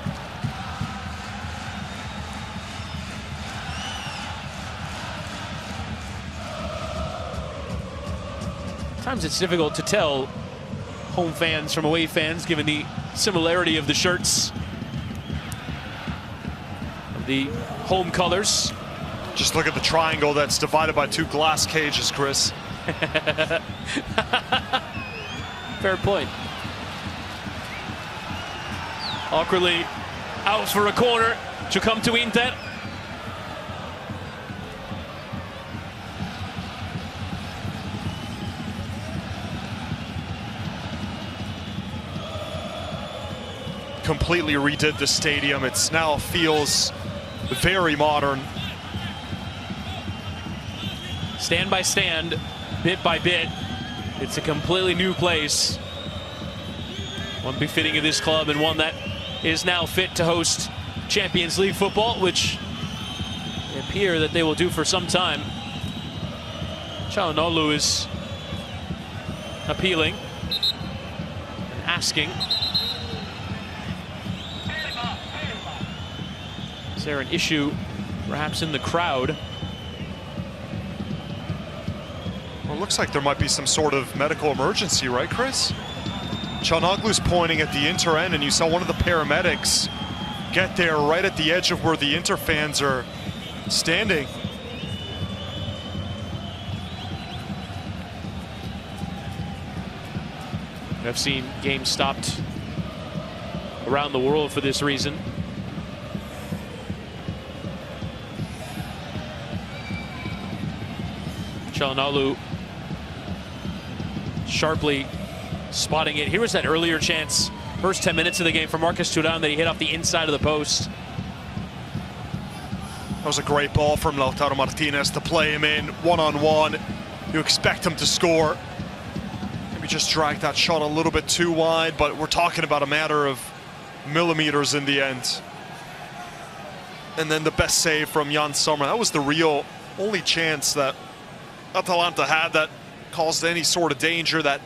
Sometimes it's difficult to tell home fans from away fans, given the similarity of the shirts, of the home colors. Just look at the triangle that's divided by 2 glass cages, Chris. Fair point. Awkwardly out for a corner to come to Inter. Completely redid the stadium. It's now feels very modern. Stand by stand, bit by bit, it's a completely new place. One befitting of this club, and one that is now fit to host Champions League football, which they appear that they will do for some time. Çalhanoğlu is appealing and asking. Is there an issue perhaps in the crowd? Well, it looks like there might be some sort of medical emergency, right, Chris? Çalhanoğlu's pointing at the Inter end, and you saw one of the paramedics get there right at the edge of where the Inter fans are standing. I've seen games stopped around the world for this reason. Çalhanoğlu sharply spotting it. Here was that earlier chance, first 10 minutes of the game, for Marcus Thuram that he hit off the inside of the post. That was a great ball from Lautaro Martinez to play him in one-on-one. You expect him to score. Maybe just drag that shot a little bit too wide, but we're talking about a matter of millimeters in the end. And then the best save from Jan Sommer. That was the real only chance that Atalanta had that caused any sort of danger. That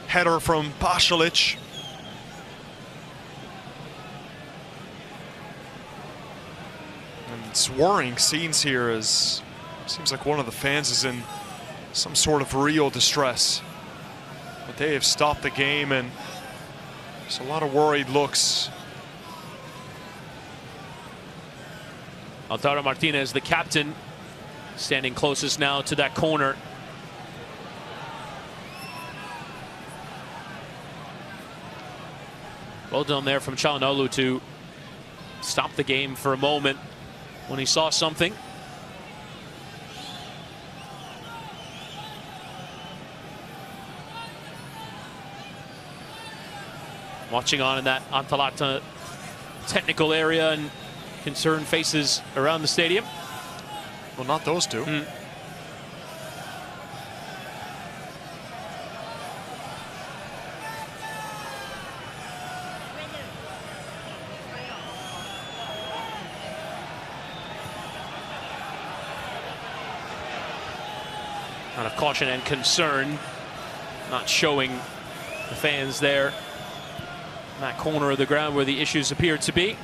header from Pasalic. And it's worrying scenes here, as seems like one of the fans is in some sort of real distress. But they have stopped the game, and there's a lot of worried looks. Lautaro Martinez, the captain, standing closest now to that corner. Well done there from Çalhanoğlu to stop the game for a moment when he saw something. Watching on in that Atalanta technical area and concerned faces around the stadium. Well, not those two. Out of caution and concern, not showing the fans there in that corner of the ground where the issues appear to be.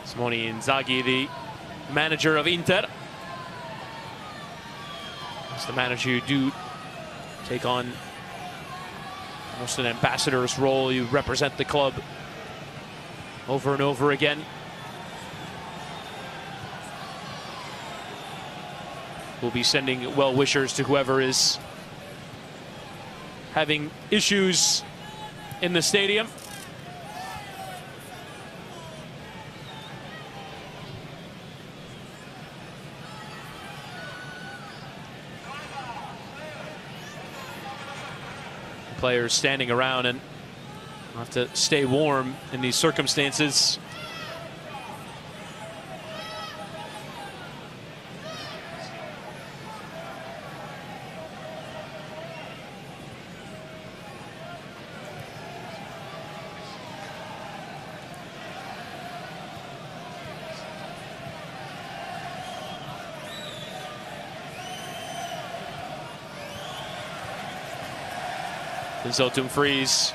Simone Inzaghi, the manager of Inter. As the manager, you do take on almost an ambassador's role. You represent the club over and over again. We'll be sending well-wishers to whoever is having issues in the stadium. Players standing around and have to stay warm in these circumstances. Denzel Dumfries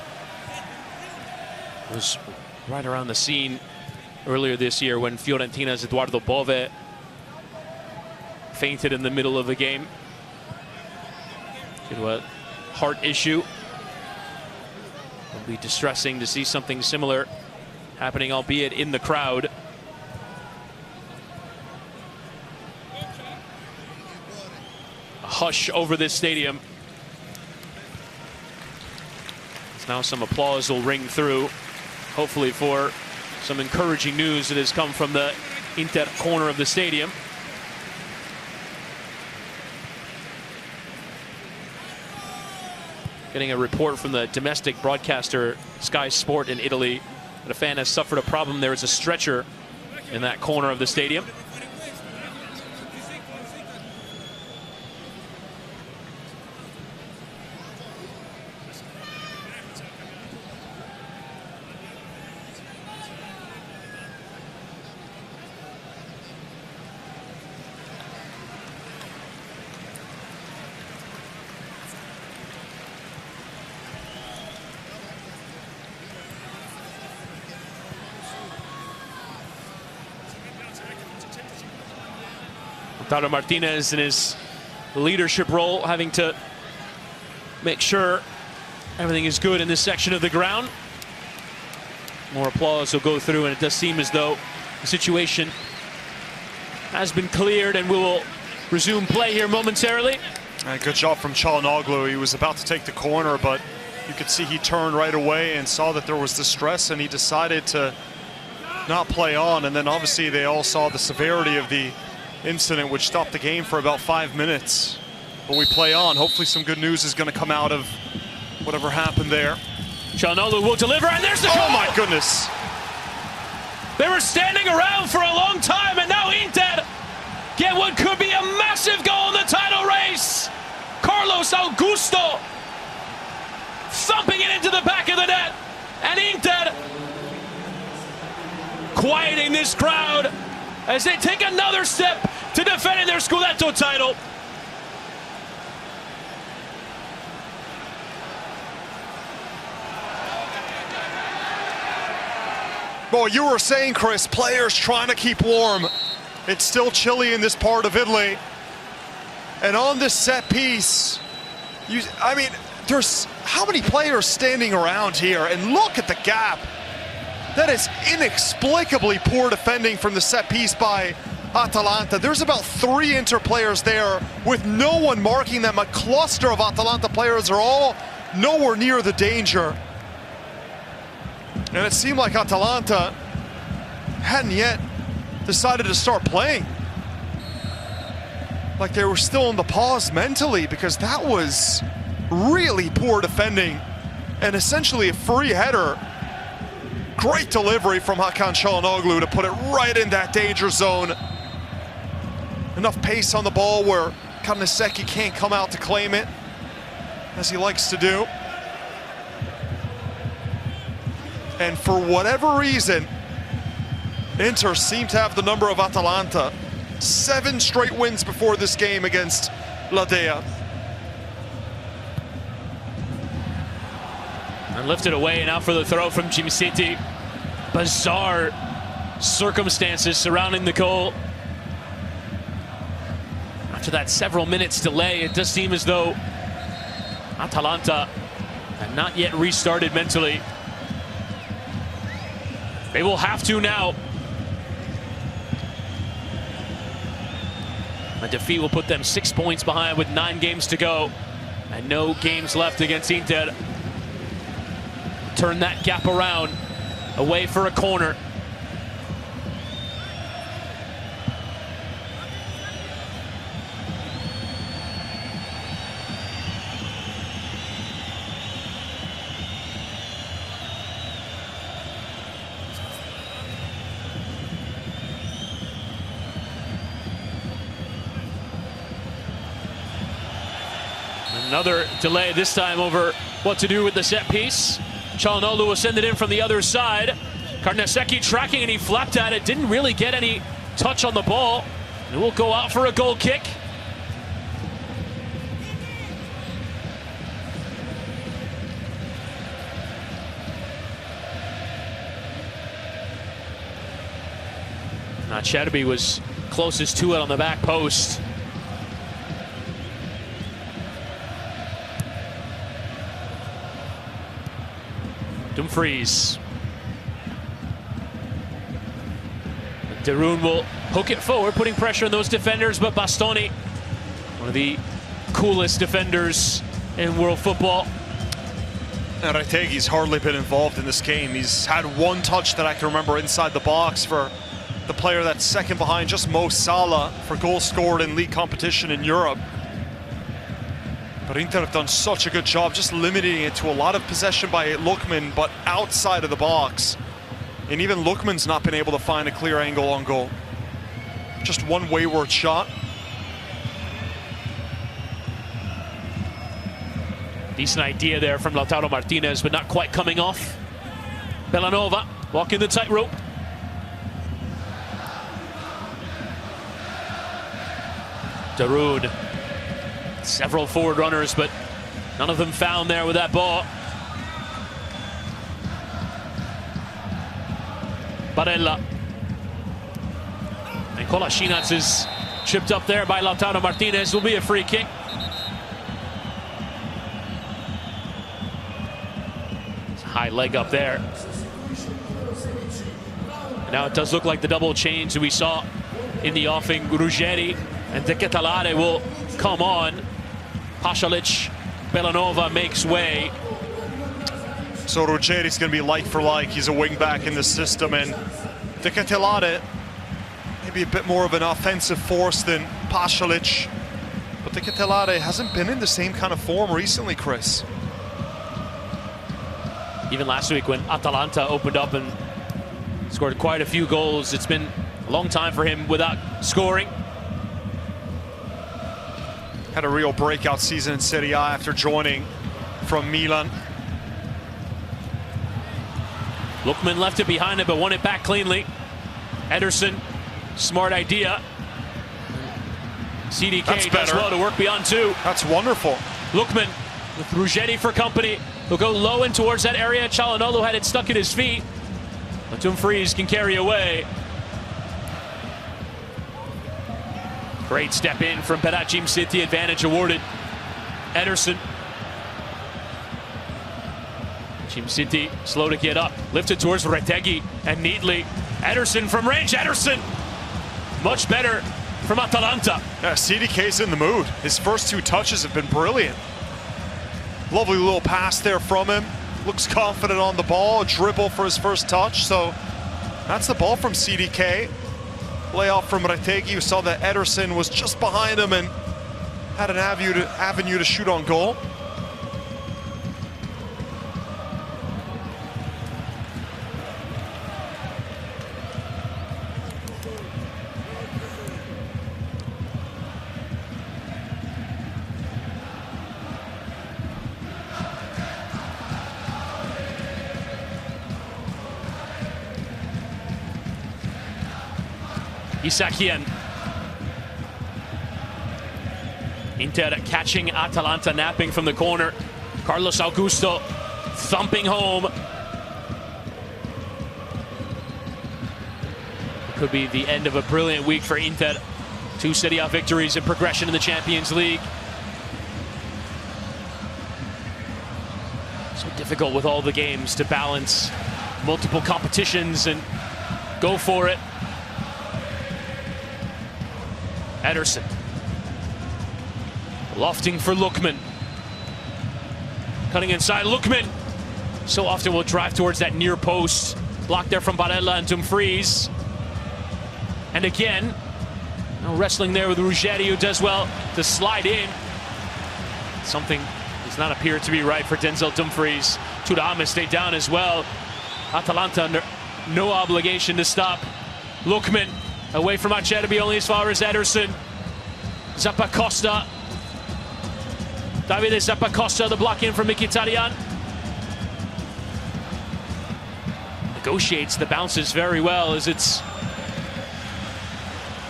was right around the scene earlier this year when Fiorentina's Eduardo Bove fainted in the middle of the game due to a heart issue. It'll be distressing to see something similar happening, albeit in the crowd. A hush over this stadium. Now some applause will ring through, hopefully for some encouraging news that has come from the Inter corner of the stadium. Getting a report from the domestic broadcaster Sky Sport in Italy that a fan has suffered a problem. There is a stretcher in that corner of the stadium. Lautaro Martinez in his leadership role, having to make sure everything is good in this section of the ground. More applause will go through, and it does seem as though the situation has been cleared, and we will resume play here momentarily. Good job from Çalhanoğlu. He was about to take the corner, but you could see he turned right away and saw that there was distress, and he decided to not play on. And then obviously they all saw the severity of the incident, which stopped the game for about 5 minutes. But we play on. Hopefully some good news is going to come out of whatever happened there. Çalhanoğlu will deliver, and there's the goal! Oh my goodness! They were standing around for a long time, and now Inter get what could be a massive goal in the title race. Carlos Augusto thumping it into the back of the net, and Inter quieting this crowd as they take another step to defending their Scudetto title. Well, you were saying, Chris, players trying to keep warm. It's still chilly in this part of Italy. And on this set piece, I mean, there's how many players standing around here? And look at the gap. That is inexplicably poor defending from the set piece by Atalanta. There's about 3 Inter players there with no one marking them. A cluster of Atalanta players are all nowhere near the danger. And it seemed like Atalanta hadn't yet decided to start playing. Like they were still on the pause mentally, because that was really poor defending and essentially a free header. Great delivery from Hakan Çalhanoğlu to put it right in that danger zone. Enough pace on the ball where Karnaseki can't come out to claim it, as he likes to do. And for whatever reason, Inter seem to have the number of Atalanta. 7 straight wins before this game against Ladea. And lifted away and out for the throw from Djimsiti. Bizarre circumstances surrounding the goal. After that several minutes delay, it does seem as though Atalanta had not yet restarted mentally. They will have to now. A defeat will put them 6 points behind with 9 games to go and no games left against Inter. Turn that gap around, away for a corner. Another delay, this time over what to do with the set piece. Çalhanoğlu will send it in from the other side. Karnaseki tracking and he flapped at it. Didn't really get any touch on the ball. And it will go out for a goal kick. Now Cherby was closest to it on the back post. Dumfries. Darun will hook it forward, putting pressure on those defenders, but Bastoni, one of the coolest defenders in world football. And Retegi's hardly been involved in this game. He's had 1 touch that I can remember inside the box for the player that's second behind, just Mo Salah, for goals scored in league competition in Europe. But Inter have done such a good job just limiting it to a lot of possession by Lookman, but outside of the box. And even Lookman's not been able to find a clear angle on goal. Just 1 wayward shot. Decent idea there from Lautaro Martinez, but not quite coming off. Bellanova walking the tightrope. Darun. Several forward runners, but none of them found there with that ball. Barella. And Kolasinac is tripped up there by Lautaro Martinez. Will be a free kick. It's a high leg up there. And now it does look like the double change we saw in the offing. Ruggeri and De Ketelare will come on. Pasalic, Bellanova makes way. So Ruggeri's going to be like for like. He's a wing back in the system, and De Ketelare maybe a bit more of an offensive force than Pasalic. But De Ketelare hasn't been in the same kind of form recently, Chris. Even last week when Atalanta opened up and scored quite a few goals, it's been a long time for him without scoring. Had a real breakout season in Serie A after joining from Milan. Lookman left it behind him, but won it back cleanly. Ederson, smart idea. CDK does well to work beyond 2. That's wonderful. Lookman with Ruggeri for company. He'll go low in towards that area. Çalhanoğlu had it stuck at his feet, but Dumfries can carry away. Great step in from Berat Djimsiti, advantage awarded. Ederson. Djimsiti slow to get up, lifted towards Retegi, and neatly Ederson from range. Ederson much better from Atalanta. Yeah, CDK's in the mood. His first 2 touches have been brilliant. Lovely little pass there from him. Looks confident on the ball, a dribble for his first touch. So that's the ball from CDK. Layoff from Retegi. You saw that Ederson was just behind him and had an avenue to shoot on goal. Isakian. Inter catching Atalanta napping from the corner. Carlos Augusto thumping home. Could be the end of a brilliant week for Inter. 2 Serie A victories and progression in the Champions League. So difficult with all the games to balance multiple competitions and go for it. Ederson. Lofting for Lookman. Cutting inside, Lookman. So often will drive towards that near post. Blocked there from Barella and Dumfries. And again, wrestling there with Ruggeri, who does well to slide in. Something does not appear to be right for Denzel Dumfries. Thuram stayed down as well. Atalanta under no obligation to stop. Lookman away from Acerbi, only as far as Ederson. Zappacosta. Davide Zappacosta, the block in from Mkhitaryan. Negotiates the bounces very well as it's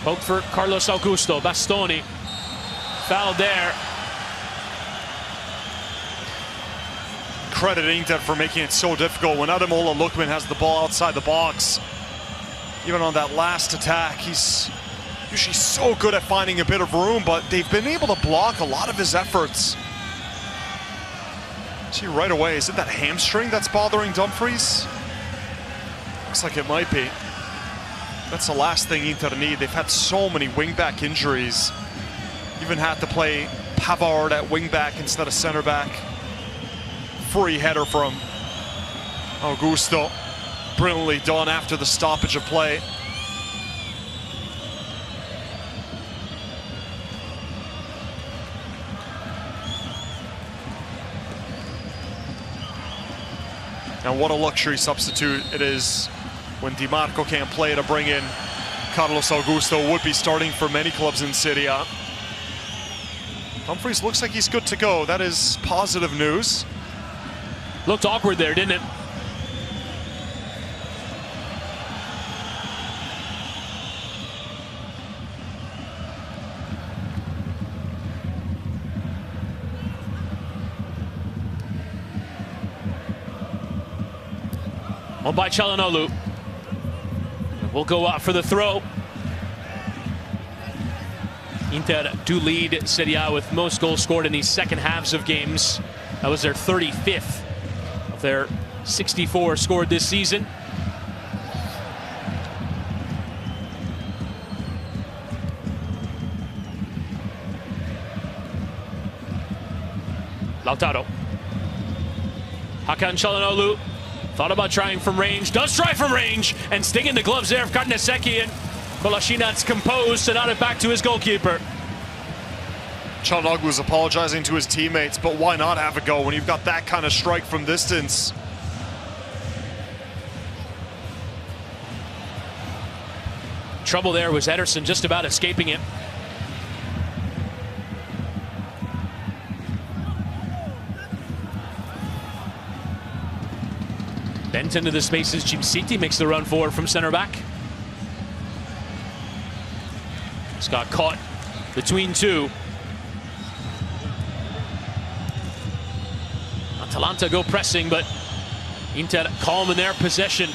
poked for Carlos Augusto. Bastoni fouled there. Credit Inter for making it so difficult when Ademola Lookman has the ball outside the box. Even on that last attack, he's usually so good at finding a bit of room, but they've been able to block a lot of his efforts. See right away, is it that hamstring that's bothering Dumfries? Looks like it might be. That's the last thing Inter need. They've had so many wingback injuries. Even had to play Pavard at wingback instead of center back. Free header from Augusto. Brilliantly done after the stoppage of play. And what a luxury substitute it is when Di Marco can't play to bring in Carlos Augusto. Would be starting for many clubs in Serie A. Dumfries looks like he's good to go. That is positive news. Looked awkward there, didn't it? On by Çalhanoğlu. Will go out for the throw. Inter do lead Serie A with most goals scored in these second halves of games. That was their 35th of their 64 scored this season. Lautaro. Hakan Çalhanoğlu. Thought about trying from range, does try from range, and stinging the gloves there of Karnaseki, and Kolasinac composed to nod it back to his goalkeeper. Çalhanoğlu is apologizing to his teammates, but why not have a go when you've got that kind of strike from distance? Trouble there was Ederson just about escaping it. Bent into the spaces, City makes the run forward from center back. Just got caught between two. Atalanta go pressing, but Inter calm in their possession.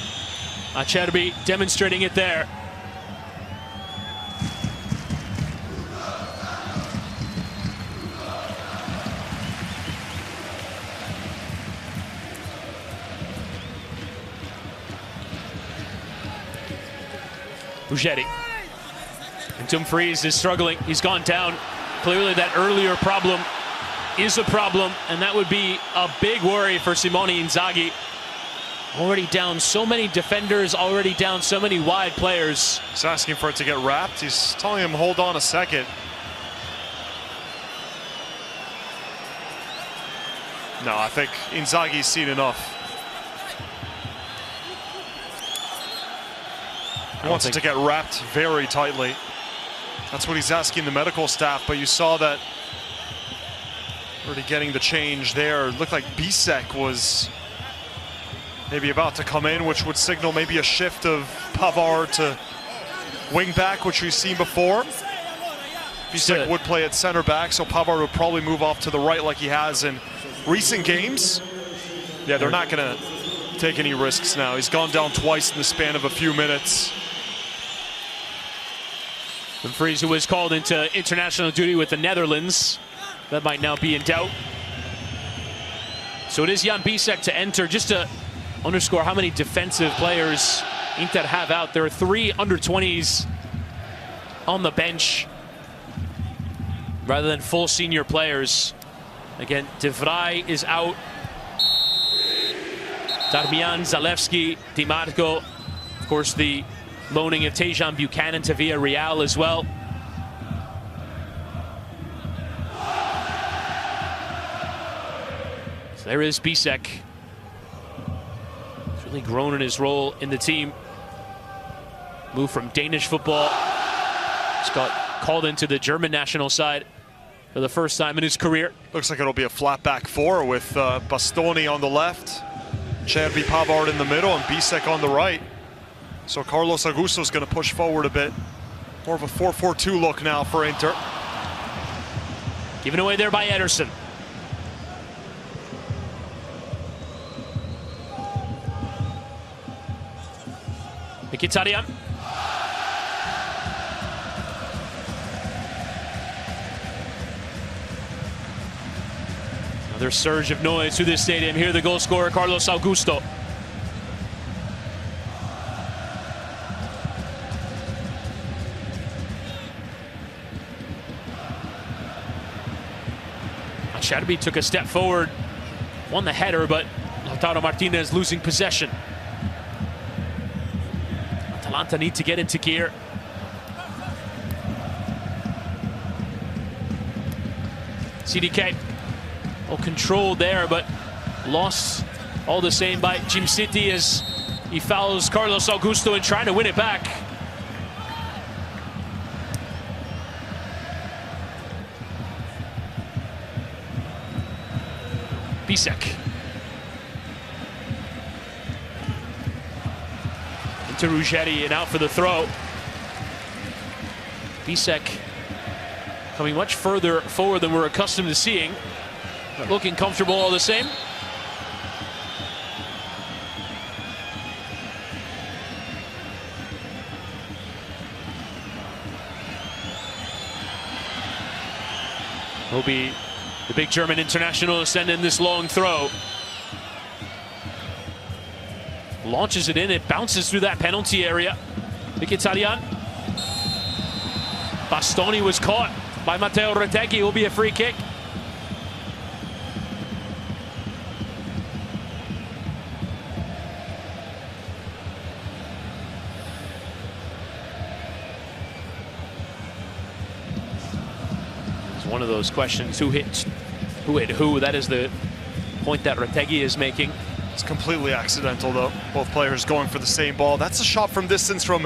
Acerbi demonstrating it there. Ruggeri. And Dumfries is struggling. He's gone down. Clearly that earlier problem is a problem, and that would be a big worry for Simone Inzaghi. Already down so many defenders, already down so many wide players. He's asking for it to get wrapped. He's telling him, hold on a second. No, I think Inzaghi's seen enough. He wants it to get wrapped very tightly. That's what he's asking the medical staff, but you saw that already getting the change there. It looked like Bisek was maybe about to come in, which would signal maybe a shift of Pavard to wing back, which we've seen before. Bisek would play at center back, so Pavard would probably move off to the right like he has in recent games. Yeah, they're not going to take any risks now. He's gone down twice in the span of a few minutes. Dumfries, who was called into international duty with the Netherlands, that might now be in doubt. So it is Jan Bisek to enter. Just to underscore how many defensive players Inter have out, there are 3 under-20s on the bench rather than full senior players. Again, De Vrij is out. Darmian, Zalewski, Di Marco. Of course, the loaning of Tejan Buchanan to Villarreal as well. So there is Bisek. He's really grown in his role in the team. Moved from Danish football. Just got called into the German national side for the first time in his career. Looks like it'll be a flat back 4 with Bastoni on the left, Cherby Pavard in the middle, and Bisek on the right. So Carlos Augusto's going to push forward a bit. More of a 4-4-2 look now for Inter. Given away there by Ederson. Mkhitaryan. Another surge of noise through this stadium. Here the goal scorer, Carlos Augusto. Cherby took a step forward, won the header, but Lautaro Martinez losing possession. Atalanta need to get into gear. CDK, well controlled there, but lost all the same by Jim City as he fouls Carlos Augusto in trying to win it back. Bisek. Into Ruggeri and out for the throw. Bisek coming much further forward than we're accustomed to seeing. Looking comfortable all the same. Will be the big German international to send in this long throw. Launches it in, it bounces through that penalty area. Mkhitaryan. Bastoni was caught by Matteo Retegui. It will be a free kick. It's one of those questions, who hit who? That is the point that Retegui is making. It's completely accidental, though. Both players going for the same ball. That's a shot from distance from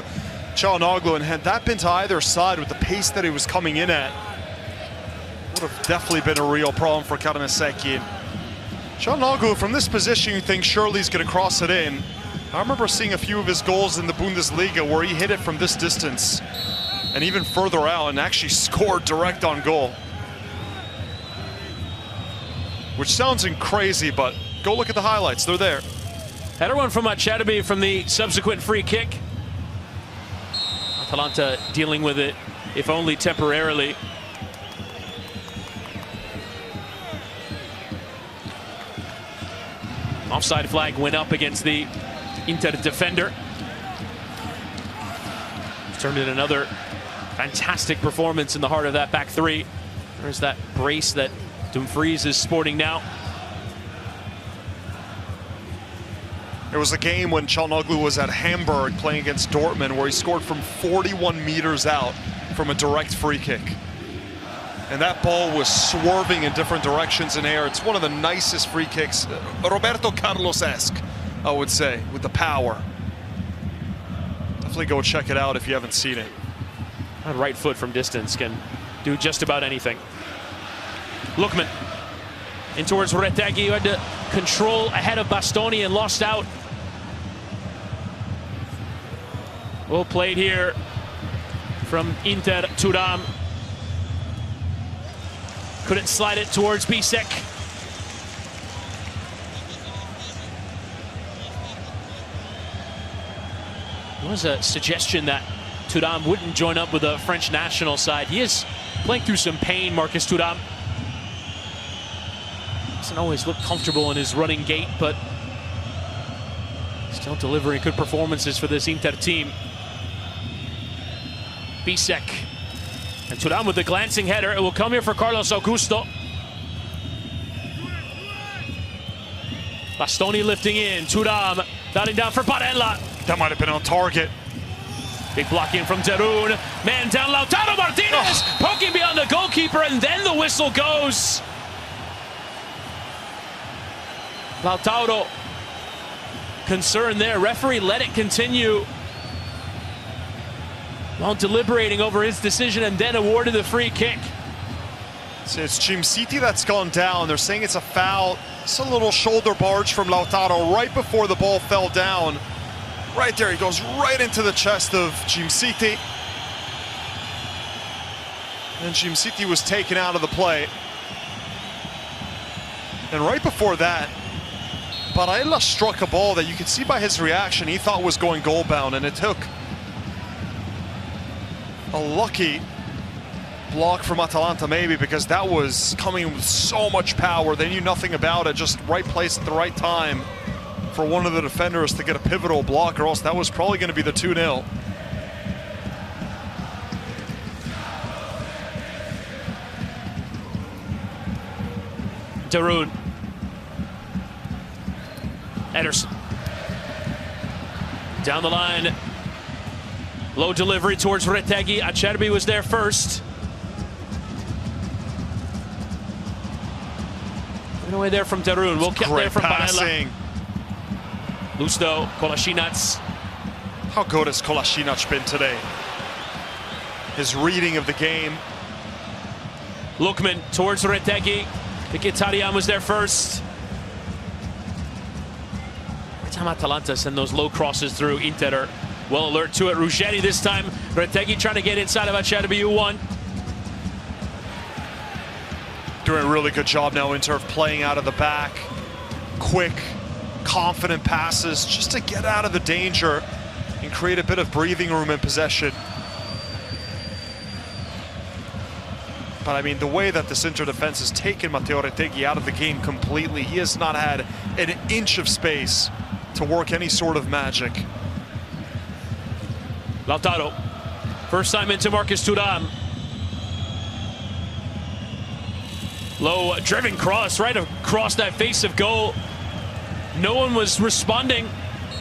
Çalhanoğlu, and had that been to either side with the pace that he was coming in at, would have definitely been a real problem for Karnesecki. Çalhanoğlu, from this position, you think surely he's going to cross it in. I remember seeing a few of his goals in the Bundesliga where he hit it from this distance and even further out and actually scored direct on goal. Which sounds crazy, but go look at the highlights. They're there. Header one from Cherby from the subsequent free kick. Atalanta dealing with it, if only temporarily. Offside flag went up against the Inter defender. Turned in another Fantastic performance in the heart of that back three. There's that brace that Dumfries is sporting now. It was a game when Çalhanoğlu was at Hamburg playing against Dortmund where he scored from 41 meters out from a direct free kick. And that ball was swerving in different directions in air. It's one of the nicest free kicks, Roberto Carlos-esque, I would say, with the power. Definitely go check it out if you haven't seen it. That right foot from distance can do just about anything. Lookman in towards Retegui, who had to control ahead of Bastoni and lost out. Well played here from Inter Thuram. Couldn't slide it towards Bisek. There was a suggestion that Thuram wouldn't join up with the French national side. He is playing through some pain, Marcus Thuram. Doesn't always look comfortable in his running gait, but still delivering good performances for this Inter team. Bisek. And Thuram with the glancing header. It will come here for Carlos Augusto. Bastoni lifting in. Thuram batting down for Barella. That might have been on target. Big blocking from Darun. Man down, Lautaro Martinez poking beyond the goalkeeper, and then the whistle goes. Lautaro concerned there. Referee let it continue while deliberating over his decision and then awarded the free kick. So it's Djimsiti that's gone down. They're saying it's a foul. It's a little shoulder barge from Lautaro right before the ball fell down. Right there, he goes right into the chest of Djimsiti. And Djimsiti was taken out of the play. And right before that, Barella struck a ball that you could see by his reaction he thought was going goal bound, and it took a lucky block from Atalanta maybe, because that was coming with so much power. They knew nothing about it, just right place at the right time for one of the defenders to get a pivotal block, or else that was probably going to be the 2-0. Darun. Ederson. Down the line. Low delivery towards Retegui. Acerbi was there first. Went away there from Darun. Well kept there from Barella. Lusto, Kolasinac. How good has Kolasinac been today? His reading of the game. Lookman towards Retegui. Mkhitaryan was there first. Every time Atalanta send those low crosses through, Inter are well alert to it. Ruggeri this time. Retegui trying to get inside of Acerbi, who won. Doing a really good job now, Inter, of playing out of the back. Quick, confident passes just to get out of the danger and create a bit of breathing room in possession. But I mean, the way that this Inter defense has taken Matteo Retegui out of the game completely, he has not had an inch of space to work any sort of magic. Lautaro, first time into Marcus Thuram. Low driven cross right across that face of goal. No one was responding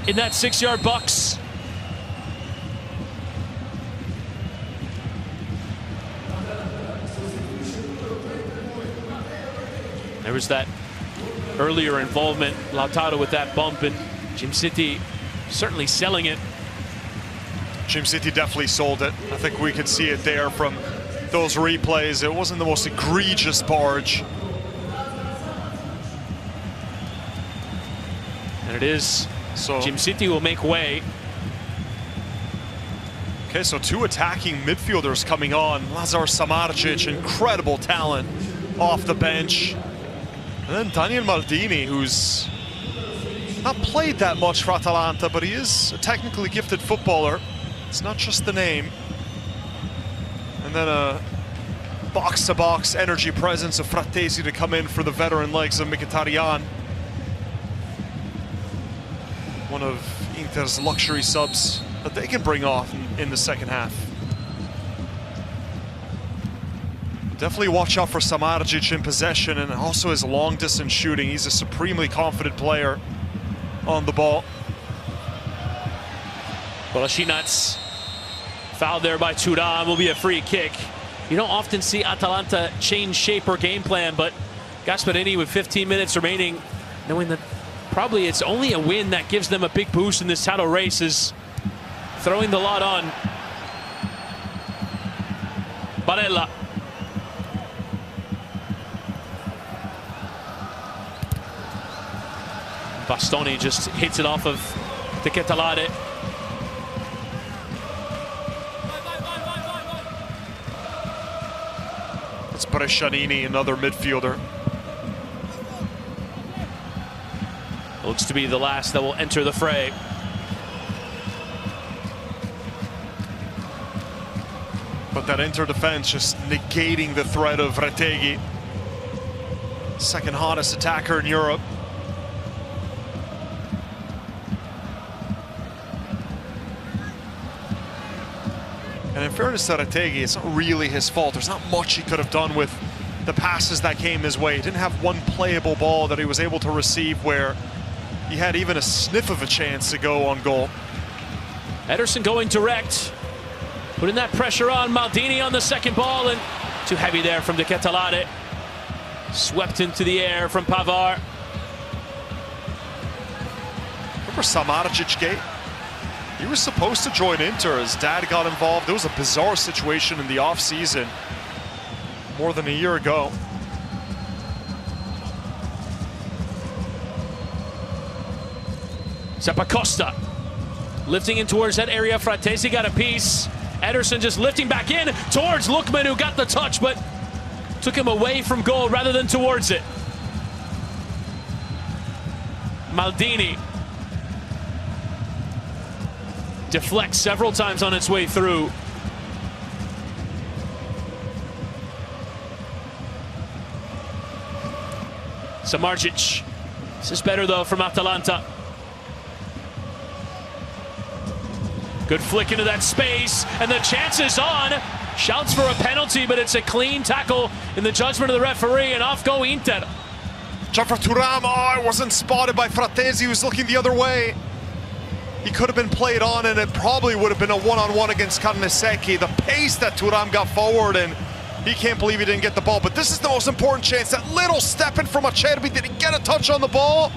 in that 6-yard box. There was that earlier involvement, Lautaro with that bump, and Djimsiti certainly selling it. Djimsiti definitely sold it. I think we could see it there from those replays. It wasn't the most egregious barge. And it is. So Djimsiti will make way. Okay, so two attacking midfielders coming on. Lazar Samardzic, incredible talent off the bench. And then Daniel Maldini, who's not played that much for Atalanta, but he is a technically gifted footballer. It's not just the name. And then a box-to-box energy presence of Frattesi to come in for the veteran legs of Mkhitaryan. One of Inter's luxury subs that they can bring off in the second half. Definitely watch out for Samardzic in possession and also his long-distance shooting. He's a supremely confident player on the ball. Kolasinac fouled there by Thuram, will be a free kick. You don't often see Atalanta change shape or game plan, but Gasperini with 15 minutes remaining, knowing that probably it's only a win that gives them a big boost in this title race, is throwing the lot on. Barella. Bastoni just hits it off of De Ketelare. It's Brescianini, another midfielder. Looks to be the last that will enter the fray. But that Inter defense just negating the threat of Retegui. Second hottest attacker in Europe. And in fairness to Retegui, it's not really his fault. There's not much he could have done with the passes that came his way. He didn't have one playable ball that he was able to receive where he had even a sniff of a chance to go on goal. Ederson going direct, putting that pressure on. Maldini on the second ball, and too heavy there from De Ketelare. Swept into the air from Pavard. Remember Samardzic gate? He was supposed to join Inter. His dad got involved. There was a bizarre situation in the off-season more than a year ago. Zappacosta lifting in towards that area. Fratesi got a piece. Ederson just lifting back in towards Lookman, who got the touch but took him away from goal rather than towards it. Maldini deflects several times on its way through. Samardzic. This is better though from Atalanta. Good flick into that space, and the chance is on. Shouts for a penalty, but it's a clean tackle in the judgment of the referee, and off go Inter. Jafar Thuram, oh, it wasn't spotted by Fratesi, he was looking the other way. He could have been played on, and it probably would have been a one-on-one against Carnesecchi. The pace that Thuram got forward, and he can't believe he didn't get the ball. But this is the most important chance. That little step in from Acerbi. Did he get a touch on the ball?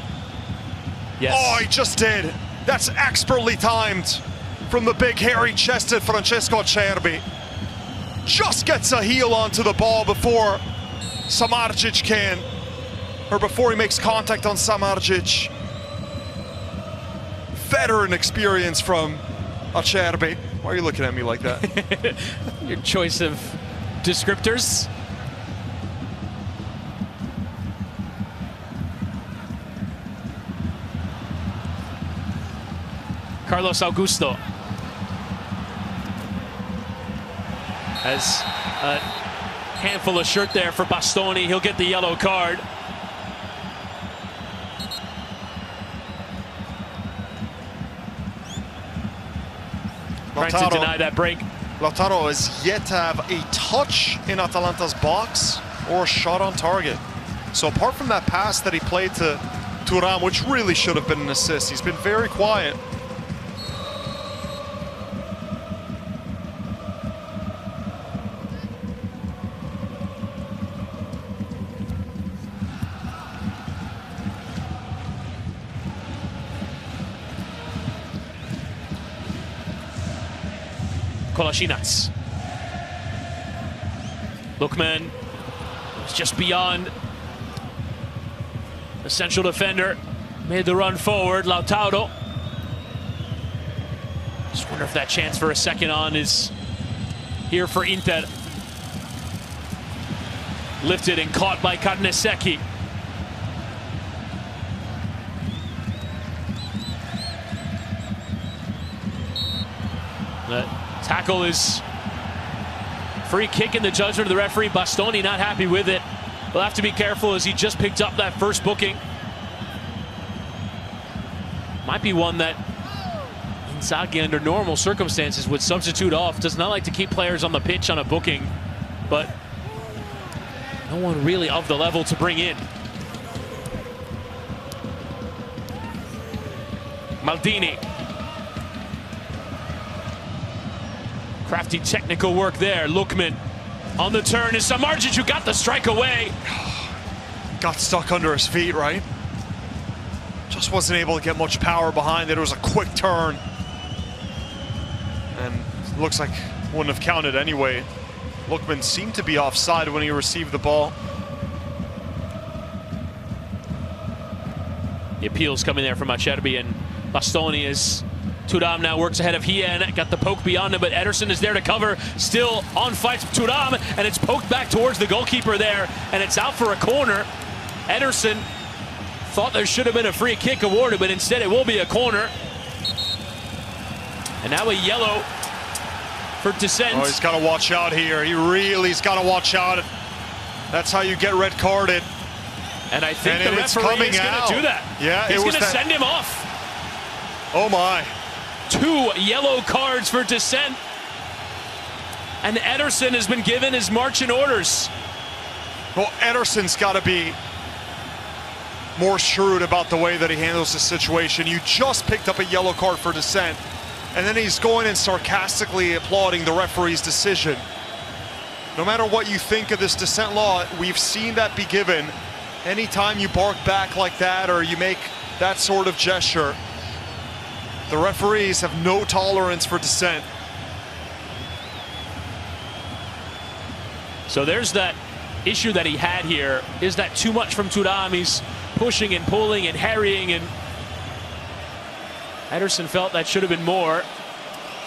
Yes. Oh, he just did. That's expertly timed from the big hairy-chested Francesco Acerbi. Just gets a heel onto the ball before Samardzic can, or before he makes contact on Samardzic. Veteran experience from Acerbi. Why are you looking at me like that? Your choice of descriptors. Carlos Augusto has a handful of shirt there for Bastoni. He'll get the yellow card. Trying to deny that break. Lautaro has yet to have a touch in Atalanta's box or a shot on target. So apart from that pass that he played to Thuram, which really should have been an assist, he's been very quiet. Kolasinac. Lookman was just beyond the central defender. Made the run forward. Lautaro. Just wonder if that chance for a second on is here for Inter. Lifted and caught by Carnesecchi. Tackle is free kick in the judgment of the referee. Bastoni not happy with it. We'll have to be careful as he just picked up that first booking. Might be one that Inzaghi under normal circumstances would substitute off. Does not like to keep players on the pitch on a booking, but No one really of the level to bring in. Maldini. Crafty technical work there. Lukman on the turn is Samardzic, who got the strike away. Got stuck under his feet, right? Just wasn't able to get much power behind it. It was a quick turn. And it looks like wouldn't have counted anyway. Lukman seemed to be offside when he received the ball. The appeals coming there from Acerbi, and Bastoni as Thuram now works ahead of Hien. Got the poke beyond him, but Ederson is there to cover. Still on fights Thuram, and it's poked back towards the goalkeeper there, and it's out for a corner. Ederson thought there should have been a free kick awarded, but instead it will be a corner. And now a yellow for Dissent. Oh, he's got to watch out here. He really's got to watch out. That's how you get red carded. And I think the referee is going to do that. Yeah, he's going to send him off. Oh my. 2 yellow cards for Dissent. And Ederson has been given his marching orders. Well, Ederson's got to be more shrewd about the way that he handles the situation. You just picked up a yellow card for Dissent, and then he's going and sarcastically applauding the referee's decision. No matter what you think of this Dissent law, we've seen that be given. Anytime you bark back like that or you make that sort of gesture, the referees have no tolerance for dissent. So there's that issue that he had here. Is that too much from Thuram? He's pushing and pulling and harrying, and Ederson felt that should have been more.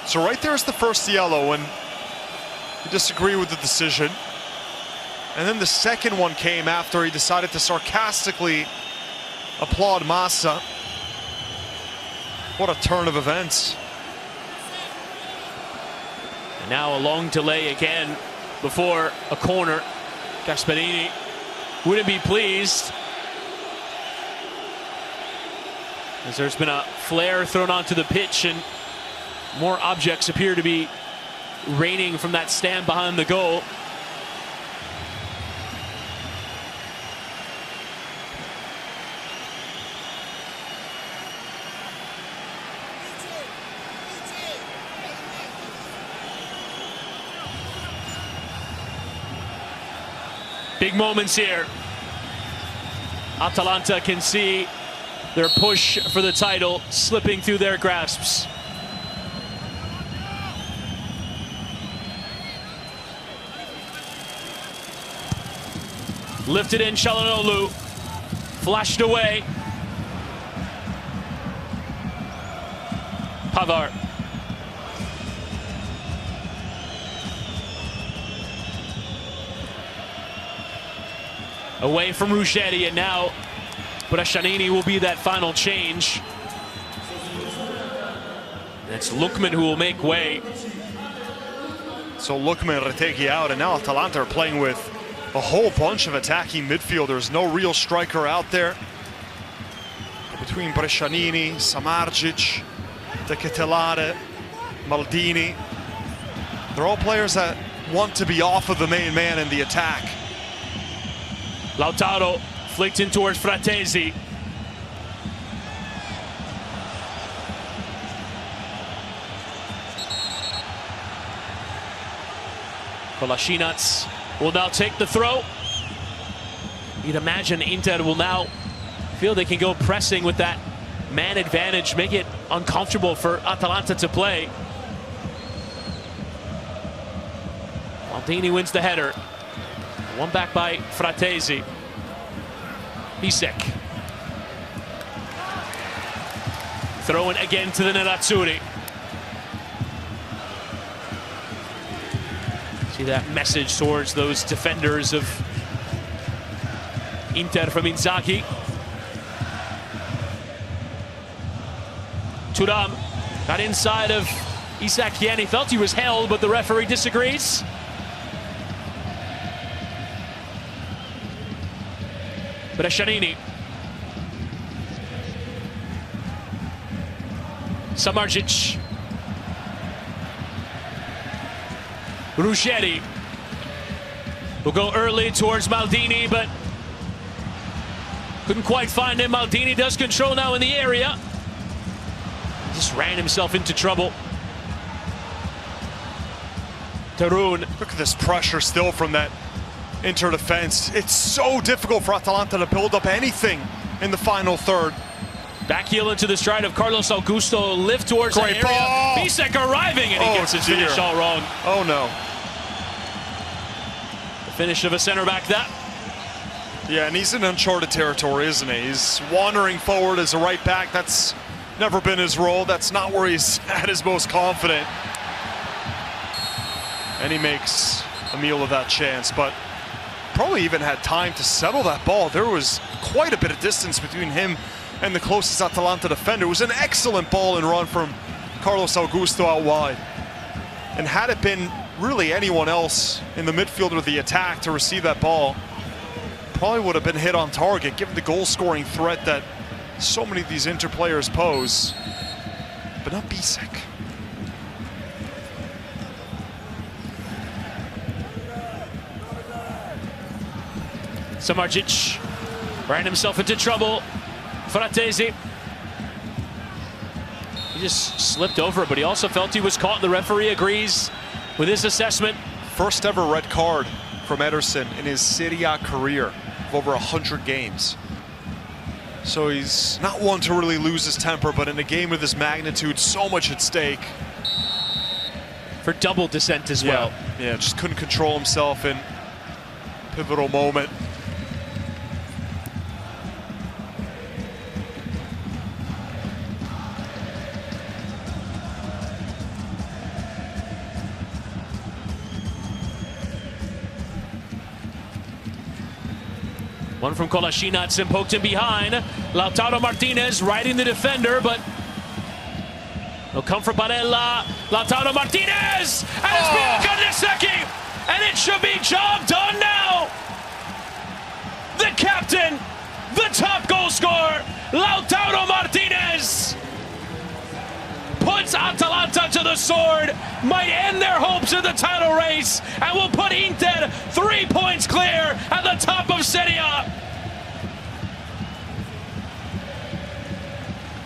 So right there's the first yellow, and you disagree with the decision. And then the second one came after he decided to sarcastically applaud Massa. What a turn of events. And now a long delay again before a corner. Gasperini wouldn't be pleased, as there's been a flare thrown onto the pitch and more objects appear to be raining from that stand behind the goal. Big moments here. Atalanta can see their push for the title slipping through their grasps. Lifted in Çalhanoğlu, flashed away. Pavard. Away from Ruggeri, and now Brescianini will be that final change. That's Lukman who will make way. So Lukman, Retegui out, and now Atalanta are playing with a whole bunch of attacking midfielders. No real striker out there. Between Brescianini, Samardzic, De Ketelare, Maldini. They're all players that want to be off of the main man in the attack. Lautaro flicked in towards Fratesi. Kolasinac will now take the throw. You'd imagine Inter will now feel they can go pressing with that man advantage, make it uncomfortable for Atalanta to play. Maldini wins the header. One back by Fratesi. Bisek. Throw it again to the Nerazzurri. See that message towards those defenders of Inter from Inzaghi. Thuram got inside of Isak Hien. He felt he was held, but the referee disagrees. Brescianini. Samardzic. Ruggeri. will go early towards Maldini, but couldn't quite find him. Maldini does control now in the area. Just ran himself into trouble. Tarun. Look at this pressure still from that Inter defense. It's so difficult for Atalanta to build up anything in the final third. Back heel into the stride of Carlos Augusto. Lift towards the area. Ball. Bisek arriving, and he gets his finish all wrong. Oh no. The finish of a center back that. Yeah, and he's in uncharted territory, isn't he? He's wandering forward as a right back. That's never been his role. That's not where he's at his most confident. And he makes a meal of that chance, but probably even had time to settle that ball. There was quite a bit of distance between him and the closest Atalanta defender. It was an excellent ball and run from Carlos Augusto out wide. And had it been really anyone else in the midfield or the attack to receive that ball, probably would have been hit on target, given the goal-scoring threat that so many of these Inter players pose. But not Bisek. Samardzic ran himself into trouble. Fratesi. He just slipped over, but he also felt he was caught. The referee agrees with his assessment. First ever red card from Ederson in his Serie A career of over 100 games. So he's not one to really lose his temper, but in a game of this magnitude, so much at stake. For double dissent as well. Yeah, just couldn't control himself in pivotal moment. One from Kolasinac and poked him behind. Lautaro Martinez riding the defender, but no come for Barella. Lautaro Martinez! And it's Bianca Nesecki! And it should be job done now! The captain, the top goal scorer, Lautaro Martinez! Puts Atalanta to the sword, might end their hopes in the title race, and will put Inter 3 points clear at the top of Serie A.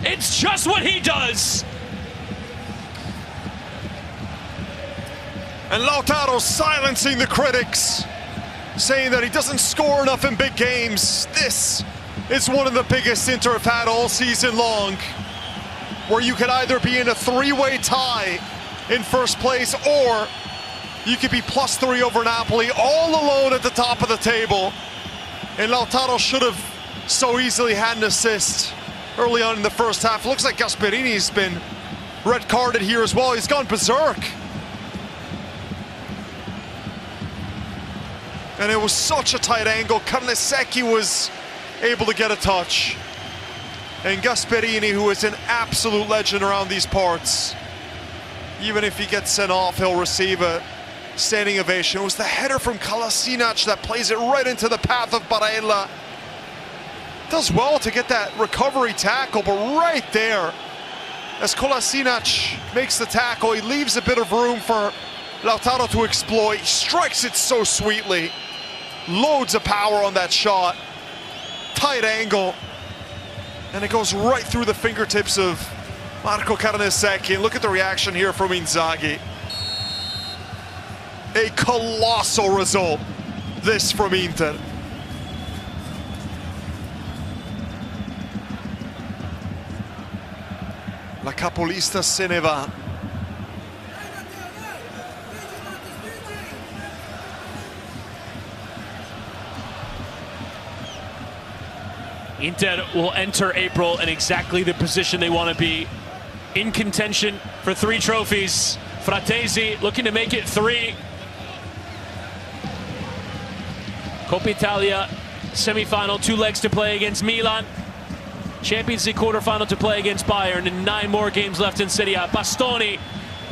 It's just what he does. And Lautaro silencing the critics, saying that he doesn't score enough in big games. This is one of the biggest Inter have had all season long, where you could either be in a three-way tie in first place, or you could be +3 over Napoli, all alone at the top of the table. And Lautaro should have so easily had an assist early on in the first half. Looks like Gasperini's been red carded here as well. He's gone berserk. And it was such a tight angle. Carnesecchi was able to get a touch. And Gasperini, who is an absolute legend around these parts, even if he gets sent off, he'll receive a standing ovation. It was the header from Kolasinac that plays it right into the path of Barella. Does well to get that recovery tackle, but right there, as Kolasinac makes the tackle, he leaves a bit of room for Lautaro to exploit. He strikes it so sweetly. Loads of power on that shot. Tight angle. And it goes right through the fingertips of Marco Carnesecchi. And look at the reaction here from Inzaghi. A colossal result, this from Inter. La capolista se ne va. Inter will enter April in exactly the position they want to be, in contention for 3 trophies. Fratesi looking to make it 3. Coppa Italia semi-final, 2 legs to play against Milan. Champions League quarterfinal to play against Bayern, and 9 more games left in Serie A. Bastoni,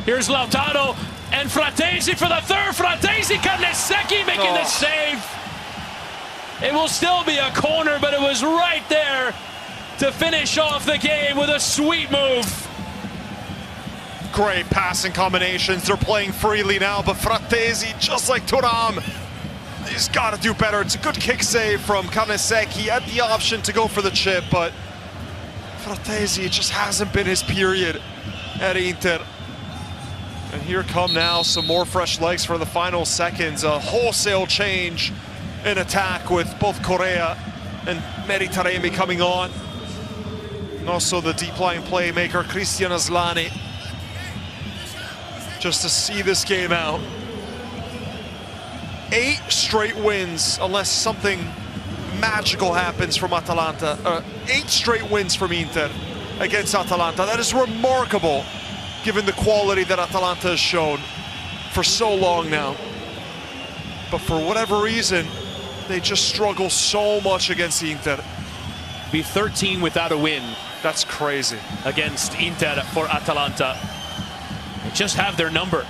here's Lautaro, and Fratesi for the third. Fratesi, Carnesecchi making the save. It will still be a corner, but it was right there to finish off the game with a sweet move. Great passing combinations. They're playing freely now, but Fratesi, just like Thuram, he's got to do better. It's a good kick save from Carnesecchi. He had the option to go for the chip, but Frattesi, it just hasn't been his period at Inter. And here come now some more fresh legs for the final seconds. A wholesale change in attack with both Correa and Mehdi Taremi coming on. And also the deep line playmaker, Christian Aslani. Just to see this game out. 8 straight wins, unless something magical happens from Atalanta. 8 straight wins from Inter against Atalanta. That is remarkable, given the quality that Atalanta has shown for so long now. But for whatever reason, they just struggle so much against Inter. Be 13 without a win. That's crazy. Against Inter for Atalanta. They just have their number.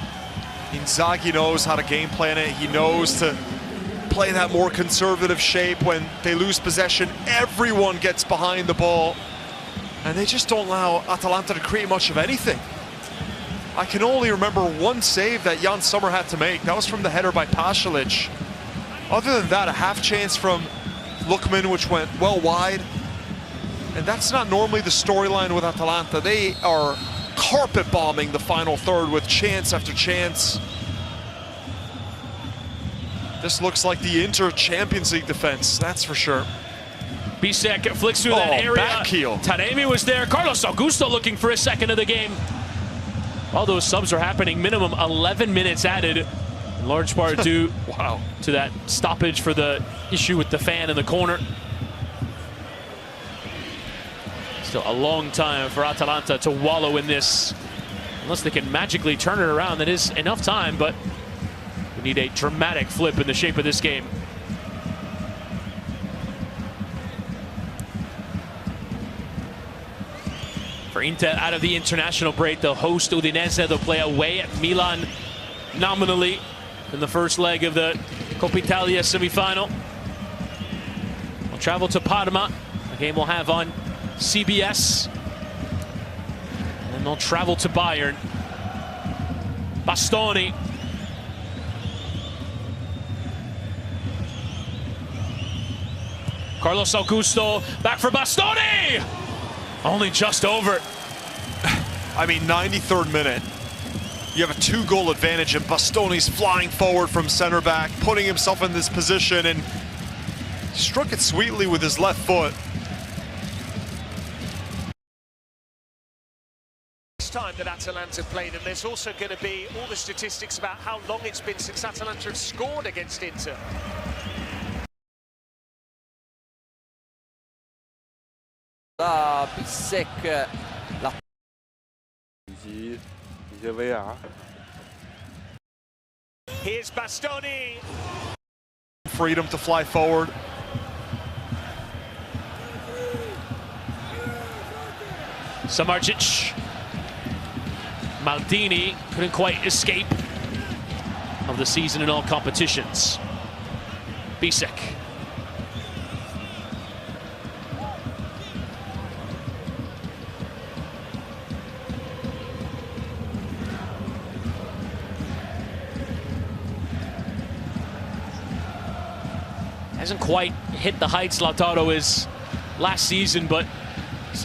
Inzaghi knows how to game plan it. He knows to play that more conservative shape. When they lose possession, everyone gets behind the ball. And they just don't allow Atalanta to create much of anything. I can only remember one save that Jan Sommer had to make. That was from the header by Pasalic. Other than that, a half chance from Lookman, which went well wide. And that's not normally the storyline with Atalanta. They are carpet bombing the final third with chance after chance. This looks like the Inter Champions League defense, that's for sure. Bisek flicks through that area. Back heel. Taremi was there. Carlos Augusto looking for his second of the game. All those subs are happening. Minimum 11 minutes added, in large part due to that stoppage for the issue with the fan in the corner. Still a long time for Atalanta to wallow in this. Unless they can magically turn it around, that is enough time, but we need a dramatic flip in the shape of this game. For Inter, out of the international break, they'll host Udinese. They'll play away at Milan nominally in the first leg of the Coppa Italia semifinal. They'll travel to Parma, a game we'll have on CBS. And then they'll travel to Bayern. Bastoni. Carlos Augusto, back for Bastoni! Only just over. I mean, 93rd minute. You have a 2-goal advantage, and Bastoni's flying forward from center back, putting himself in this position, and struck it sweetly with his left foot. This time that Atalanta played, and there's also going to be all the statistics about how long it's been since Atalanta have scored against Inter. Da Bisek. Here's Bastoni. Freedom to fly forward. Samardzic. Maldini couldn't quite escape of the season in all competitions. Bisek. Hasn't quite hit the heights Lautaro is last season, but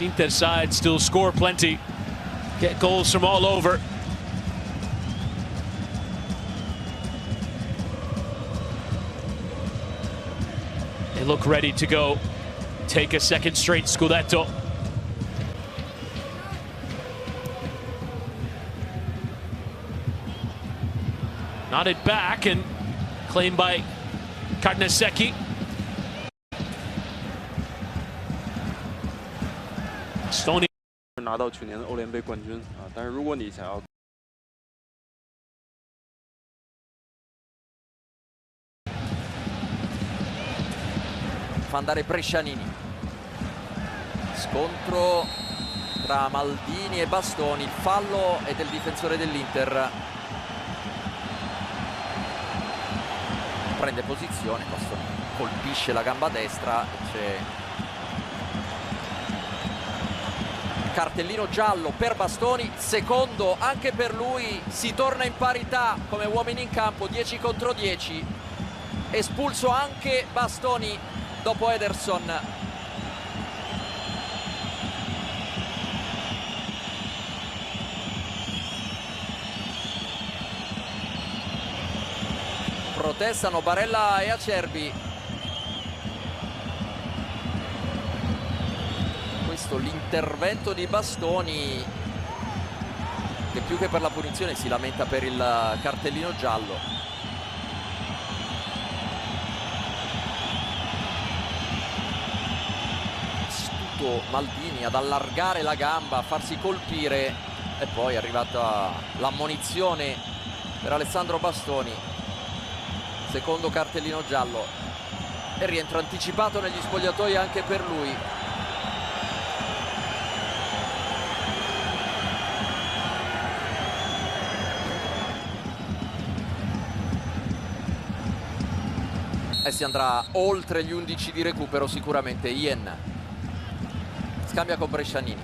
Inter side still score plenty. Get goals from all over. They look ready to go take a second straight Scudetto. Nodded back and claimed by Carnesecchi. Stony 拿到去年的欧联杯冠军啊，但是如果你想要 fa andare Brescianini. Scontro tra Maldini e Bastoni, il fallo è del difensore dell'Inter. Prende posizione, Bastoni colpisce la gamba destra, c'è cartellino giallo per Bastoni, secondo anche per lui, si torna in parità come uomini in campo, 10 contro 10. espulso anche Bastoni dopo Ederson. Protestano Barella e Acerbi. Questo l'intervento di Bastoni, che più che per la punizione si lamenta per il cartellino giallo. Astuto Maldini ad allargare la gamba, a farsi colpire, e poi è arrivata l'ammonizione per Alessandro Bastoni. Secondo cartellino giallo e rientro anticipato negli spogliatoi anche per lui. E si andrà oltre gli 11 di recupero sicuramente. Ien scambia con Brescianini,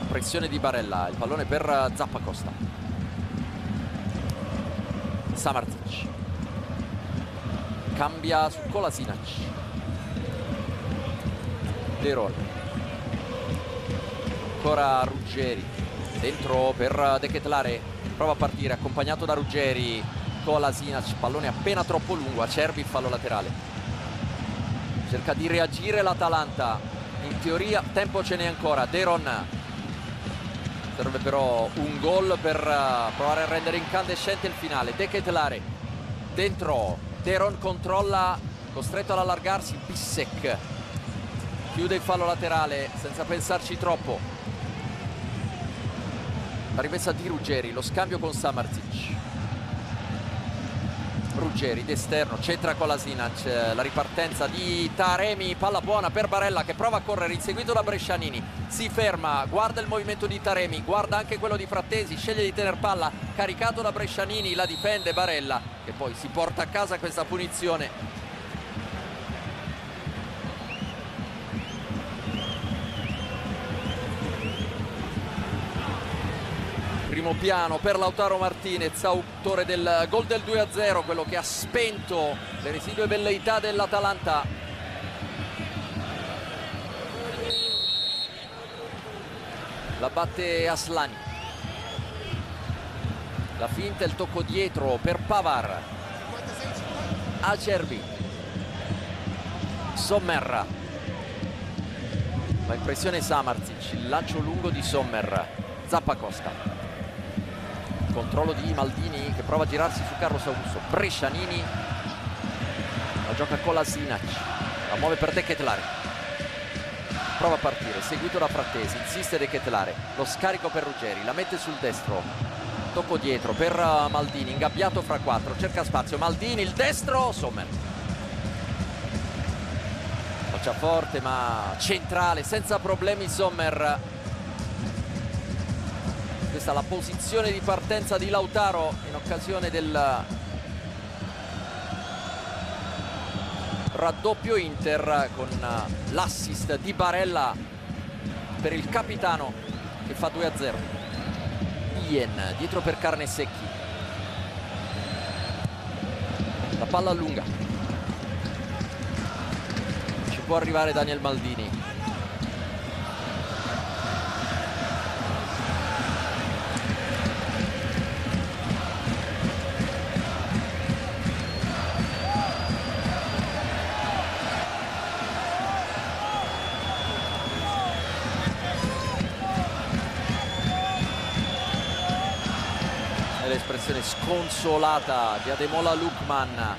pressione di Barella, il pallone per Zappacosta. Samardzic cambia su Kolasinac. De Ron, ancora Ruggeri dentro per De Ketelaere, prova a partire accompagnato da Ruggeri. Kolasinac, pallone appena troppo lungo, Acerbi, fallo laterale. Cerca di reagire l'Atalanta, in teoria tempo ce n'è ancora. De Ron, serve però un gol per provare a rendere incandescente il finale. De Ketelaere dentro, De Ron controlla, costretto ad allargarsi. Bissek chiude il fallo laterale senza pensarci troppo. La rimessa di Ruggeri, lo scambio con Samardzic. Ruggeri d'esterno, centra Kolasinac, la ripartenza di Taremi, palla buona per Barella che prova a correre, inseguito da Brescianini, si ferma, guarda il movimento di Taremi, guarda anche quello di Frattesi, sceglie di tener palla, caricato da Brescianini, la difende Barella che poi si porta a casa questa punizione. Primo piano per Lautaro Martinez, autore del gol del 2-0, quello che ha spento le residue velleità dell'Atalanta. La batte Aslani. La finta, il tocco dietro per Pavar. Acerbi. Sommer. La impressione Samardzic, il lancio lungo di Sommer. Zappacosta. Controllo di Maldini che prova a girarsi su Carlos Augusto. Brescianini la gioca con Kolasinac, la muove per De Ketelaere, prova a partire, seguito da Frattesi, insiste De Ketelaere, lo scarico per Ruggeri, la mette sul destro, tocco dietro per Maldini, ingabbiato fra quattro, cerca spazio, Maldini, il destro, Sommer, faccia forte ma centrale, senza problemi Sommer. Questa è la posizione di partenza di Lautaro in occasione del raddoppio Inter, con l'assist di Barella per il capitano che fa 2-0. Ien dietro per Carnesecchi, la palla lunga, ci può arrivare Daniel Maldini. L'espressione sconsolata di Ademola Lookman,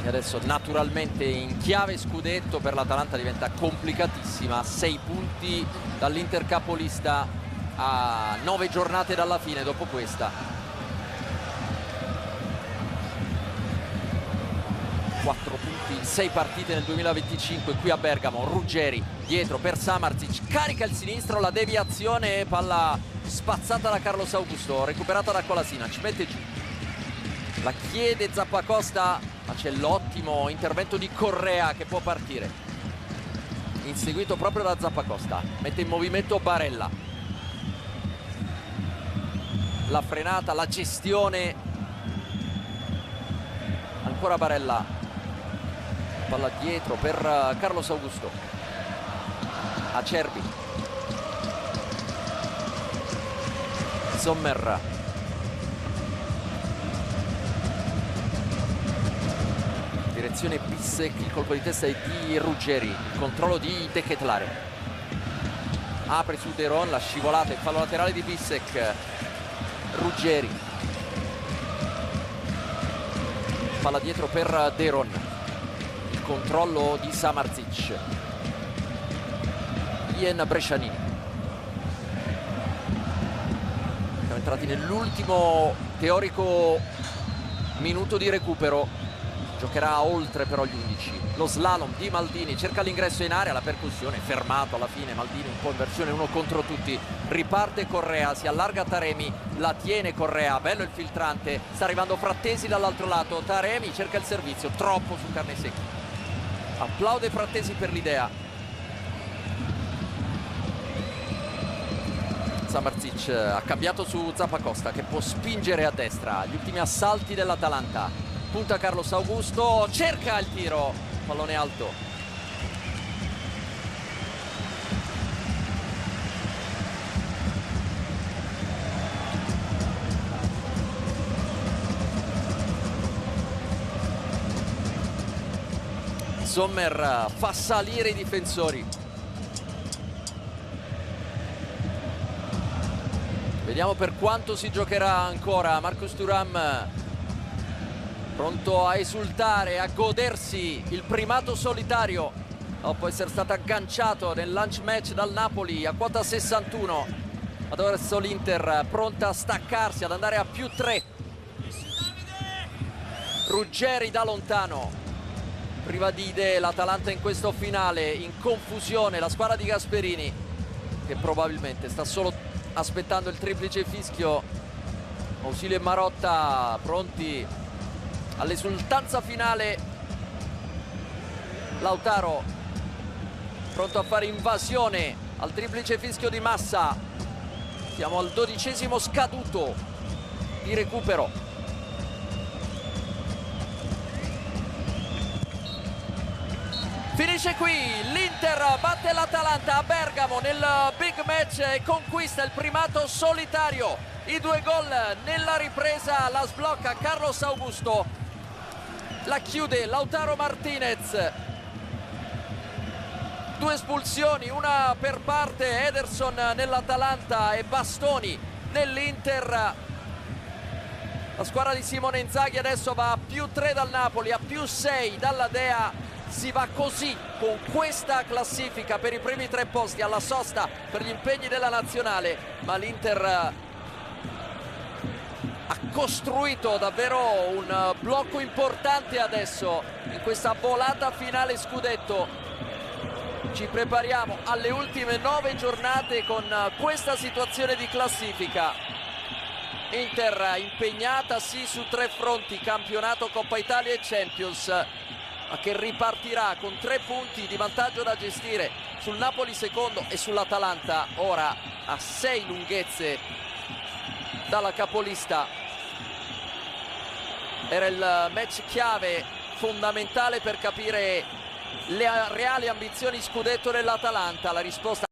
e adesso naturalmente in chiave scudetto per l'Atalanta diventa complicatissima. 6 punti dall'Inter capolista a 9 giornate dalla fine dopo questa. 4 punti in 6 partite nel 2025 qui a Bergamo. Ruggeri dietro per Samardzic, carica il sinistro, la deviazione, palla spazzata da Carlos Augusto, recuperata da Kolasinac, mette giù, la chiede Zappacosta, ma c'è l'ottimo intervento di Correa che può partire, inseguito proprio da Zappacosta, mette in movimento Barella, la frenata, la gestione ancora Barella, palla dietro per Carlos Augusto, Acerbi, Sommer, direzione Bissek, il colpo di testa è di Ruggeri, il controllo di De Ketelaere, apre su Deron, la scivolata, il fallo laterale di Bissek, Ruggeri, palla dietro per Deron, il controllo di Samardzic, Ian Brescianini. Siamo entrati nell'ultimo teorico minuto di recupero, giocherà oltre però gli 11. Lo slalom di Maldini, cerca l'ingresso in area, la percussione, fermato alla fine Maldini un po' in versione uno contro tutti, riparte Correa, si allarga Taremi, la tiene Correa, bello il filtrante, sta arrivando Frattesi dall'altro lato, Taremi cerca il servizio, troppo su carne secca, applaude Frattesi per l'idea. Samardzic ha cambiato su Zappacosta che può spingere a destra, gli ultimi assalti dell'Atalanta, punta Carlos Augusto, cerca il tiro, pallone alto. Sommer fa salire i difensori. Vediamo per quanto si giocherà ancora. Marcus Thuram pronto a esultare, a godersi il primato solitario dopo essere stato agganciato nel lunch match dal Napoli a quota 61. Adesso l'Inter pronta a staccarsi, ad andare a +3. Ruggeri da lontano, priva di idee l'Atalanta in questo finale, in confusione la squadra di Gasperini che probabilmente sta solo aspettando il triplice fischio. Ausilio e Marotta pronti all'esultanza finale. Lautaro pronto a fare invasione al triplice fischio di Massa. Siamo al 12° scaduto di recupero. Finisce qui, l'Inter batte l'Atalanta a Bergamo nel big match e conquista il primato solitario. I 2 gol nella ripresa, la sblocca Carlos Augusto, la chiude Lautaro Martinez. 2 espulsioni, una per parte Ederson nell'Atalanta e Bastoni nell'Inter. La squadra di Simone Inzaghi adesso va a +3 dal Napoli, a +6 dalla Dea. Si va così con questa classifica per i primi 3 posti alla sosta per gli impegni della nazionale, ma l'Inter ha costruito davvero un blocco importante adesso in questa volata finale scudetto. Ci prepariamo alle ultime 9 giornate con questa situazione di classifica. Inter impegnata sì su 3 fronti, campionato, Coppa Italia e Champions, ma che ripartirà con 3 punti di vantaggio da gestire sul Napoli secondo e sull'Atalanta ora a 6 lunghezze dalla capolista. Era il match chiave, fondamentale per capire le reali ambizioni scudetto dell'Atalanta. La risposta